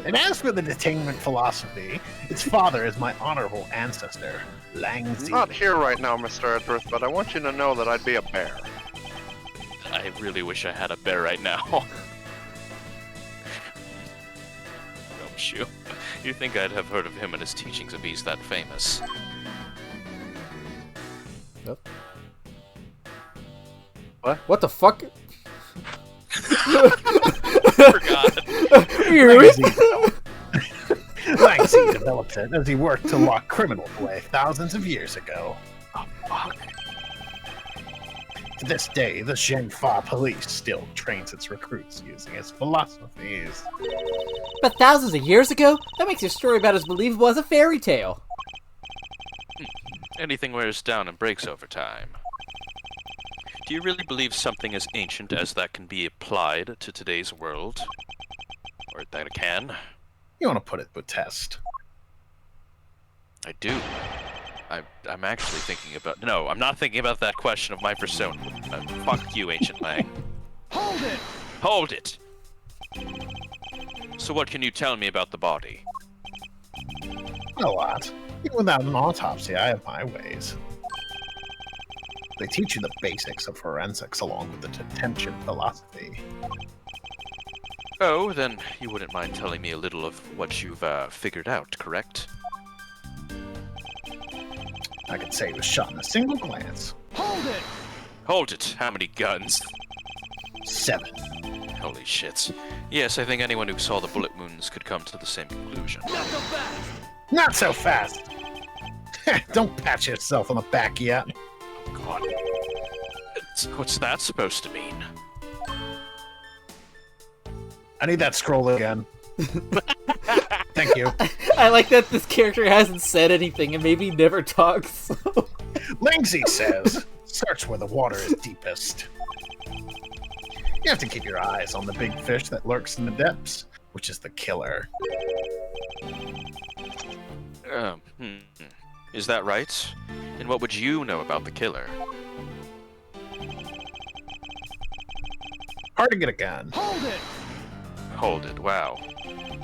And as for the detainment philosophy, its father is my honorable ancestor, Langzi. Not here right now, Mr. Edworth, but I want you to know that I'd be a bear. I really wish I had a bear right now. Don't you? You think I'd have heard of him and his teachings if he's that famous? Nope. What the fuck? Forgot. Langzi developed it as he worked to lock criminals away thousands of years ago. Oh, fuck. To this day, the Zhengfa police still trains its recruits using its philosophies. But thousands of years ago? That makes your story about as believable as a fairy tale. Anything wears down and breaks over time. Do you really believe something as ancient as that can be applied to today's world? Or that it can? You want to put it to a test? I do. I'm actually thinking about... No, I'm not thinking about that question of my fursona. Fuck you, Ancient Lang. Hold it! Hold it! So what can you tell me about the body? A lot. Even without an autopsy, I have my ways. They teach you the basics of forensics along with the detention philosophy. Oh, then you wouldn't mind telling me a little of what you've figured out, correct? I could say it was shot in a single glance. Hold it! Hold it! How many guns? 7. Holy shit. Yes, I think anyone who saw the bullet wounds could come to the same conclusion. Not so fast! Don't pat yourself on the back yet. God. What's that supposed to mean? I need that scroll again. Thank you. I like that this character hasn't said anything and maybe never talks. Langzi says, search where the water is deepest. You have to keep your eyes on the big fish that lurks in the depths, which is the killer. Is that right? And what would you know about the killer? Hard to get a gun. Hold it, wow.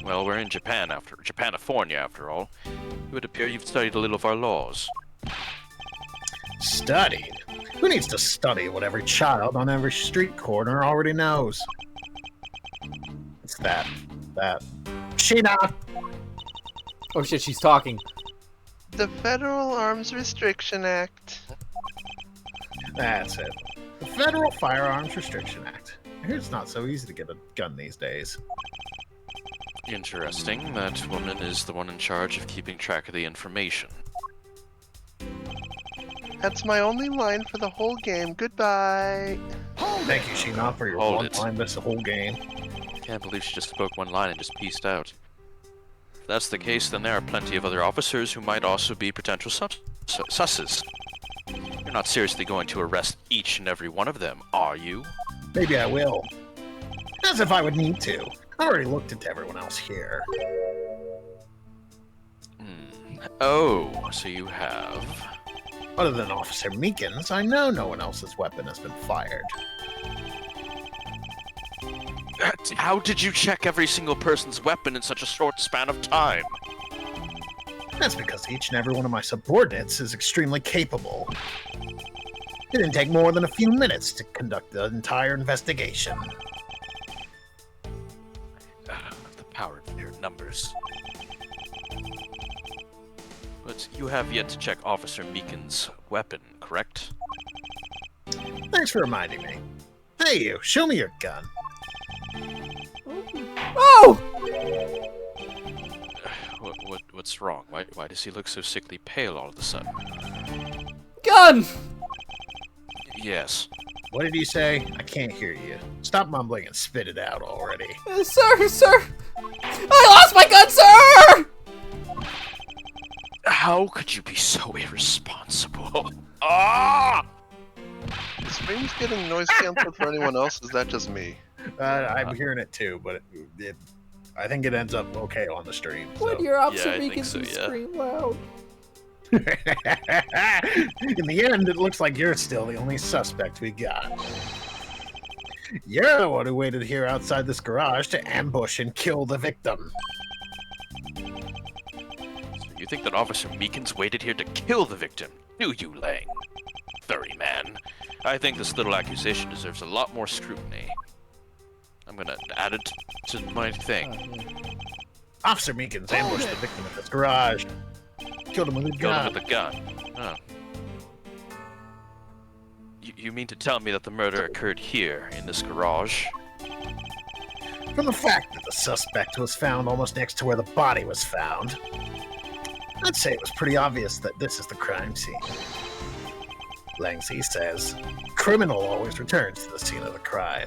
Well, we're in Japanifornia after all. It would appear you've studied a little of our laws. Studied? Who needs to study what every child on every street corner already knows? It's that. Sheena! Oh shit, she's talking. The Federal Arms Restriction Act. That's it. The Federal Firearms Restriction Act. I hear it's not so easy to get a gun these days. Interesting. That woman is the one in charge of keeping track of the information. That's my only line for the whole game. Goodbye. Thank you, Sheena, for your Hold one it. line this whole game. Can't believe she just spoke one line and just pieced out. If that's the case, then there are plenty of other officers who might also be potential susses. You're not seriously going to arrest each and every one of them, are you? Maybe I will. As if I would need to. I already looked into everyone else here. Oh, so you have... Other than Officer Meekins, I know no one else's weapon has been fired. How did you check every single person's weapon in such a short span of time? That's because each and every one of my subordinates is extremely capable. It didn't take more than a few minutes to conduct the entire investigation. The power of your numbers. But you have yet to check Officer Meekin's weapon, correct? Thanks for reminding me. Hey you, show me your gun. Oh! What's wrong? Why does he look so sickly pale all of a sudden? Gun! Yes. What did you say? I can't hear you. Stop mumbling and spit it out already. Sir! I lost my gun, sir! How could you be so irresponsible? Ah! Is Freems getting noise canceled for anyone else? Is that just me? I'm hearing it too, but I think it ends up okay on the stream. So. When your officer I think Meekins so, yeah. scream loud. In the end, it looks like you're still the only suspect we got. You're the one who waited here outside this garage to ambush and kill the victim. You think that Officer Meekins waited here to kill the victim, do you, Lang? Furry man. I think this little accusation deserves a lot more scrutiny. I'm gonna add it to my thing. Officer Meekins ambushed the victim at this garage. Killed him with a Killed gun. him with a gun. Oh. You mean to tell me that the murder occurred here, in this garage? From the fact that the suspect was found almost next to where the body was found, I'd say it was pretty obvious that this is the crime scene. Langzy says, criminal always returns to the scene of the crime.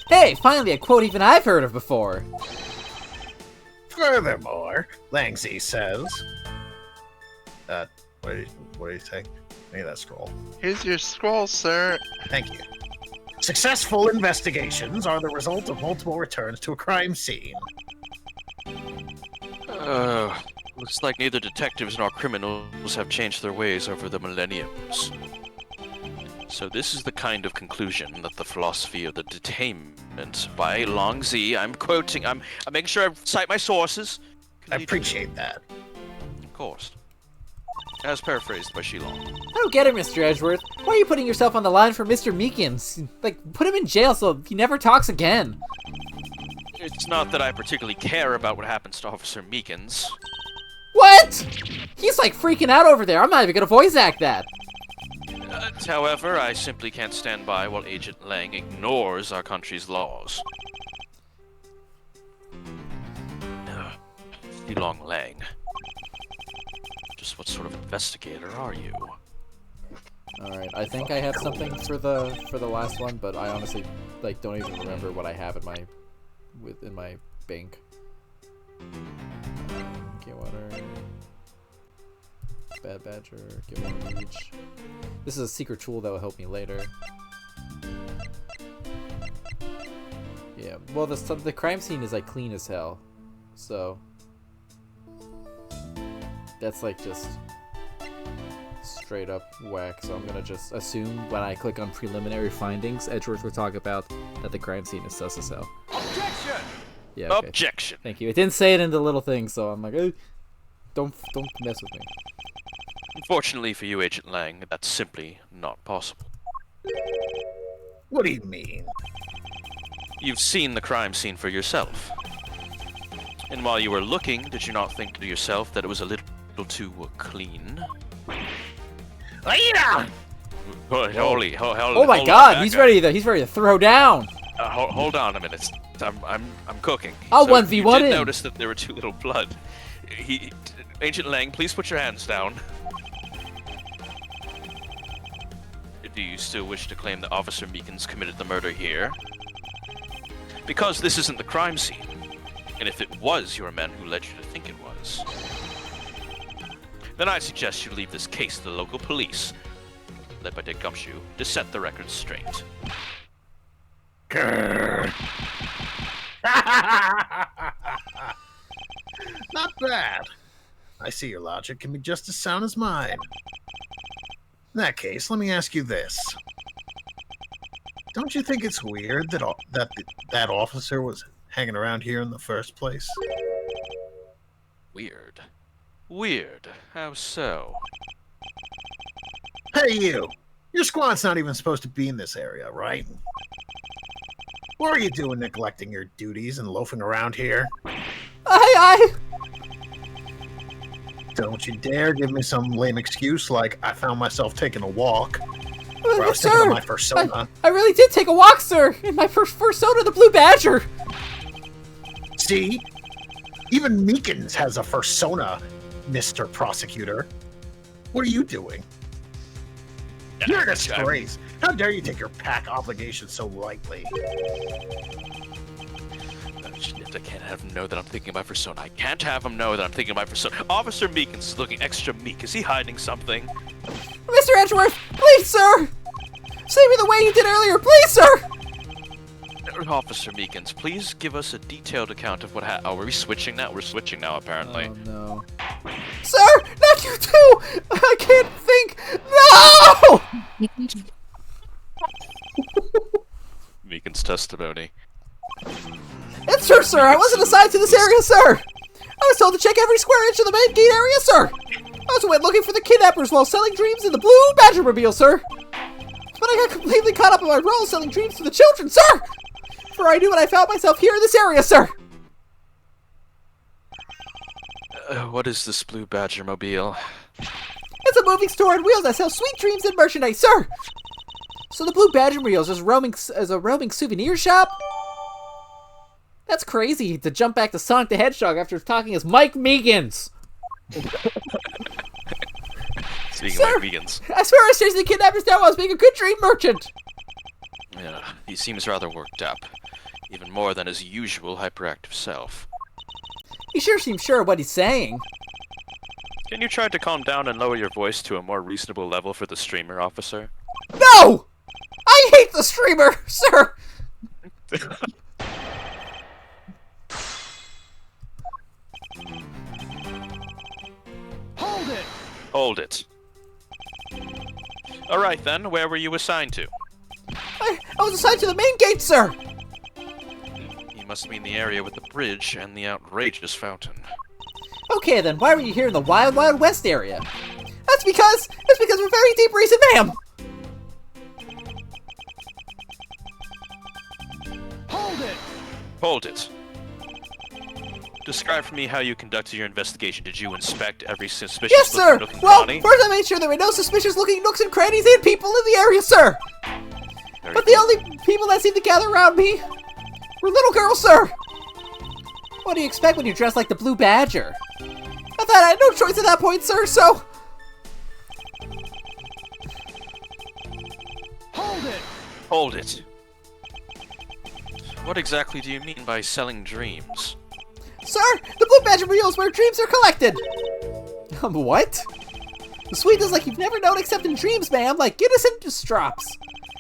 Hey, finally a quote even I've heard of before. Furthermore, Langzy says... what did he say? Maybe that scroll. Here's your scroll, sir. Thank you. Successful investigations are the result of multiple returns to a crime scene. Looks like neither detectives nor criminals have changed their ways over the millenniums. So this is the kind of conclusion that the philosophy of the detainment by Langzy, I'm quoting, I'm making sure I cite my sources. I appreciate that. Of course. As paraphrased by Shilong. I don't get it, Mr. Edgeworth. Why are you putting yourself on the line for Mr. Meekins? Like, put him in jail so he never talks again. It's not that I particularly care about what happens to Officer Meekins. What? He's like freaking out over there. I'm not even gonna voice act that. However, I simply can't stand by while Agent Lang ignores our country's laws. Shilong Lang. Just what sort of investigator are you? Alright, I think I have something for the last one, but I honestly don't even remember what I have in my bank. Get water. Bad Badger, get one each. This is a secret tool that will help me later. Yeah, well the crime scene is like clean as hell. So that's like just straight up whack, so I'm gonna just assume when I click on preliminary findings, Edgeworth will talk about that the crime scene is sus as hell. Objection! Yeah, okay. Objection! Thank you. It didn't say it in the little thing, so I'm like, don't mess with me. Unfortunately for you, Agent Lang, that's simply not possible. What do you mean? You've seen the crime scene for yourself. And while you were looking, did you not think to yourself that it was a little too clean? Yeah! Oh my God! He's ready to throw down. Hold on a minute. I'm cooking. I'll So 1v1 you did him. notice that there were too little blood. Agent Lang, please put your hands down. Do you still wish to claim that Officer Meekins committed the murder here? Because this isn't the crime scene. And if it was your men who led you to think it was, then I suggest you leave this case to the local police, led by Dick Gumshoe, to set the record straight. Not bad. I see your logic can be just as sound as mine. In that case, let me ask you this. Don't you think it's weird that that officer was hanging around here in the first place? Weird. Weird. How so? Hey, you! Your squad's not even supposed to be in this area, right? What are you doing neglecting your duties and loafing around here? I Don't you dare give me some lame excuse like I found myself taking a walk. Or I was thinking Sir, of my fursona. I really did take a walk, sir, in my fursona, the Blue Badger. See? Even Meekins has a fursona, Mr. Prosecutor. What are you doing? You're a disgrace. How dare you take your pack obligations so lightly? I can't have him know that I'm thinking of my persona. I can't have him know that I'm thinking of my persona. Officer Meekins is looking extra meek. Is he hiding something? Mr. Edgeworth, please, sir! Save me the way you did earlier, please, sir! Officer Meekins, please give us a detailed account of what happened. Oh, are we switching now? We're switching now, apparently. Oh no. Sir, not you too! I can't think. No! Meekins testimony. It's true, sir. I wasn't assigned to this area, sir. I was told to check every square inch of the main gate area, sir. I also went looking for the kidnappers while selling dreams in the Blue Badger Mobile, sir. But I got completely caught up in my role selling dreams to the children, sir. For I knew when I found myself here in this area, sir. What is this Blue Badger Mobile? It's a moving store on wheels that sells sweet dreams and merchandise, sir. So the Blue Badger Mobile is a roaming souvenir shop? That's crazy to jump back to Sonic the Hedgehog after talking as Mike Meegans. Speaking Sir, of Mike Meegans. I swear I was chasing the kidnappers down while I was being a good dream merchant. Yeah, he seems rather worked up. Even more than his usual hyperactive self. He sure seems sure of what he's saying. Can you try to calm down and lower your voice to a more reasonable level for the streamer, officer? No! I hate the streamer, sir! Hold it! Hold it. Alright then, where were you assigned to? I was assigned to the main gate, sir! You must mean the area with the bridge and the outrageous fountain. Okay then, why were you here in the Wild Wild West area? That's because of a very deep reason, ma'am! Hold it! Hold it. Describe for me how you conducted your investigation. Did you inspect every suspicious Yes, sir! looking Well, body? first I made sure there were no suspicious looking nooks and crannies and people in the area, sir! Very But the good. only people that seemed to gather around me were little girls, sir! What do you expect when you dress like the Blue Badger? I thought I had no choice at that point, sir, so... Hold it! Hold it. What exactly do you mean by selling dreams? Sir, the Blue Badger Mobile is where dreams are collected! What? The sweet is like you've never known except in dreams, ma'am, like innocent drops.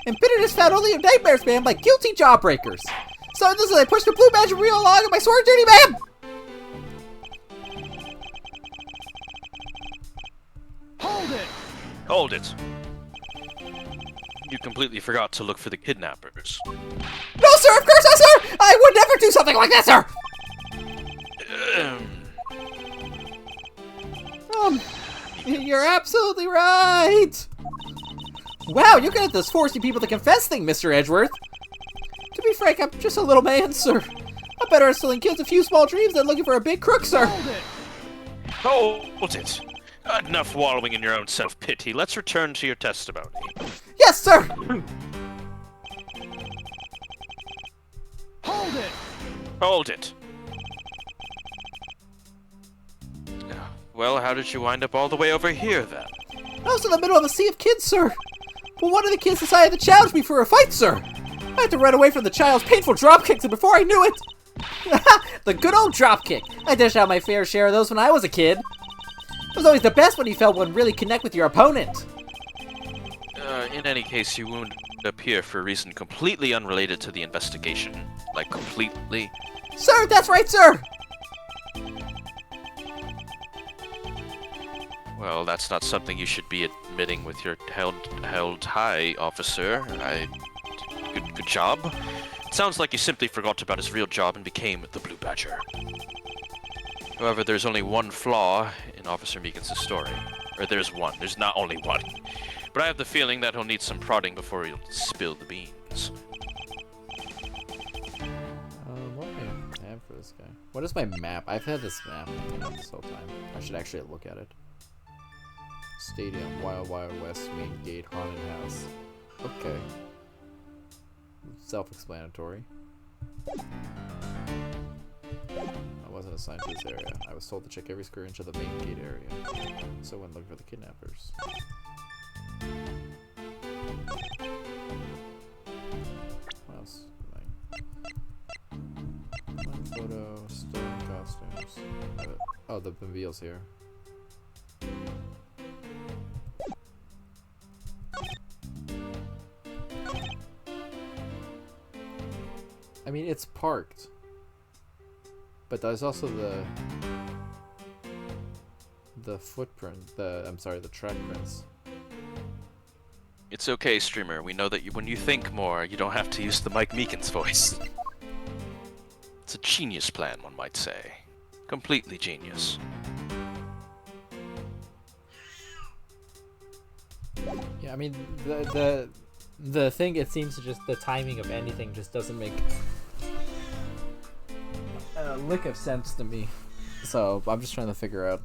And bitterness found only in nightmares, ma'am, like guilty jawbreakers. So this is I push the Blue Badger Mobile along in my sword journey, ma'am! Hold it! Hold it. You completely forgot to look for the kidnappers. No, sir, of course not, sir! I would never do something like that, sir! You're absolutely right! Wow, you're good at this forcing people to confess thing, Mr. Edgeworth. To be frank, I'm just a little man, sir. I'm better at selling kids a few small dreams than looking for a big crook, sir. Hold it! Hold it. Enough wallowing in your own self-pity. Let's return to your testimony. Yes, sir! Hold it! Hold it. Well, how did you wind up all the way over here, then? I was in the middle of a sea of kids, sir. But one of the kids decided to challenge me for a fight, sir. I had to run away from the child's painful drop kicks, and before I knew it... the good old drop kick. I dished out my fair share of those when I was a kid. It was always the best when you felt one really connect with your opponent. In any case, you wound up here for a reason completely unrelated to the investigation. Like, completely. Sir, that's right, sir! Well, that's not something you should be admitting with your held high, officer. Good job. It sounds like you simply forgot about his real job and became the Blue Badger. However, there's only one flaw in Officer Meekins' story. Or there's one. There's not only one. But I have the feeling that he'll need some prodding before he'll spill the beans. What do I have for this guy? What is my map? I've had this map this whole time. I should actually look at it. Stadium, Wild Wild West, main gate, haunted house. Okay. Self-explanatory. I wasn't assigned to this area. I was told to check every square inch of the main gate area. So I went looking for the kidnappers. What else? One photo, stolen costumes. Oh, the Mobile's here. I mean, it's parked. But there's also the footprint, the track prints. It's okay, streamer. We know that when you think more, you don't have to use the Mike Meekins voice. It's a genius plan, one might say. Completely genius. Yeah, I mean, the thing, it seems to just, the timing of anything just doesn't make a lick of sense to me. So, I'm just trying to figure out.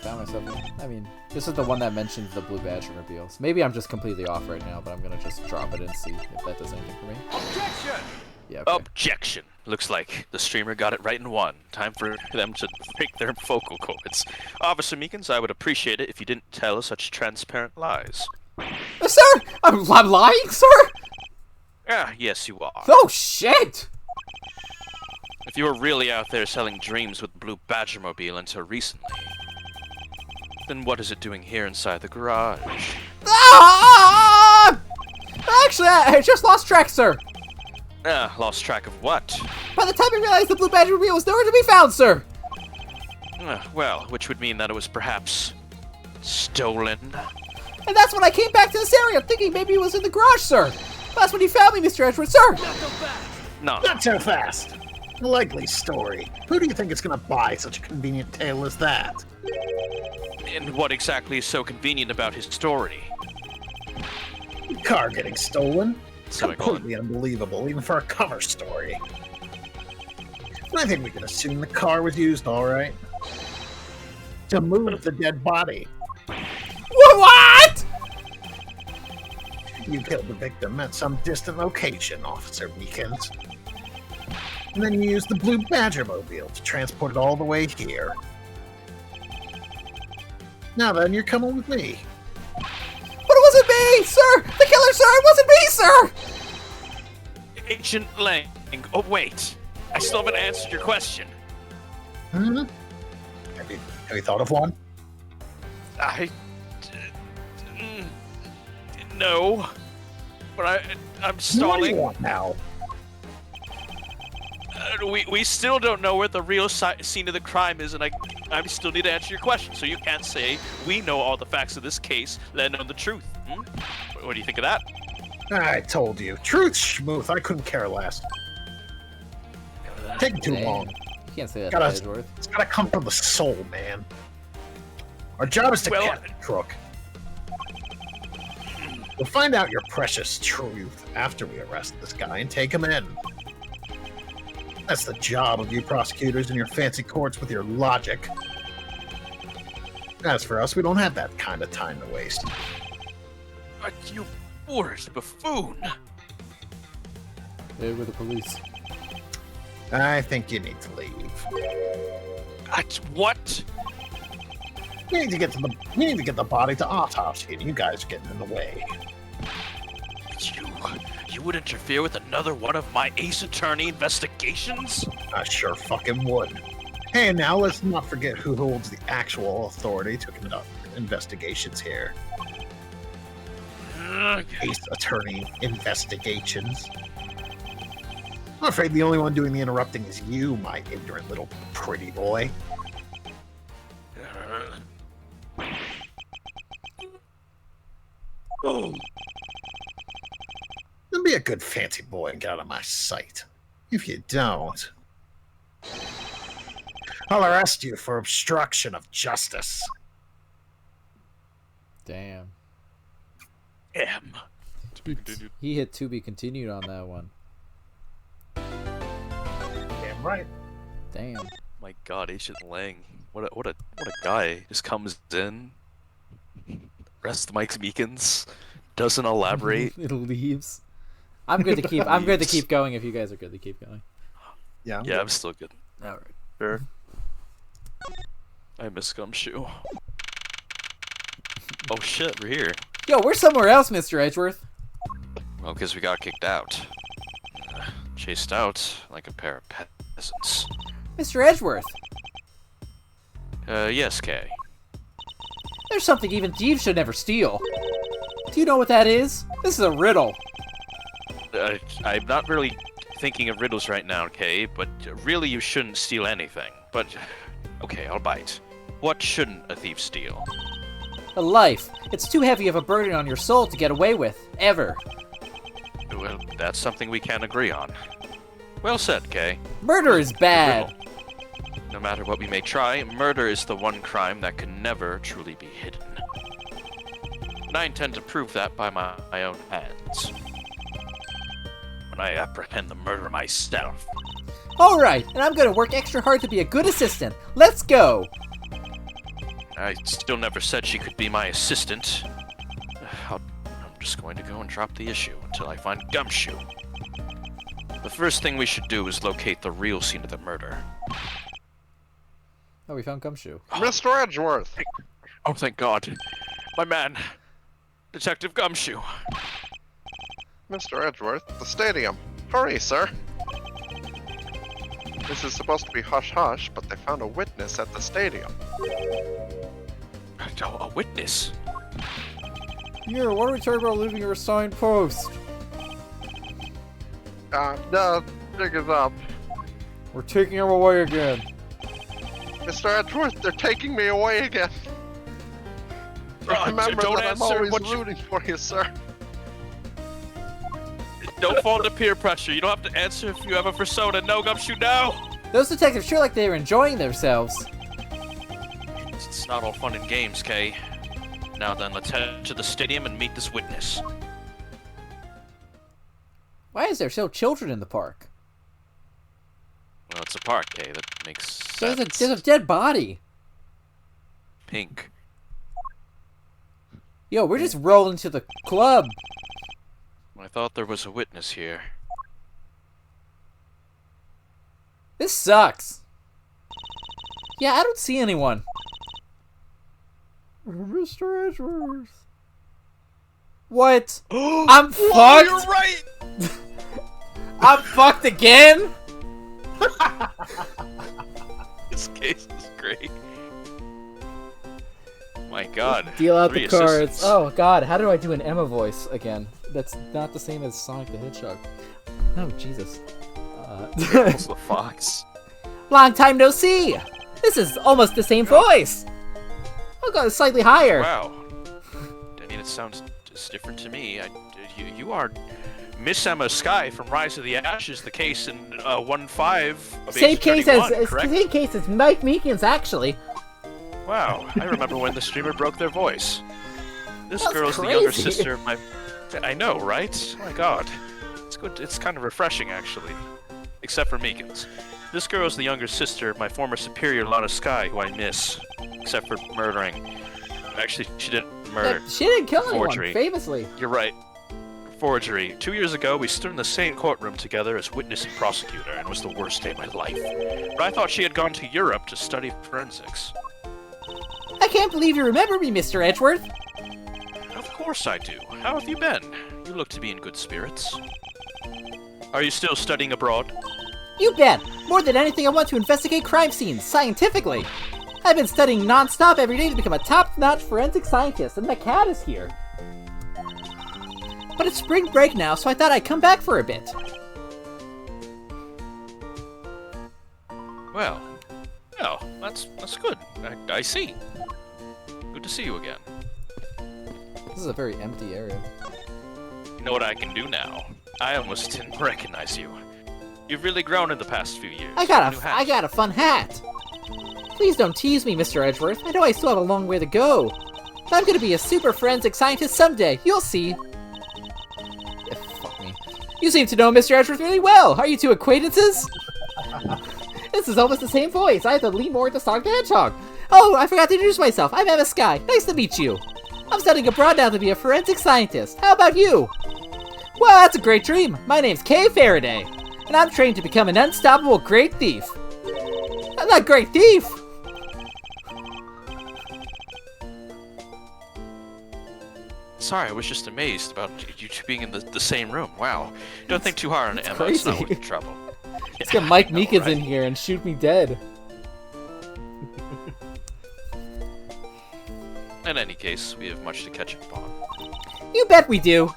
Found myself. I mean, this is the one that mentions the Blue Badger reveals. Maybe I'm just completely off right now, but I'm gonna just drop it and see if that does anything for me. Objection! Yeah, okay. Objection! Looks like the streamer got it right in one. Time for them to break their vocal cords. Officer Meekins, I would appreciate it if you didn't tell such transparent lies. Sir! I'm lying, sir? Ah, yes you are. Oh, shit! If you were really out there selling dreams with Blue Badger Mobile until recently, then what is it doing here inside the garage? Ah! Actually, I just lost track, sir. Lost track of what? By the time I realized the Blue Badger Mobile was nowhere to be found, sir. Well, which would mean that it was perhaps stolen. And that's when I came back to this area, thinking maybe it was in the garage, sir. That's when you found me, Mr. Edgeworth, sir. No. Not so fast. Likely story. Who do you think is going to buy such a convenient tale as that? And what exactly is so convenient about his story? Car getting stolen? Semicolon. Completely unbelievable, even for a cover story. And I think we can assume the car was used, all right, to move the dead body. What? You killed the victim at some distant location, Officer Meekins. And then you used the Blue Badger Mobile to transport it all the way here. Now then, you're coming with me. But it wasn't me, sir! The killer, sir! It wasn't me, sir! Agent Lang. Oh, wait. I still haven't answered your question. Hmm? Have you thought of one? No. But I'm What do stalling. you want now? We still don't know where the real scene of the crime is, and I still need to answer your question. So you can't say we know all the facts of this case, let alone the truth. Hmm? What do you think of that? I told you. Truth, schmooth. I couldn't care less. Taking too long. You can't say that, Gotta- Edgeworth. It's gotta come from the soul, man. Our job is to Well- catch the crook. We'll find out your precious truth after we arrest this guy and take him in. That's the job of you prosecutors in your fancy courts with your logic. As for us, we don't have that kind of time to waste. You worst buffoon! Hey, with the police. I think you need to leave. What? We need to get the body to autopsy, and you guys are getting in the way. You would interfere with another one of my Ace Attorney investigations? I sure fucking would. Hey, now let's not forget who holds the actual authority to conduct investigations here. Ace Attorney investigations. I'm afraid the only one doing the interrupting is you, my ignorant little pretty boy. Oh. Then be a good fancy boy and get out of my sight. If you don't, I'll arrest you for obstruction of justice. Damn. M. He hit to be continued on that one. Damn right. Damn. My God, Agent Lang. What a guy. Just comes in, arrests Mike Meekins, doesn't elaborate. It leaves. I'm good to keep. I'm good to keep going if you guys are good to keep going. Yeah. Yeah, I'm still good. All right. Sure. I miss Gumshoe. Oh shit, we're here. Yo, we're somewhere else, Mr. Edgeworth. Well, because we got kicked out. Chased out like a pair of peasants. Mr. Edgeworth, Yes, Kay. there's something even thieves should never steal. Do you know what that is? This is a riddle. I'm not really thinking of riddles right now, Kay, but really you shouldn't steal anything. But, okay, I'll bite. What shouldn't a thief steal? A life. It's too heavy of a burden on your soul to get away with. Ever. Well, that's something we can agree on. Well said, Kay. Murder is bad. No matter what we may try, murder is the one crime that can never truly be hidden. And I intend to prove that by my own hands. When I apprehend the murderer myself. Alright, and I'm gonna work extra hard to be a good assistant. Let's go! I still never said she could be my assistant. I'm just going to go and drop the issue until I find Gumshoe. The first thing we should do is locate the real scene of the murder. Oh, we found Gumshoe. Mr. Edgeworth! Oh, thank God. My man, Detective Gumshoe. Mr. Edgeworth, the stadium. Hurry, sir. This is supposed to be hush-hush, but they found a witness at the stadium. A witness? Here, why don't we talk about leaving your assigned post? No, dig it up. We're taking him away again. Mr. Edgeworth, they're taking me away again. Remember don't that I'm answer always what you- rooting for you, sir. Don't fall into peer pressure. You don't have to answer if you have a fursona. No, Gumshoe, no! Those detectives sure like they were enjoying themselves. It's not all fun and games, Kay. Now then, let's head to the stadium and meet this witness. Why is there still children in the park? Well, it's a park, Kay. That makes There's sense. a dead body. Pink. Yo, we're just rolling to the club. I thought there was a witness here. This sucks. Yeah, I don't see anyone. Mr. Edgeworth. What? I'm Whoa, fucked? you're right! I'm fucked again? This case is great. My God. Deal out 3 the cards. assistants. Oh god, how do I do an Emma voice again? That's not the same as Sonic the Hedgehog. Oh, Jesus. It's the fox. Long time no see! This is almost the same voice! I'll go slightly higher. Wow. I mean, it sounds just different to me. You are Miss Emma Sky from Rise of the Ashes, the case in 1-5 of Same Age case 31, as correct? same case as Mike Meekins, actually. Wow, I remember when the streamer broke their voice. This That's girl's the younger crazy. sister of my... I know, right? Oh my God. It's good. It's kind of refreshing, actually. Except for Meekins. This girl's the younger sister of my former superior, Lana Sky, who I miss. Except for murdering. Actually, she didn't murder. She didn't kill anyone, Forgery. famously. You're right. Forgery. 2 years ago, we stood in the same courtroom together as witness and prosecutor, and it was the worst day of my life. But I thought she had gone to Europe to study forensics. I can't believe you remember me, Mr. Edgeworth. Of course I do. How have you been? You look to be in good spirits. Are you still studying abroad? You bet! More than anything, I want to investigate crime scenes, scientifically. I've been studying non-stop every day to become a top-notch forensic scientist, and the cat is here. But it's spring break now, so I thought I'd come back for a bit. Well, that's good. I see. Good to see you again. This is a very empty area. You know what I can do now? I almost didn't recognize you. You've really grown in the past few years. I got New hat. a fun hat. Please don't tease me, Mr. Edgeworth. I know I still have a long way to go. But I'm gonna be a super forensic scientist someday. You'll see. Yeah, fuck me. You seem to know Mr. Edgeworth really well. Are you two acquaintances? This is almost the same voice. I have to lean more into Sonic the Hedgehog. Oh, I forgot to introduce myself. I'm Emma Sky. Nice to meet you. I'm studying abroad now to be a forensic scientist. How about you? Well, that's a great dream. My name's Kay Faraday, and I'm trained to become an unstoppable great thief. I'm not a great thief! Sorry, I was just amazed about you two being in the same room. Wow. Don't think too hard on It's Emma. It's not crazy. worth the trouble. Let's get Mike I know, Meekins right? in here and shoot me dead. In any case, we have much to catch up on. You bet we do.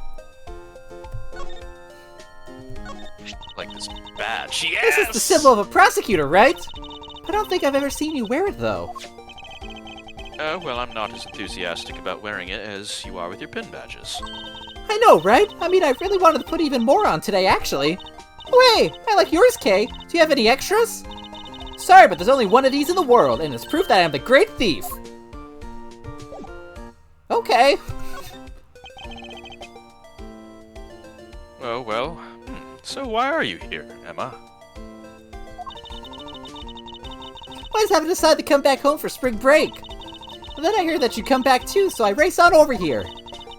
Like this badge. Yes! This is the symbol of a prosecutor, right? I don't think I've ever seen you wear it, though. Well, I'm not as enthusiastic about wearing it as you are with your pin badges. I know, right? I mean, I really wanted to put even more on today, actually. Oh, hey, I like yours, Kay. Do you have any extras? Sorry, but there's only one of these in the world, and it's proof that I am the great thief. Okay. Oh, well. So why are you here, Emma? I just haven't decided to come back home for spring break. And then I hear that you come back too, so I race on over here.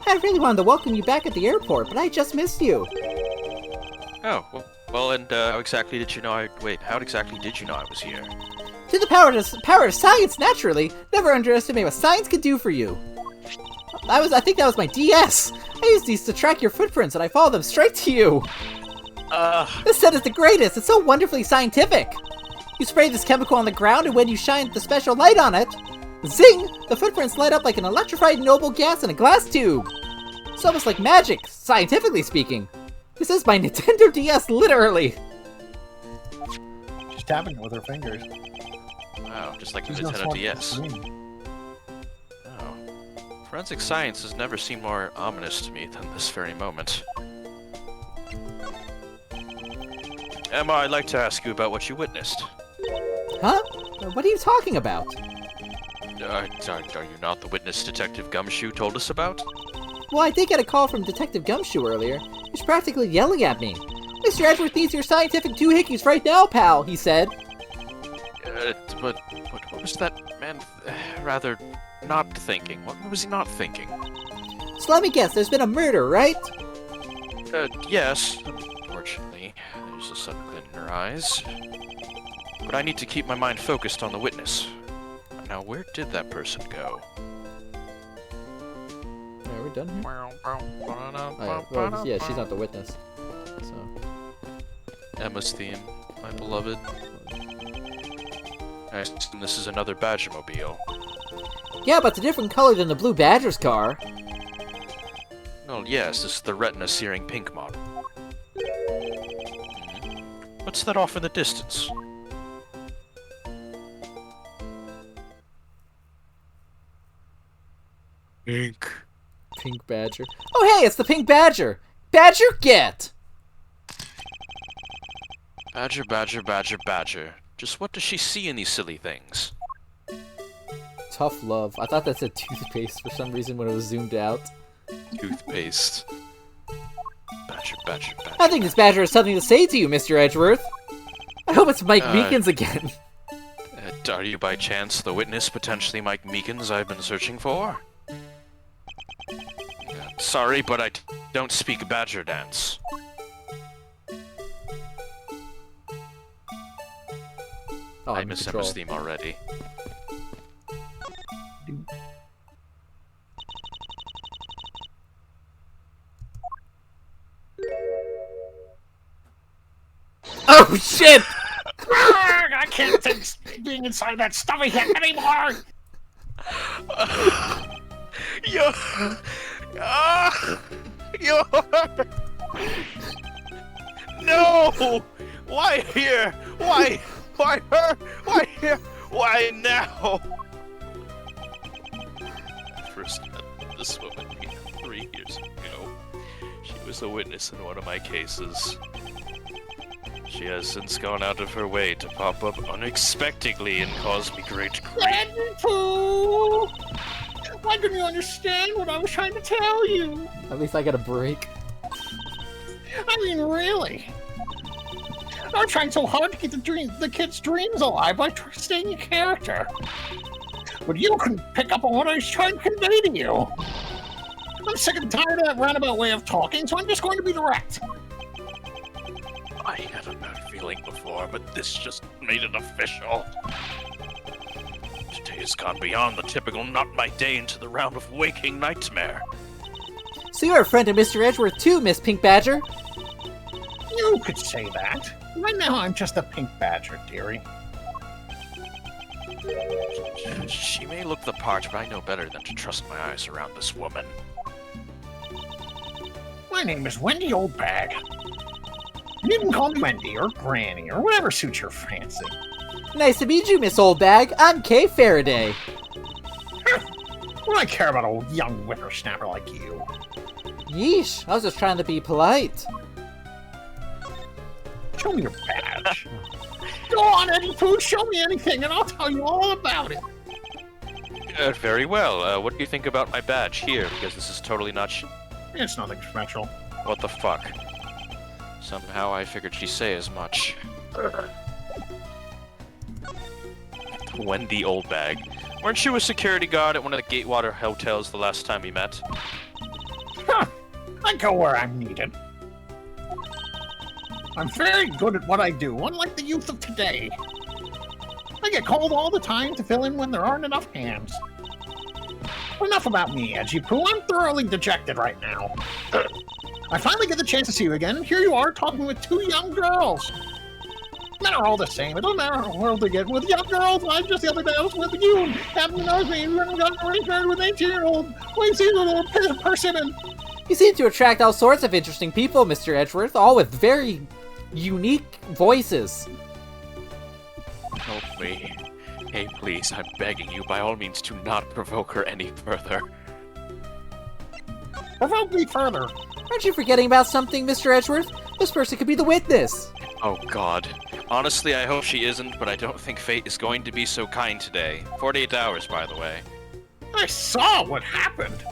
I really wanted to welcome you back at the airport, but I just missed you. Oh, well, and how exactly did you know I was here? To the power of science, naturally. Never underestimate what science can do for you. I think that was my DS. I used these to track your footprints, and I followed them straight to you. This set is the greatest. It's so wonderfully scientific. You spray this chemical on the ground, and when you shine the special light on it, zing! The footprints light up like an electrified noble gas in a glass tube. It's almost like magic, scientifically speaking. This is my Nintendo DS, literally. She's tapping it with her fingers. Wow, just like the She's not Nintendo swapping DS. the screen. Oh. Forensic science has never seemed more ominous to me than this very moment. Emma, I'd like to ask you about what you witnessed. Huh? What are you talking about? Are you not the witness Detective Gumshoe told us about? Well, I did get a call from Detective Gumshoe earlier. He was practically yelling at me. Mr. Edgeworth needs your scientific doohickeys right now, pal, he said. But what was that man rather not thinking? What was he not thinking? So let me guess, there's been a murder, right? Yes. Unfortunately, there's a sudden glint in her eyes. But I need to keep my mind focused on the witness. Now, where did that person go? Are we done here? Well, yeah, she's not the witness. So. Emma's theme, my beloved. I assume this is another Badger-mobile. Yeah, but it's a different color than the Blue Badger's car. Well, yes, this is the retina-searing pink model. What's that off in the distance? Pink. Pink Badger. Oh, hey, it's the Pink Badger! Badger, get! Badger, badger, badger, badger. Just what does she see in these silly things? Tough love. I thought that said toothpaste for some reason when it was zoomed out. Toothpaste. Badger, badger, badger. I think this Badger has something to say to you, Mr. Edgeworth. I hope it's Mike Meekins again. Are you by chance the witness, potentially Mike Meekins, I've been searching for? Sorry, but I don't speak Badger dance. Oh, I miss Emma's theme already. Oh, shit! I can't take being inside that stomach head anymore! No! Why here? Why her? Why here? Why now? I first met this woman 3 years ago. She was a witness in one of my cases. She has since gone out of her way to pop up unexpectedly and cause me great grief. Pooh! Why couldn't you understand what I was trying to tell you? At least I got a break. I mean, really? I was trying so hard to keep the kids' dreams alive by staying your character. But you couldn't pick up on what I was trying to convey to you. I'm sick and tired of that roundabout way of talking, so I'm just going to be direct. I had a bad feeling before, but this just made it official. Today has gone beyond the typical not my day into the realm of waking nightmare. So you're a friend of Mr. Edgeworth too, Miss Pink Badger? You could say that. Right now, I'm just a Pink Badger, dearie. She may look the part, but I know better than to trust my eyes around this woman. My name is Wendy Oldbag. You can call me Wendy or Granny or whatever suits your fancy. Nice to meet you, Miss Oldbag. I'm Kay Faraday. I care about a young whippersnapper like you? Yeesh, I was just trying to be polite. Show me your badge. Go on, Eddie Pooh, show me anything and I'll tell you all about it. Very well. What do you think about my badge here? Because this is totally not It's nothing special. What the fuck? Somehow I figured she'd say as much. Wendy Oldbag. Weren't you a security guard at one of the Gatewater hotels the last time we met? Huh. I go where I'm needed. I'm very good at what I do, unlike the youth of today. I get called all the time to fill in when there aren't enough hands. Enough about me, Edgy Poo. I'm thoroughly dejected right now. I finally get the chance to see you again, and here you are talking with two young girls. Men are all the same. It doesn't matter how world they get with young girls. Just the other day I was with you and happened to notice me and got married with an 18-year-old. Well, he's a little person and... You seem to attract all sorts of interesting people, Mr. Edgeworth, all with very unique voices. Help me. Hey, please, I'm begging you, by all means, do not provoke her any further. Provoke me further. Aren't you forgetting about something, Mr. Edgeworth? This person could be the witness. Oh, God. Honestly, I hope she isn't, but I don't think fate is going to be so kind today. 48 hours, by the way. I saw what happened.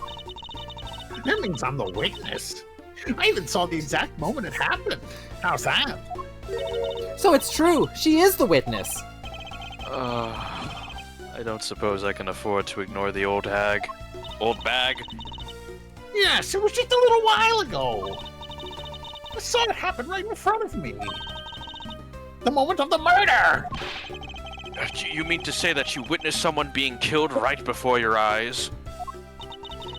That means I'm the witness. I even saw the exact moment it happened. How's that? So it's true. She is the witness. I don't suppose I can afford to ignore the old hag. Old bag? Yes, it was just a little while ago. I saw it happen right in front of me. The moment of the murder! You mean to say that you witnessed someone being killed right before your eyes?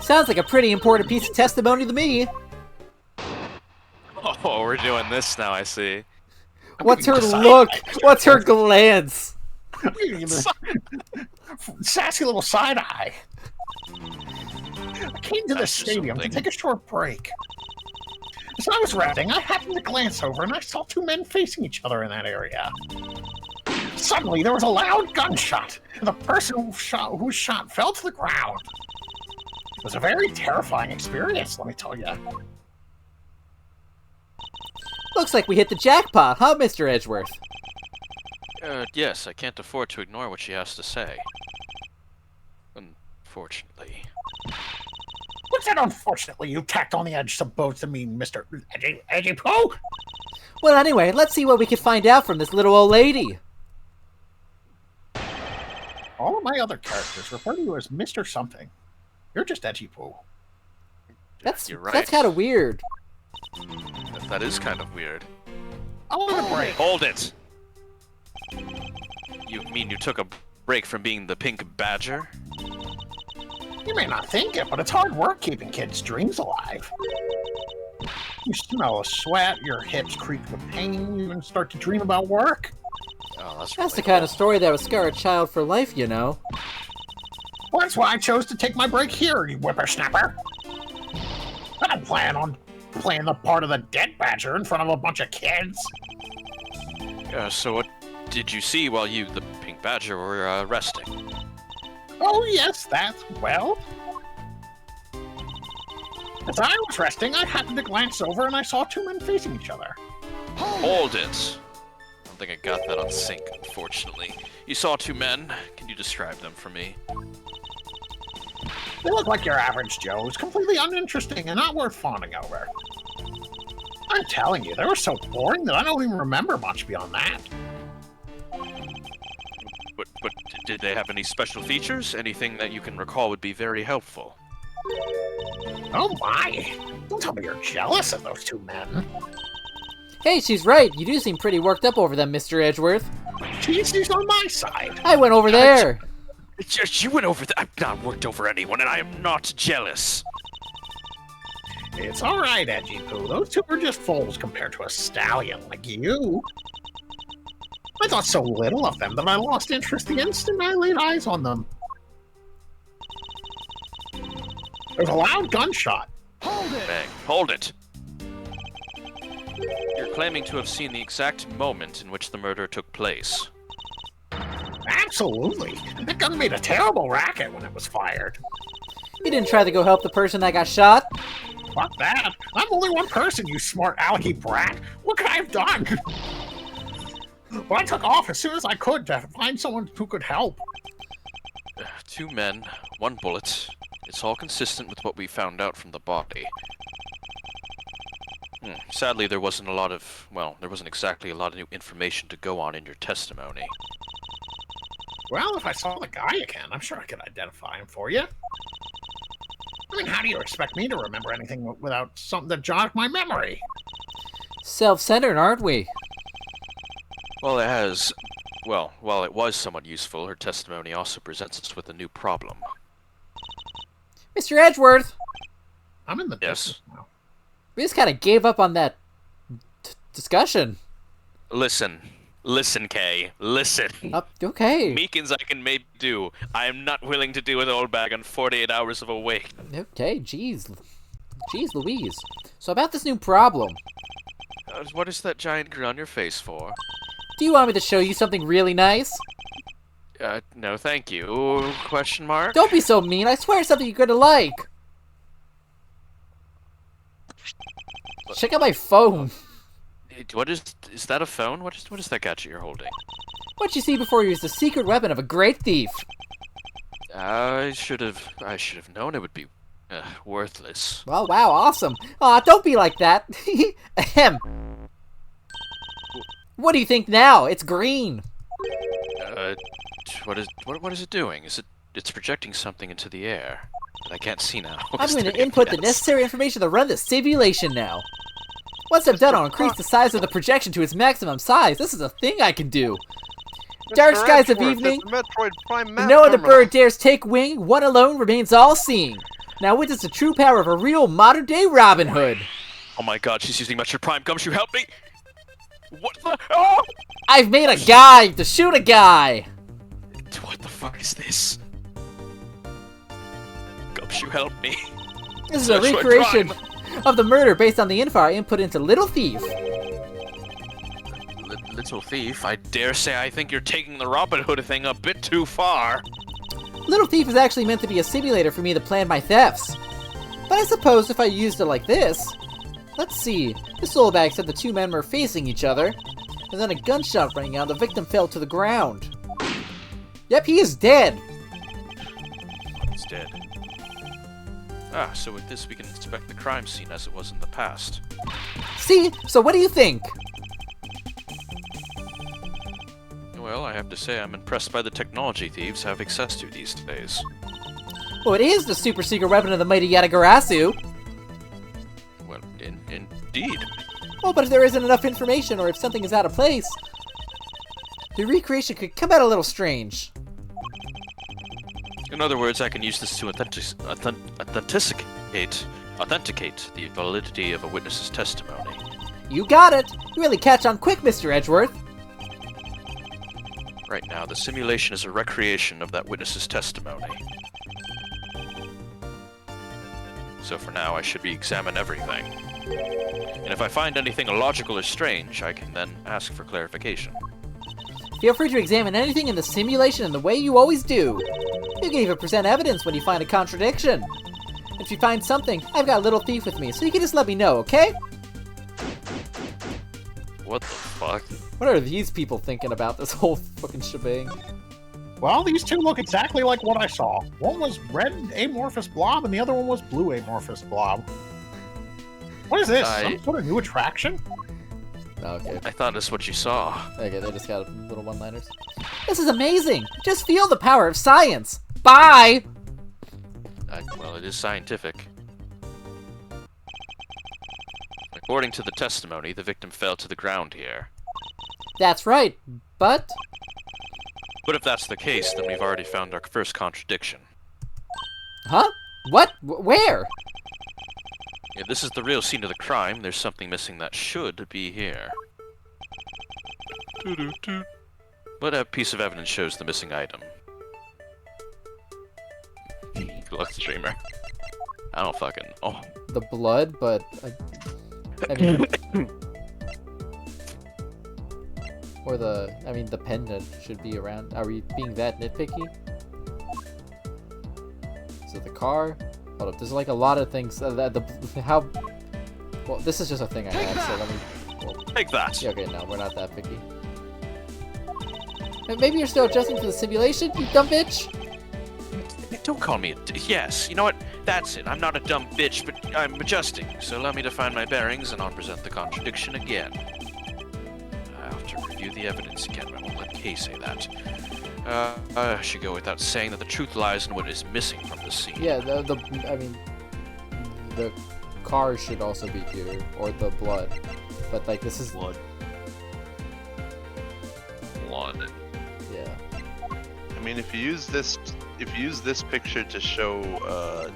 Sounds like a pretty important piece of testimony to me. Oh, we're doing this now, I see. What's her look? What's her glance? Sassy little side eye. I came to the stadium to take a short break. As I was resting, I happened to glance over and I saw two men facing each other in that area. Suddenly, there was a loud gunshot, and the person who was shot fell to the ground. It was a very terrifying experience, let me tell you. Looks like we hit the jackpot, huh, Mr. Edgeworth? Yes, I can't afford to ignore what she has to say. Unfortunately. What's that unfortunately you tacked on the edge supposed to mean, Mr. Edgy Poo? Well, anyway, let's see what we can find out from this little old lady. All of my other characters refer to you as Mr. Something. You're just Edgy Poo. You're right. That's kind of weird. That is kind of weird. I want a break. Hold it! You mean you took a break from being the Pink Badger? You may not think it, but it's hard work keeping kids' dreams alive. You smell a sweat, your hips creak with pain, you even start to dream about work. Oh, That's the kind of story that would scar a child for life, you know. Well, that's why I chose to take my break here, you whippersnapper. I don't plan on playing the part of the dead badger in front of a bunch of kids. So what did you see while you, the Pink Badger, were resting? Oh, yes, that, well... As I was resting, I happened to glance over and I saw two men facing each other. Hold it! I don't think I got that on sync, unfortunately. You saw two men. Can you describe them for me? They look like your average Joes, completely uninteresting and not worth fawning over. I'm telling you, they were so boring that I don't even remember much beyond that. But did they have any special features? Anything that you can recall would be very helpful. Oh my! Don't tell me you're jealous of those two men. Hey, she's right. You do seem pretty worked up over them, Mr. Edgeworth. She's on my side. I went over there. You went over I've not worked over anyone, and I am not jealous. It's alright, Edgy Poo. Those two are just foals compared to a stallion like you. I thought so little of them that I lost interest the instant I laid eyes on them. There was a loud gunshot. Hold it! Bang. Hold it! You're claiming to have seen the exact moment in which the murder took place. Absolutely. That gun made a terrible racket when it was fired. You didn't try to go help the person that got shot? Fuck that. I'm only one person, you smart alecky brat. What could I have done? Well, I took off as soon as I could to find someone who could help. 2 men, 1 bullet. It's all consistent with what we found out from the body. Sadly, there wasn't exactly a lot of new information to go on in your testimony. Well, if I saw the guy again, I'm sure I could identify him for you. I mean, how do you expect me to remember anything without something that jogs my memory? Self-centered, aren't we? Well, while it was somewhat useful, her testimony also presents us with a new problem. Mr. Edgeworth! I'm in the Yes. business now. We just kind of gave up on that discussion. Listen, Kay, listen. Okay. Meekins I can maybe do. I am not willing to do an old bag on 48 hours of a wait. Okay, jeez. Jeez Louise. So about this new problem. What is that giant grin on your face for? Do you want me to show you something really nice? No thank you. Question mark? Don't be so mean. I swear it's something you're gonna like. Check out my phone. What is that a phone? What is that gadget you're holding? What you see before you is the secret weapon of a great thief. I should have known it would be worthless. Well, wow, awesome. Aw, don't be like that. Ahem. What do you think now? It's green. What is it doing? It's projecting something into the air that I can't see now. I'm going to input the necessary information to run the simulation now. Once I'm done, I'll increase the size of the projection to its maximum size. This is a thing I can do. Dark skies of evening, Metroid Prime map no other terminal. bird dares take wing, one alone remains all-seeing. Now witness the true power of a real modern-day Robin Hood. Oh my god, she's using Metroid Prime. Gumshoe, help me! What the? Oh! I've made a guide to shoot a guy. What the fuck is this? Gumshoe, help me. This is a Metroid recreation Prime. of the murder based on the info I input into Little Thief. Little thief, I dare say I think you're taking the Robin Hood thing a bit too far. Little Thief is actually meant to be a simulator for me to plan my thefts. But I suppose if I used it like this... Let's see, this soul bag said the 2 men were facing each other, and then a gunshot rang out and the victim fell to the ground. Yep, he is dead. He's dead. Ah, so with this we can inspect the crime scene as it was in the past. See? So what do you think? Well, I have to say I'm impressed by the technology thieves have access to these days. Well, it is the super secret weapon of the mighty Yatagarasu. Well, indeed. Oh, but if there isn't enough information or if something is out of place, the recreation could come out a little strange. In other words, I can use this to authenticate the validity of a witness's testimony. You got it! You really catch on quick, Mr. Edgeworth. Right now, the simulation is a recreation of that witness's testimony. So for now, I should re-examine everything. And if I find anything illogical or strange, I can then ask for clarification. Feel free to examine anything in the simulation in the way you always do. You can even present evidence when you find a contradiction. If you find something, I've got Little Thief with me, so you can just let me know, okay? What the fuck? What are these people thinking about this whole fucking shebang? Well, these 2 look exactly like what I saw. One was red amorphous blob, and the other one was blue amorphous blob. What is this? Some sort of new attraction? Okay. I thought that's what you saw. Okay, they just got little one-liners. This is amazing! Just feel the power of science! Bye! Well, it is scientific. According to the testimony, the victim fell to the ground here. That's right, but... But if that's the case, then we've already found our first contradiction. Huh? What? Where? If this is the real scene of the crime, there's something missing that should be here. But a piece of evidence shows the missing item. Good luck, streamer. I don't fucking... Oh. The blood, but... I mean... or the... I mean, the pendant should be around. Are we being that nitpicky? So the car... Hold up, there's like a lot of things. How? Well, this is just a thing I have. So let me. Well, Take that. yeah, okay, no, we're not that picky. Maybe you're still adjusting to the simulation, you dumb bitch. Don't call me yes, you know what? That's it. I'm not a dumb bitch, but I'm adjusting. So allow me to find my bearings, and I'll present the contradiction again. I'll have to review the evidence again. I won't let Kay say that. I should go without saying that the truth lies in what is missing from the scene. Yeah, I mean, the car should also be here, or the blood. But like, this is Blood. yeah. I mean, if you use this picture to show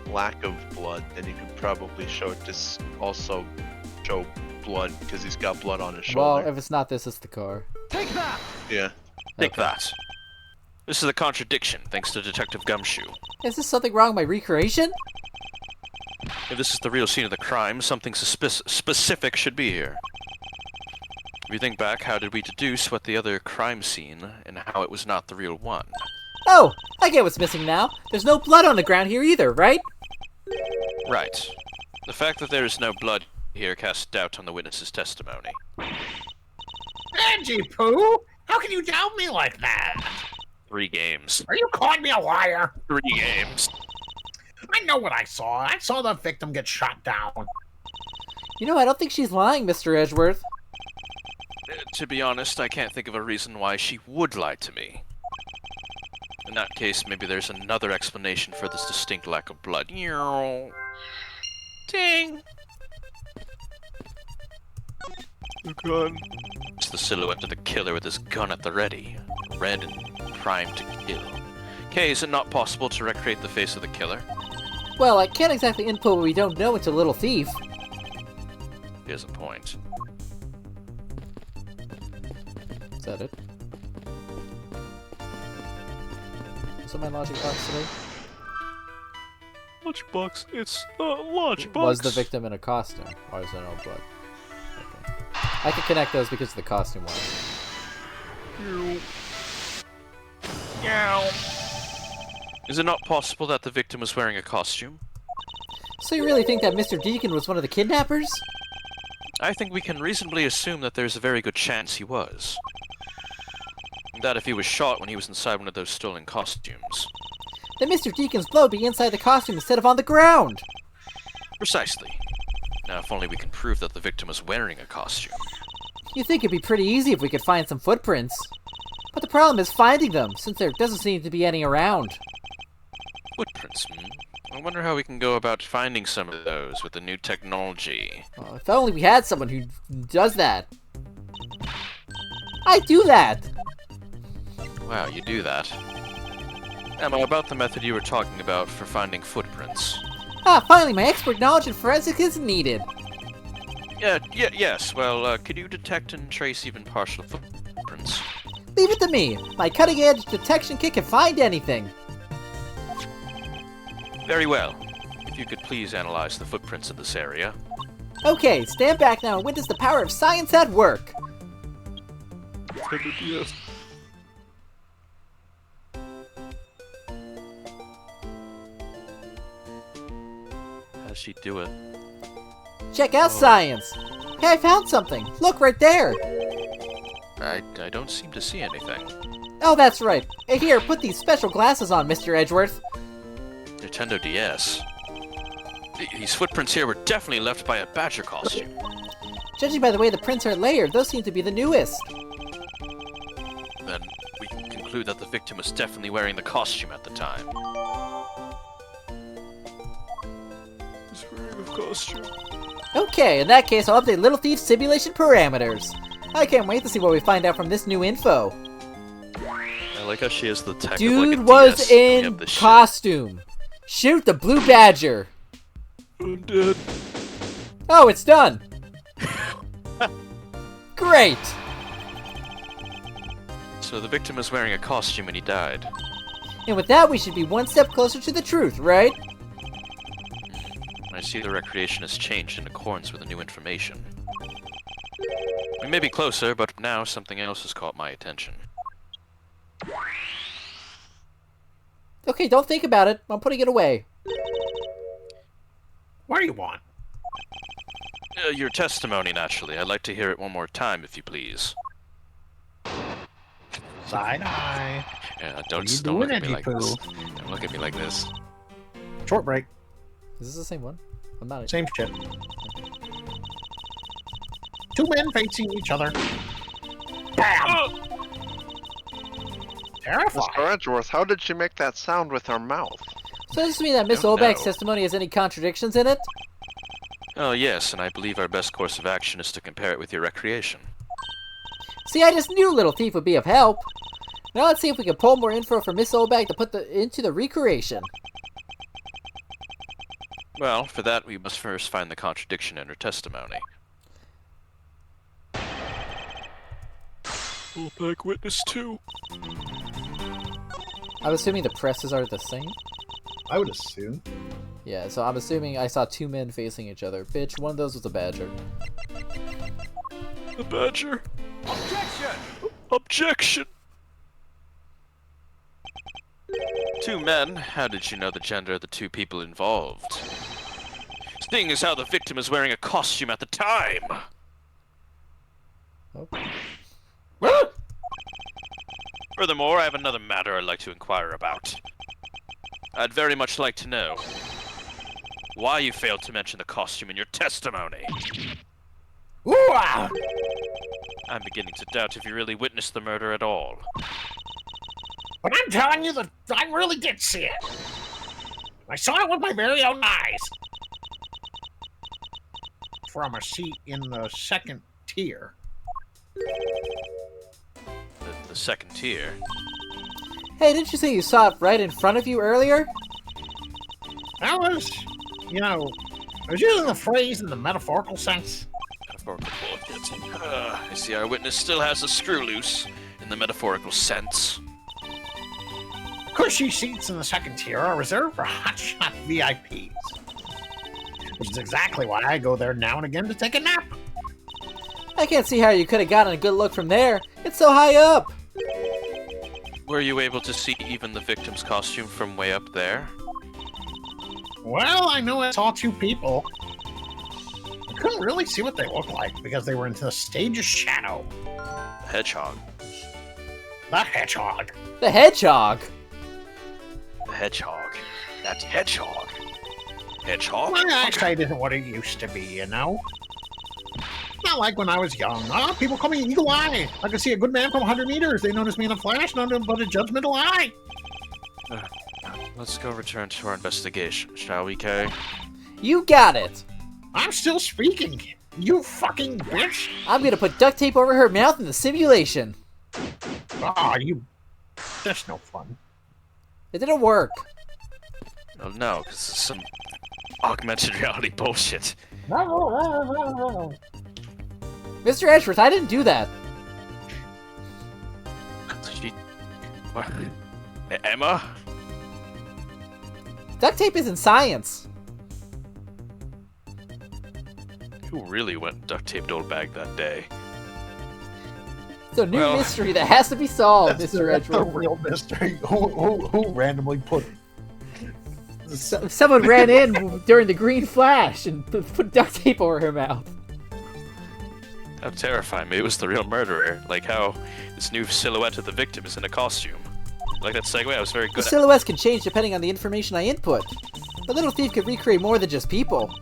lack of blood, then you could probably show it to also show blood because he's got blood on his Well, shoulder. if it's not this, it's the car. Yeah. Take Okay. that. This is a contradiction, thanks to Detective Gumshoe. Is this something wrong with my recreation? If this is the real scene of the crime, something specific should be here. If you think back, how did we deduce what the other crime scene and how it was not the real one? Oh, I get what's missing now. There's no blood on the ground here either, right? Right. The fact that there is no blood here casts doubt on the witness's testimony. Angie Pooh, how can you doubt me like that? 3 games. Are you calling me a liar? 3 games. I know what I saw. I saw the victim get shot down. You know, I don't think she's lying, Mr. Edgeworth. To be honest, I can't think of a reason why she would lie to me. In that case, maybe there's another explanation for this distinct lack of blood. Ding! The gun. It's the silhouette of the killer with his gun at the ready, red and primed to kill. Kay, is it not possible to recreate the face of the killer? Well, I can't exactly input what we don't know into Little Thief. Here's a point. Is that it? Is that my logic box today? Lunchbox, it's a lunchbox. Was the victim in a costume? Or is there no blood? Okay. I can connect those because of the costume one. Is it not possible that the victim was wearing a costume? So you really think that Mr. Deacon was one of the kidnappers? I think we can reasonably assume that there's a very good chance he was. That if he was shot when he was inside one of those stolen costumes. Then Mr. Deacon's blood would be inside the costume instead of on the ground. Precisely. Now, if only we can prove that the victim was wearing a costume. You'd think it'd be pretty easy if we could find some footprints. But the problem is finding them, since there doesn't seem to be any around. Footprints, I wonder how we can go about finding some of those with the new technology. Oh, if only we had someone who does that. I do that! Wow, you do that. Emma, about the method you were talking about for finding footprints. Ah, finally, my expert knowledge in forensics is needed. Yes, well, could you detect and trace even partial footprints? Leave it to me. My cutting-edge detection kit can find anything. Very well. If you could please analyze the footprints in this area. Okay, stand back now and witness the power of science at work. How'd she do it? Check out science. Hey, I found something. Look right there. I don't seem to see anything. Oh, that's right. Hey, here, put these special glasses on, Mr. Edgeworth. Nintendo DS. These footprints here were definitely left by a Badger costume. Judging by the way the prints are layered, those seem to be the newest. Then we can conclude that the victim was definitely wearing the costume at the time. He's wearing a costume. Okay, in that case, I'll update Little Thief's simulation parameters. I can't wait to see what we find out from this new info. I like how she has the tech Dude of like a was DS looking in up this shit. costume. Shoot the blue badger. I'm dead. Oh, it's done. Great. So the victim was wearing a costume when he died. And with that, we should be one step closer to the truth, right? I see the recreation has changed in accordance with the new information. We may be closer, but now something else has caught my attention. Okay, don't think about it. I'm putting it away. What do you want? Your testimony, naturally. I'd like to hear it one more time, if you please. Side eye. Yeah, What don't are you don't look doing, at me like this. Eddie Don't look at me like this. Short break. Is this the same one? I'm not. Same shit. Two men facing each other. Bam! Terrifying. Mr. Edgeworth, how did she make that sound with her mouth? So does this mean that Miss Don't Olbeck's know. testimony has any contradictions in it? Oh, yes, and I believe our best course of action is to compare it with your recreation. See, I just knew Little Thief would be of help. Now let's see if we can pull more info from Miss Olbeck to put into the recreation. Well, for that, we must first find the contradiction in her testimony. Olbeck witness 2. I'm assuming the presses are the same. I would assume. Yeah, so I'm assuming I saw two men facing each other. Bitch, one of those was a badger. The badger. Objection! Objection! Two men? How did you know the gender of the two people involved? Seeing as how the victim is wearing a costume at the time. Oh. Furthermore, I have another matter I'd like to inquire about. I'd very much like to know why you failed to mention the costume in your testimony. Ooh-ah! I'm beginning to doubt if you really witnessed the murder at all. But I'm telling you that I really did see it. I saw it with my very own eyes. From a seat in the second tier. The second tier. Hey, didn't you say you saw it right in front of you earlier? I was using the phrase in the metaphorical sense. Metaphorical bullshit. I see our witness still has a screw loose, in the metaphorical sense. Cushy seats in the second tier are reserved for hotshot VIPs. Which is exactly why I go there now and again to take a nap. I can't see how you could have gotten a good look from there. It's so high up. Were you able to see even the victim's costume from way up there? Well, I know I saw two people. I couldn't really see what they looked like because they were into the stage's shadow. The hedgehog. The hedgehog. The hedgehog. The hedgehog. That hedgehog. Hedgehog? My eyesight isn't what it used to be, you know? Not like when I was young. People call me Eagle Eye. I can see a good man from 100 meters. They notice me in a flash, none but a judgmental eye. Let's go return to our investigation, shall we, Kay? You got it. I'm still speaking. You fucking bitch. I'm gonna put duct tape over her mouth in the simulation. You... That's no fun. It didn't work. Oh no, because it's some augmented reality bullshit. Mr. Edgeworth, I didn't do that. She... What? Emma? Duct tape isn't science. Who really went and duct taped old bag that day? It's a new Well- mystery that has to be solved, That's Mr. the Edgeworth. real mystery. Who randomly put... Someone ran in during the green flash and put duct tape over her mouth. How terrifying. Maybe it was the real murderer. Like how this new silhouette of the victim is in a costume. Like that segue, I was very The good at. silhouettes can change depending on the information I input. The little thief could recreate more than just people.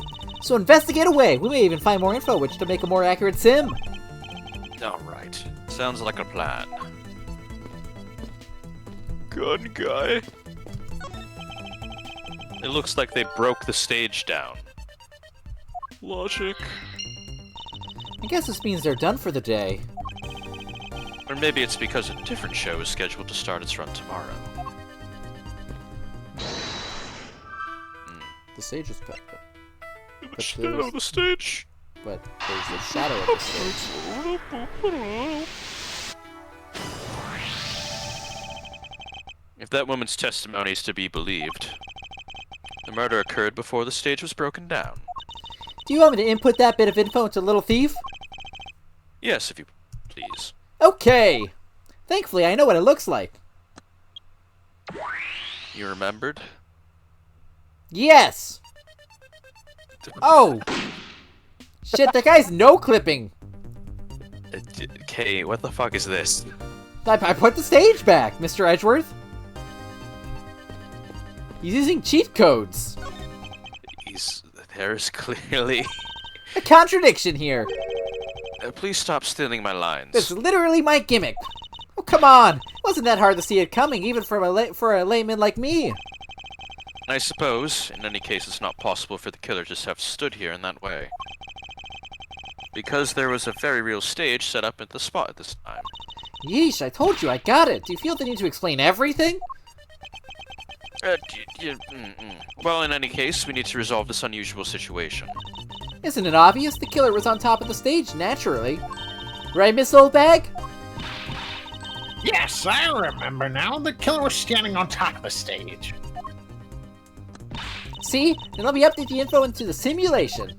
So investigate away. We may even find more info which to make a more accurate sim. Alright. Sounds like a plan. Gun guy. It looks like they broke the stage down. Logic. I guess this means they're done for the day. Or maybe it's because a different show is scheduled to start its run tomorrow. The stage is packed up. The stage. But there's the shadow of the stage. If that woman's testimony is to be believed, the murder occurred before the stage was broken down. Do you want me to input that bit of info into Little Thief? Yes, if you please. Okay. Thankfully, I know what it looks like. You remembered? Yes. Oh! Shit, that guy's no-clipping. Okay, what the fuck is this? I put the stage back, Mr. Edgeworth. He's using cheat codes. There's clearly... A contradiction here. Please stop stealing my lines. That's literally my gimmick. Oh, come on. It wasn't that hard to see it coming, even for a layman like me. I suppose, in any case, it's not possible for the killer just to have stood here in that way. Because there was a very real stage set up at the spot at this time. Yeesh, I told you, I got it. Do you feel the need to explain everything? Well, in any case, we need to resolve this unusual situation. Isn't it obvious? The killer was on top of the stage, naturally. Right, Miss Oldbag? Yes, I remember now. The killer was standing on top of the stage. See? Then let me update the info into the simulation.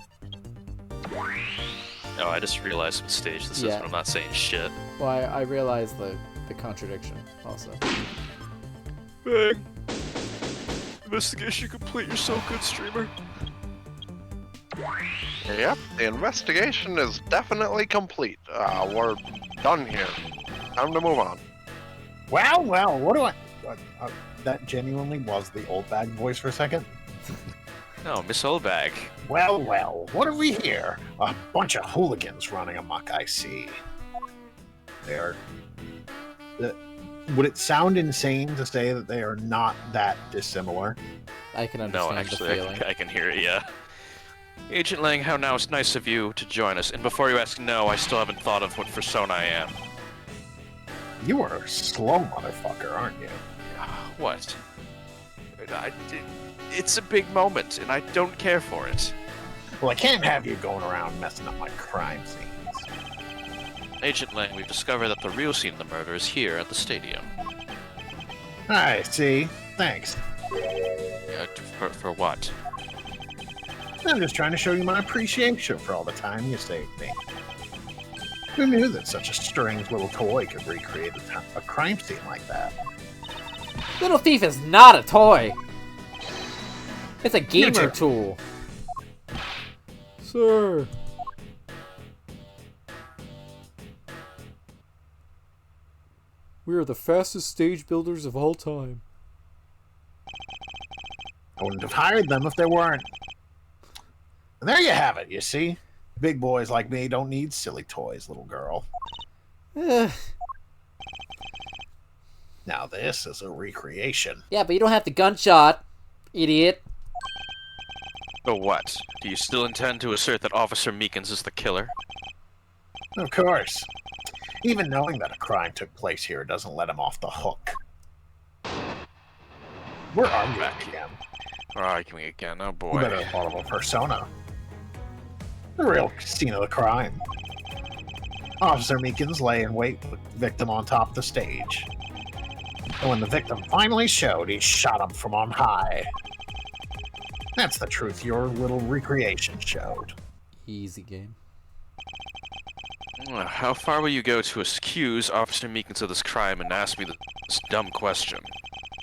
Oh, I just realized what stage this is, Yeah. but I'm not saying shit. Well, I realized the contradiction also. Bang! Investigation complete, you're so good, streamer. Yep, the investigation is definitely complete. We're done here. Time to move on. Well, what do I... that genuinely was the old bag voice for a second. No, Miss Oldbag. Well, what are we here? A bunch of hooligans running amok, I see. They're... would it sound insane to say that they are not that dissimilar? I can No, understand the actually, feeling. I can hear it, yeah. Agent Lang, how now it's nice of you to join us. And before you ask no, I still haven't thought of what fursona I am. You are a slow motherfucker, aren't you? What? It's a big moment, and I don't care for it. Well, I can't have you going around messing up my crime scenes. Agent Lang, we've discovered that the real scene of the murder is here at the stadium. I see. Thanks. For what? I'm just trying to show you my appreciation for all the time you saved me. Who knew that such a strange little toy could recreate a crime scene like that? Little Thief is not a toy. It's a gamer too. tool. Sir. We are the fastest stage builders of all time. I wouldn't have hired them if they weren't. And there you have it, you see? Big boys like me don't need silly toys, little girl. Ugh. Now this is a recreation. Yeah, but you don't have the gunshot, idiot. But what? Do you still intend to assert that Officer Meekins is the killer? Of course. Even knowing that a crime took place here doesn't let him off the hook. We're arguing again. We're arguing again, oh You boy. better have thought of a persona. The real scene of the crime. Officer Meekins lay in wait for the victim on top of the stage. And when the victim finally showed, he shot him from on high. That's the truth your little recreation showed. Easy game. How far will you go to accuse Officer Meekins of this crime and ask me this dumb question?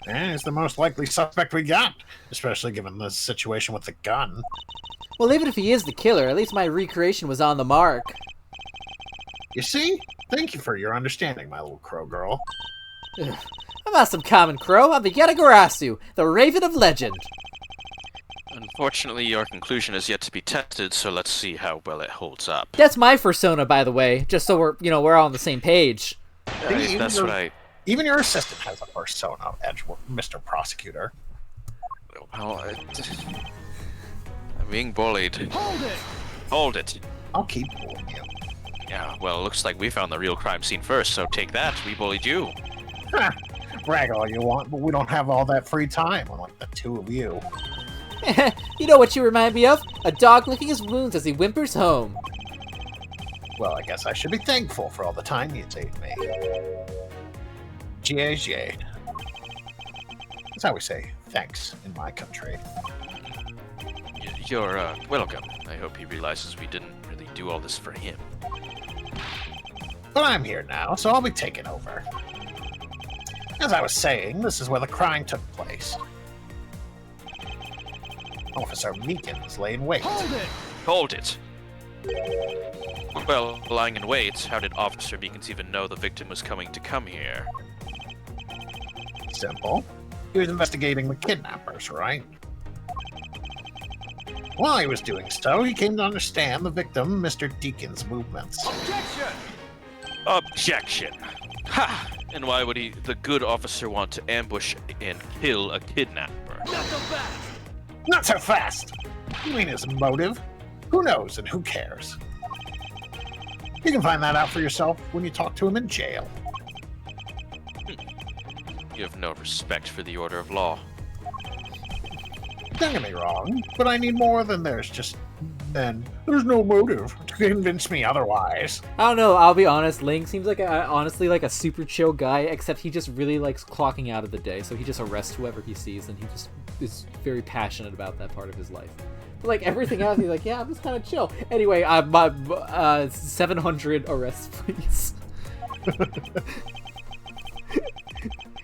And he's the most likely suspect we got, especially given the situation with the gun. Well, even if he is the killer, at least my recreation was on the mark. You see? Thank you for your understanding, my little crow girl. Ugh. I'm not some common crow. I'm the Yatagarasu, the Raven of Legend. Unfortunately, your conclusion is yet to be tested, so let's see how well it holds up. That's my fursona, by the way, just so we're all on the same page. That's what I... Even your assistant has a persona, Mr. Prosecutor. Well, I'm being bullied. Hold it! Hold it! I'll keep bullying you. Yeah, well, it looks like we found the real crime scene first, so take that, we bullied you. Ha! Brag all you want, but we don't have all that free time, unlike the two of you. You know what you remind me of? A dog licking his wounds as he whimpers home. Well, I guess I should be thankful for all the time you saved me. GAG. That's how we say thanks in my country. You're, welcome. I hope he realizes we didn't really do all this for him. But I'm here now, so I'll be taking over. As I was saying, this is where the crime took place. Officer Meekins lay in wait. Hold it! Well, lying in wait, how did Officer Meekins even know the victim was coming to come here? Simple. He was investigating the kidnappers, right? While he was doing so, he came to understand the victim, Mr. Deacon's movements. Objection! Ha! And why would the good officer want to ambush and kill a kidnapper? Not so fast! You mean his motive? Who knows and who cares? You can find that out for yourself when you talk to him in jail. You have no respect for the order of law. Don't get me wrong, but I need more than there's no motive to convince me otherwise. I don't know, I'll be honest, Ling seems like honestly like a super chill guy, except he just really likes clocking out of the day, so he just arrests whoever he sees, and he just is very passionate about that part of his life. But like everything else, he's like, yeah, I'm just kind of chill. Anyway, 700 arrests, please.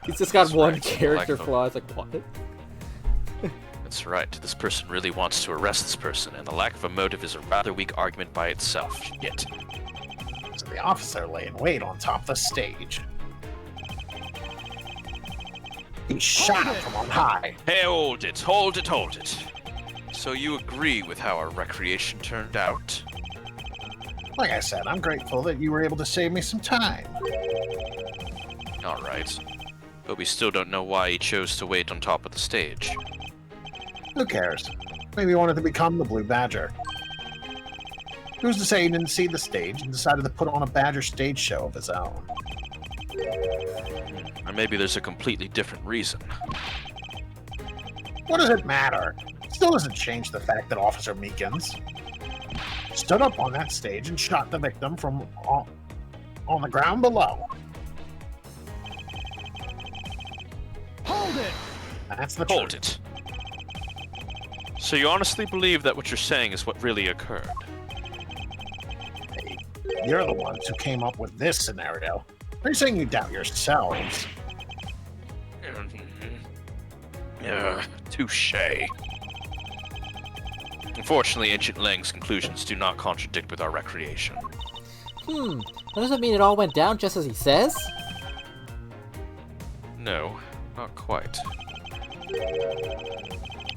He's just got one character flaw. It's like, what? That's right. This person really wants to arrest this person, and the lack of a motive is a rather weak argument by itself. Shit. So the officer lay in wait on top of the stage. He shot him from on high. Hey, hold it, hold it, hold it. So you agree with how our recreation turned out? Like I said, I'm grateful that you were able to save me some time. All right. But we still don't know why he chose to wait on top of the stage. Who cares? Maybe he wanted to become the Blue Badger. Who's to say he didn't see the stage and decided to put on a Badger stage show of his own? Or maybe there's a completely different reason. What does it matter? It still doesn't change the fact that Officer Meekins stood up on that stage and shot the victim from on the ground below. Hold it! That's the Hold truth. it. So you honestly believe that what you're saying is what really occurred? Hey, you're the ones who came up with this scenario. Are you saying you doubt yourselves? Touche. Unfortunately, Ancient Lang's conclusions do not contradict with our recreation. That doesn't mean it all went down just as he says? No, not quite.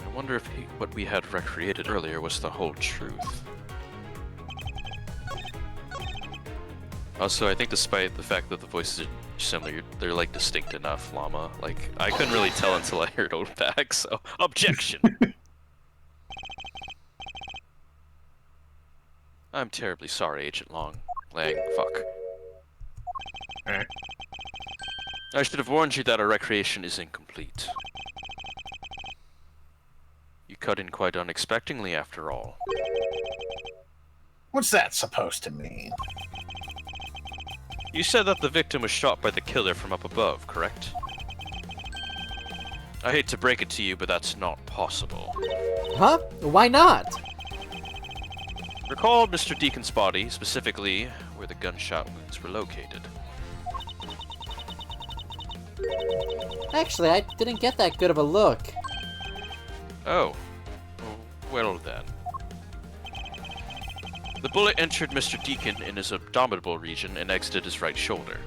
I wonder if what we had recreated earlier was the whole truth. Also, I think despite the fact that the voices are similar, they're like distinct enough, Llama. Like, I couldn't really tell until I heard Old back, so objection! I'm terribly sorry, Agent Lang, fuck. Eh? I should have warned you that our recreation is incomplete. You cut in quite unexpectedly, after all. What's that supposed to mean? You said that the victim was shot by the killer from up above, correct? I hate to break it to you, but that's not possible. Huh? Why not? Recall Mr. Deacon's body, specifically where the gunshot wounds were located. Actually, I didn't get that good of a look. Oh. Well then. The bullet entered Mr. Deacon in his abdominal region and exited his right shoulder.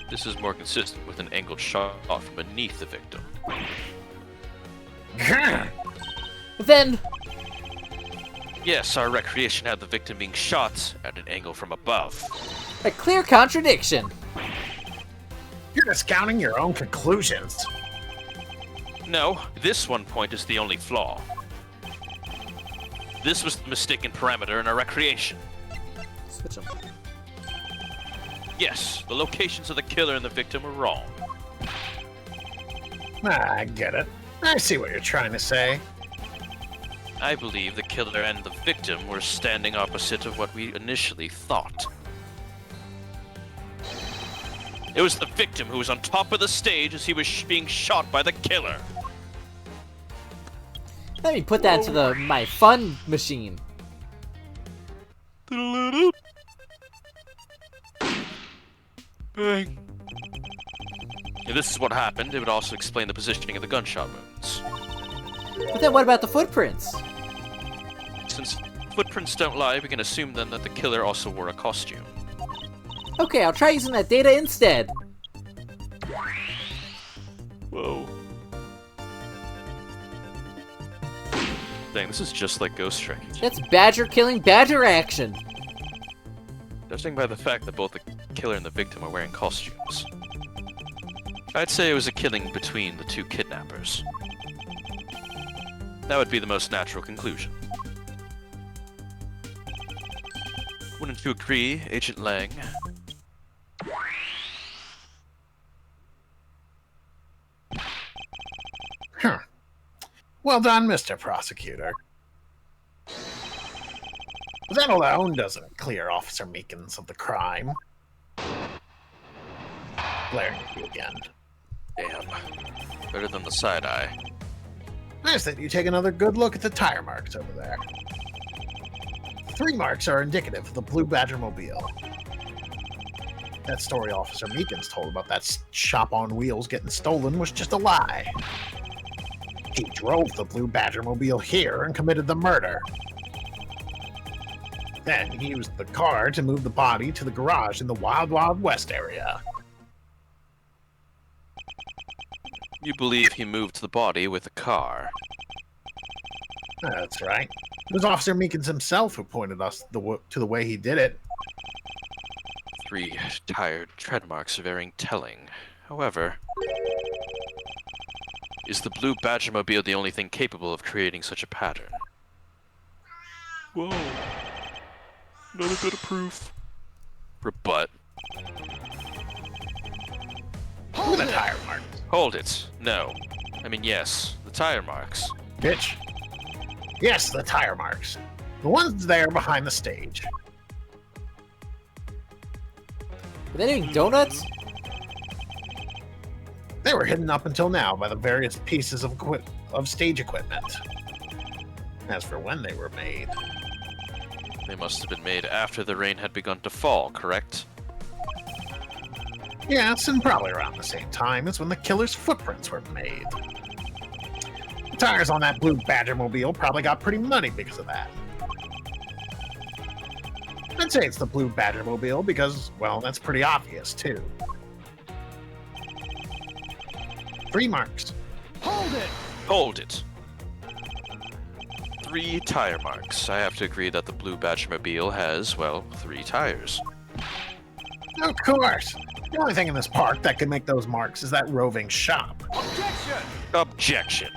This is more consistent with an angled shot from beneath the victim. Then... Yes, our recreation had the victim being shot at an angle from above. a clear contradiction. You're discounting your own conclusions. No, this one point is the only flaw. This was the mistaken parameter in our recreation. Switch them. Yes, the locations of the killer and the victim were wrong. I get it. I see what you're trying to say. I believe the killer and the victim were standing opposite of what we initially thought. It was the victim who was on top of the stage as he was being shot by the killer. Let me put that into my fun machine. Bang. If this is what happened, it would also explain the positioning of the gunshot wounds. But then what about the footprints? Since footprints don't lie, we can assume then that the killer also wore a costume. Okay, I'll try using that data instead. Whoa. Dang, this is just like ghost tracking. That's badger killing badger action. Judging by the fact that both the killer and the victim are wearing costumes, I'd say it was a killing between the two kidnappers. That would be the most natural conclusion. Wouldn't you agree, Agent Lang? Huh. Well done, Mr. Prosecutor. But that alone doesn't clear Officer Meekins of the crime. Glaring at you again. Damn. Better than the side eye. Nice that you take another good look at the tire marks over there. 3 marks are indicative of the Blue Badger mobile. That story Officer Meekins told about that shop on wheels getting stolen was just a lie. He drove the Blue Badger mobile here and committed the murder. Then he used the car to move the body to the garage in the Wild Wild West area. You believe he moved the body with a car? That's right. It was Officer Meekins himself who pointed us to the way he did it. 3 tired tread marks are very telling. However, is the Blue Badger mobile the only thing capable of creating such a pattern? Whoa. Another bit of proof. Rebut. Look at the tire marks. Hold it. No. I mean, yes. The tire marks. Bitch. Yes, the tire marks. The ones there behind the stage. Are they doing donuts? They were hidden up until now by the various pieces of stage equipment. As for when they were made, They must have been made after the rain had begun to fall, correct? yes, and probably around the same time as when the killer's footprints were made. The tires on that Blue Badger mobile probably got pretty muddy because of that. I'd say it's the Blue Badger mobile because, well, that's pretty obvious, too. 3 marks. Hold it! Hold it. 3 tire marks. I have to agree that the Blue Badger mobile has, well, 3 tires. Of course. The only thing in this park that could make those marks is that roving shop. Objection! Objection.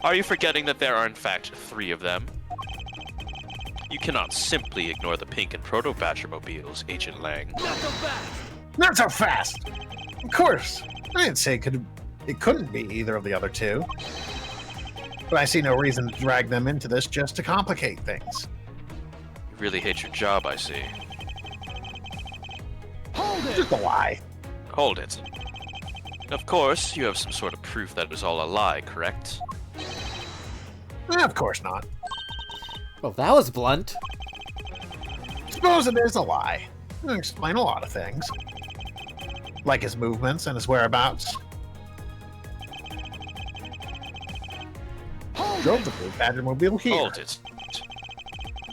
Are you forgetting that there are in fact 3 of them? You cannot simply ignore the pink and proto Badger mobiles, Agent Lang. Not so fast! Not so fast! Of course. I didn't say it couldn't be either of the other 2. But I see no reason to drag them into this just to complicate things. You really hate your job, I see. Hold it! Just a lie. Hold it. Of course, you have some sort of proof that it was all a lie, correct? Of course not. Well, that was blunt. Suppose it is a lie. It'll explain a lot of things. Like his movements and his whereabouts. Drove the Blue Badger mobile here. Hold it.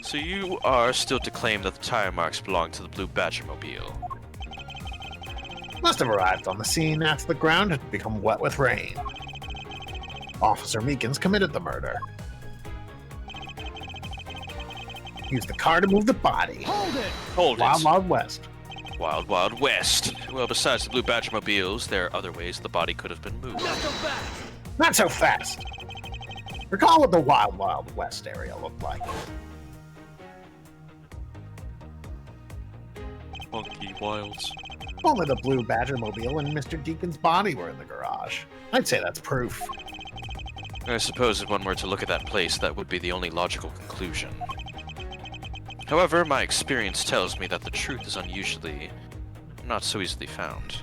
So you are still to claim that the tire marks belong to the Blue Badger mobile? Must have arrived on the scene after the ground had become wet with rain. Officer Meekins committed the murder. Used the car to move the body. Hold it! Hold Wild it. Wild West. Wild Wild West. Well, besides the Blue Badger mobiles, there are other ways the body could have been moved. Not so fast! Not so fast. Recall what the Wild Wild West area looked like. Monkey Wilds. Only the Blue Badger mobile and Mr. Deacon's body were in the garage. I'd say that's proof. I suppose if one were to look at that place, that would be the only logical conclusion. However, my experience tells me that the truth is unusually not so easily found.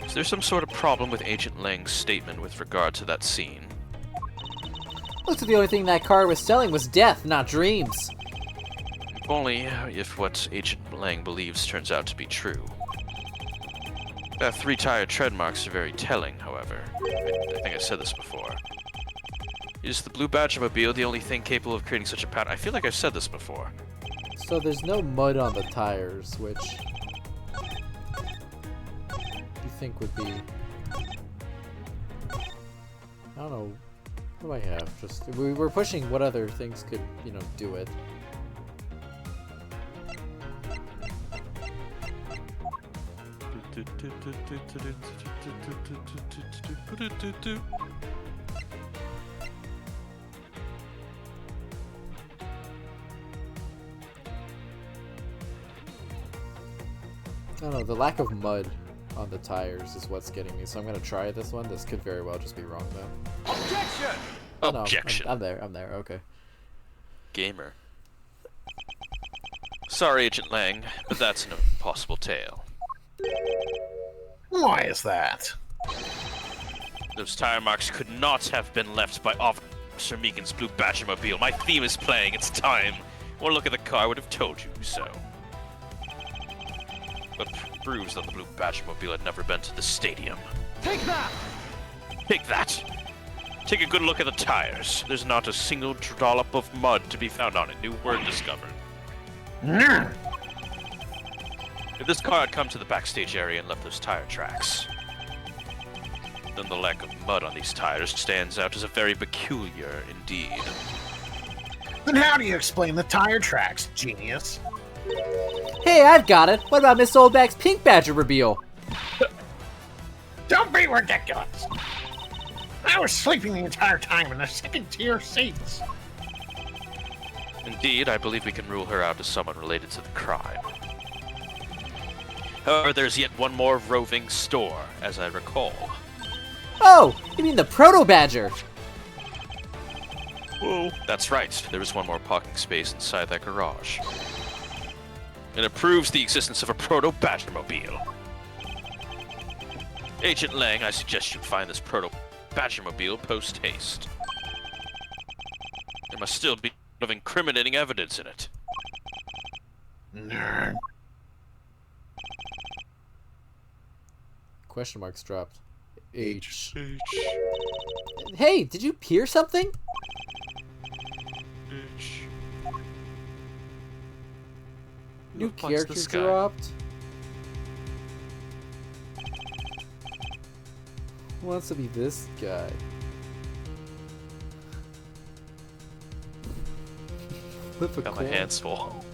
Is there some sort of problem with Agent Lang's statement with regard to that scene? Looks like the only thing that car was selling was death, not dreams. Only if what Agent Lang believes turns out to be true. That 3 tire tread marks are very telling, however. I think I said this before. Is the blue Badger-mobile the only thing capable of creating such a pattern? I feel like I've said this before. So there's no mud on the tires, which you think would be... I don't know. What do I have? Just we were pushing what other things could, you know, do it. I don't know, the lack of mud on the tires is what's getting me, so I'm gonna try this one. This could very well just be wrong, though. Objection! Oh, no, Objection. I'm there, okay. Gamer. Sorry, Agent Lang, but that's an impossible tale. Why is that? Those tire marks could not have been left by Officer Meegan's blue Badger-mobile. My theme is playing, it's time. One look at the car would have told you so. But proves that the blue Badger-mobile had never been to the stadium. Take that! Take that! Take a good look at the tires. There's not a single dollop of mud to be found on it. New word discovered. Nah. If this car had come to the backstage area and left those tire tracks, then the lack of mud on these tires stands out as a very peculiar indeed. Then how do you explain the tire tracks, genius? Hey, I've got it! What about Miss Oldback's pink Badger-mobile? Don't be ridiculous! I was sleeping the entire time in the second-tier seats. Indeed, I believe we can rule her out as someone related to the crime. However, there's yet one more roving store, as I recall. Oh, you mean the Proto-Badger? Whoa. That's right, there is one more parking space inside that garage. And it proves the existence of a Proto-Badger-mobile. Agent Lang, I suggest you find this Proto-Badger-mobile post-haste. There must still be of incriminating evidence in it. Nerd. Question marks dropped. H. H. Hey, did you hear something? H. New Who punks the character sky? dropped. Who wants to be this guy? Flip a Got my coin. hands full.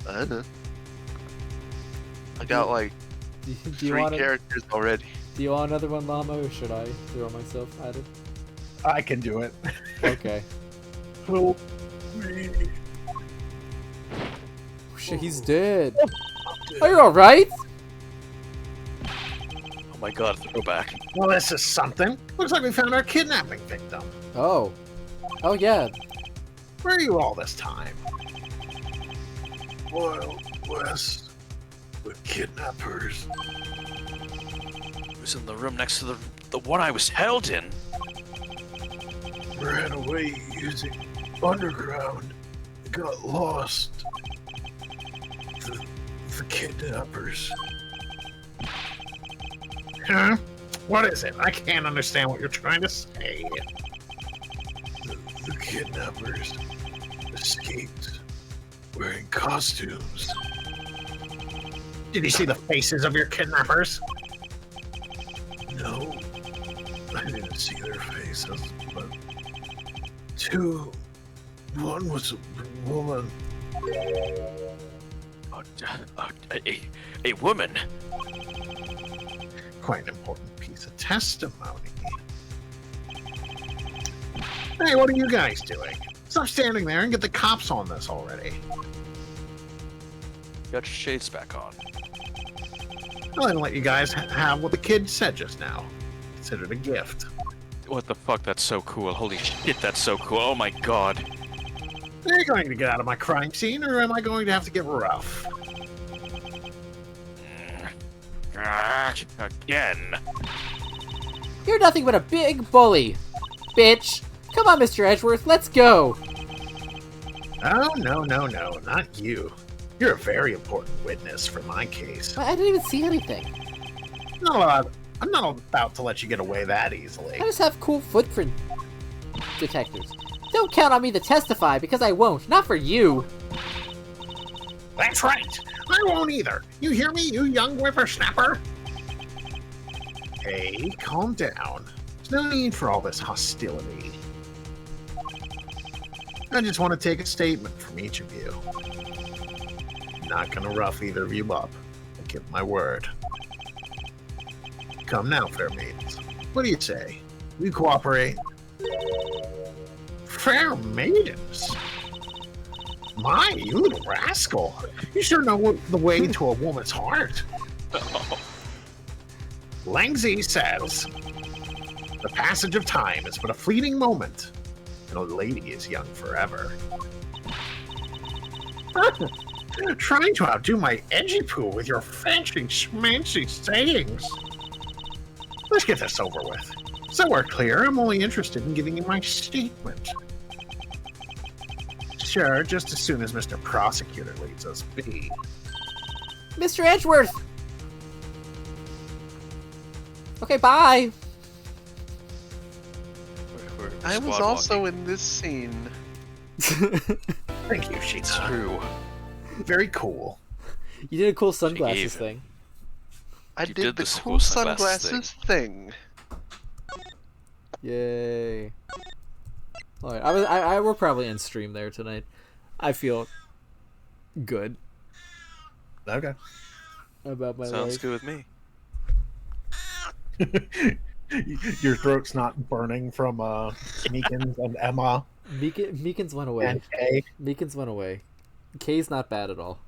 I know. I got like Do you 3 want characters already. Do you want another one, Mama, or should I throw myself at it? I can do it. Okay. Help me. Shit, he's dead. Are you alright? Oh my god, throwback. Well, this is something. Looks like we found our kidnapping victim. Oh. Oh, yeah. Where are you all this time? Wild West with kidnappers. It was in the room next to the one I was held in. Ran away using underground. Got lost. The kidnappers. Huh? What is it? I can't understand what you're trying to say. The kidnappers escaped wearing costumes. Did you see the faces of your kidnappers? No, I didn't see their faces, but two. One was a woman. A woman. Quite an important piece of testimony. Hey, what are you guys doing? Stop standing there and get the cops on this already. Got your shades back on. I'll even let you guys have what the kid said just now. Consider it a gift. What the fuck? That's so cool. Holy shit, that's so cool. Oh my god. Are you going to get out of my crime scene, or am I going to have to get rough? Again. You're nothing but a big bully. Bitch. Come on, Mr. Edgeworth, let's go. Oh, no, not you. You're a very important witness for my case. I didn't even see anything. Not a lot I'm not about to let you get away that easily. I just have cool footprint detectors. Don't count on me to testify, because I won't. Not for you. That's right. I won't either. You hear me, you young whippersnapper? Hey, calm down. There's no need for all this hostility. I just want to take a statement from each of you. Not gonna rough either of you up. I give my word. Come now, fair maidens. What do you say? We cooperate? Fair maidens? My, you little rascal. You sure know the way to a woman's heart. Langzy says, the passage of time is but a fleeting moment, and a lady is young forever. Trying to outdo my edgy poo with your fancy schmancy sayings. Let's get this over with. So we're clear, I'm only interested in giving you my statement. Sure, just as soon as Mr. Prosecutor leaves us be. Mr. Edgeworth! Okay, bye! I was also in this scene. Thank you, It's Sheeta. true. Very cool. You did a cool sunglasses gave it. thing. I You did did the the cool cool sunglasses sunglasses thing. Yay. Alright, I we're probably in stream there tonight. I feel good Okay. about my Sounds life. good with me. Your throat's not burning from Meekins and Emma Meekins went away. and Kay. Meekins went away. K's not bad at all.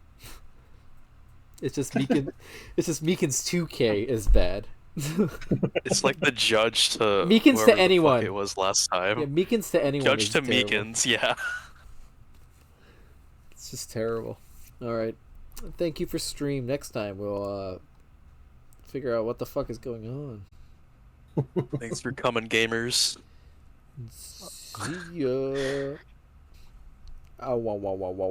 It's just Meekins. It's just Meekins 2K is bad. It's like the judge to Meekins to whoever the fuck anyone. it was last time. Yeah, Meekins to anyone. Judge is to terrible. Meekins, yeah. It's just terrible. All right. Thank you for stream. Next time we'll figure out what the fuck is going on. Thanks for coming, gamers. See ya. Oh, wow, wow, wow, wow.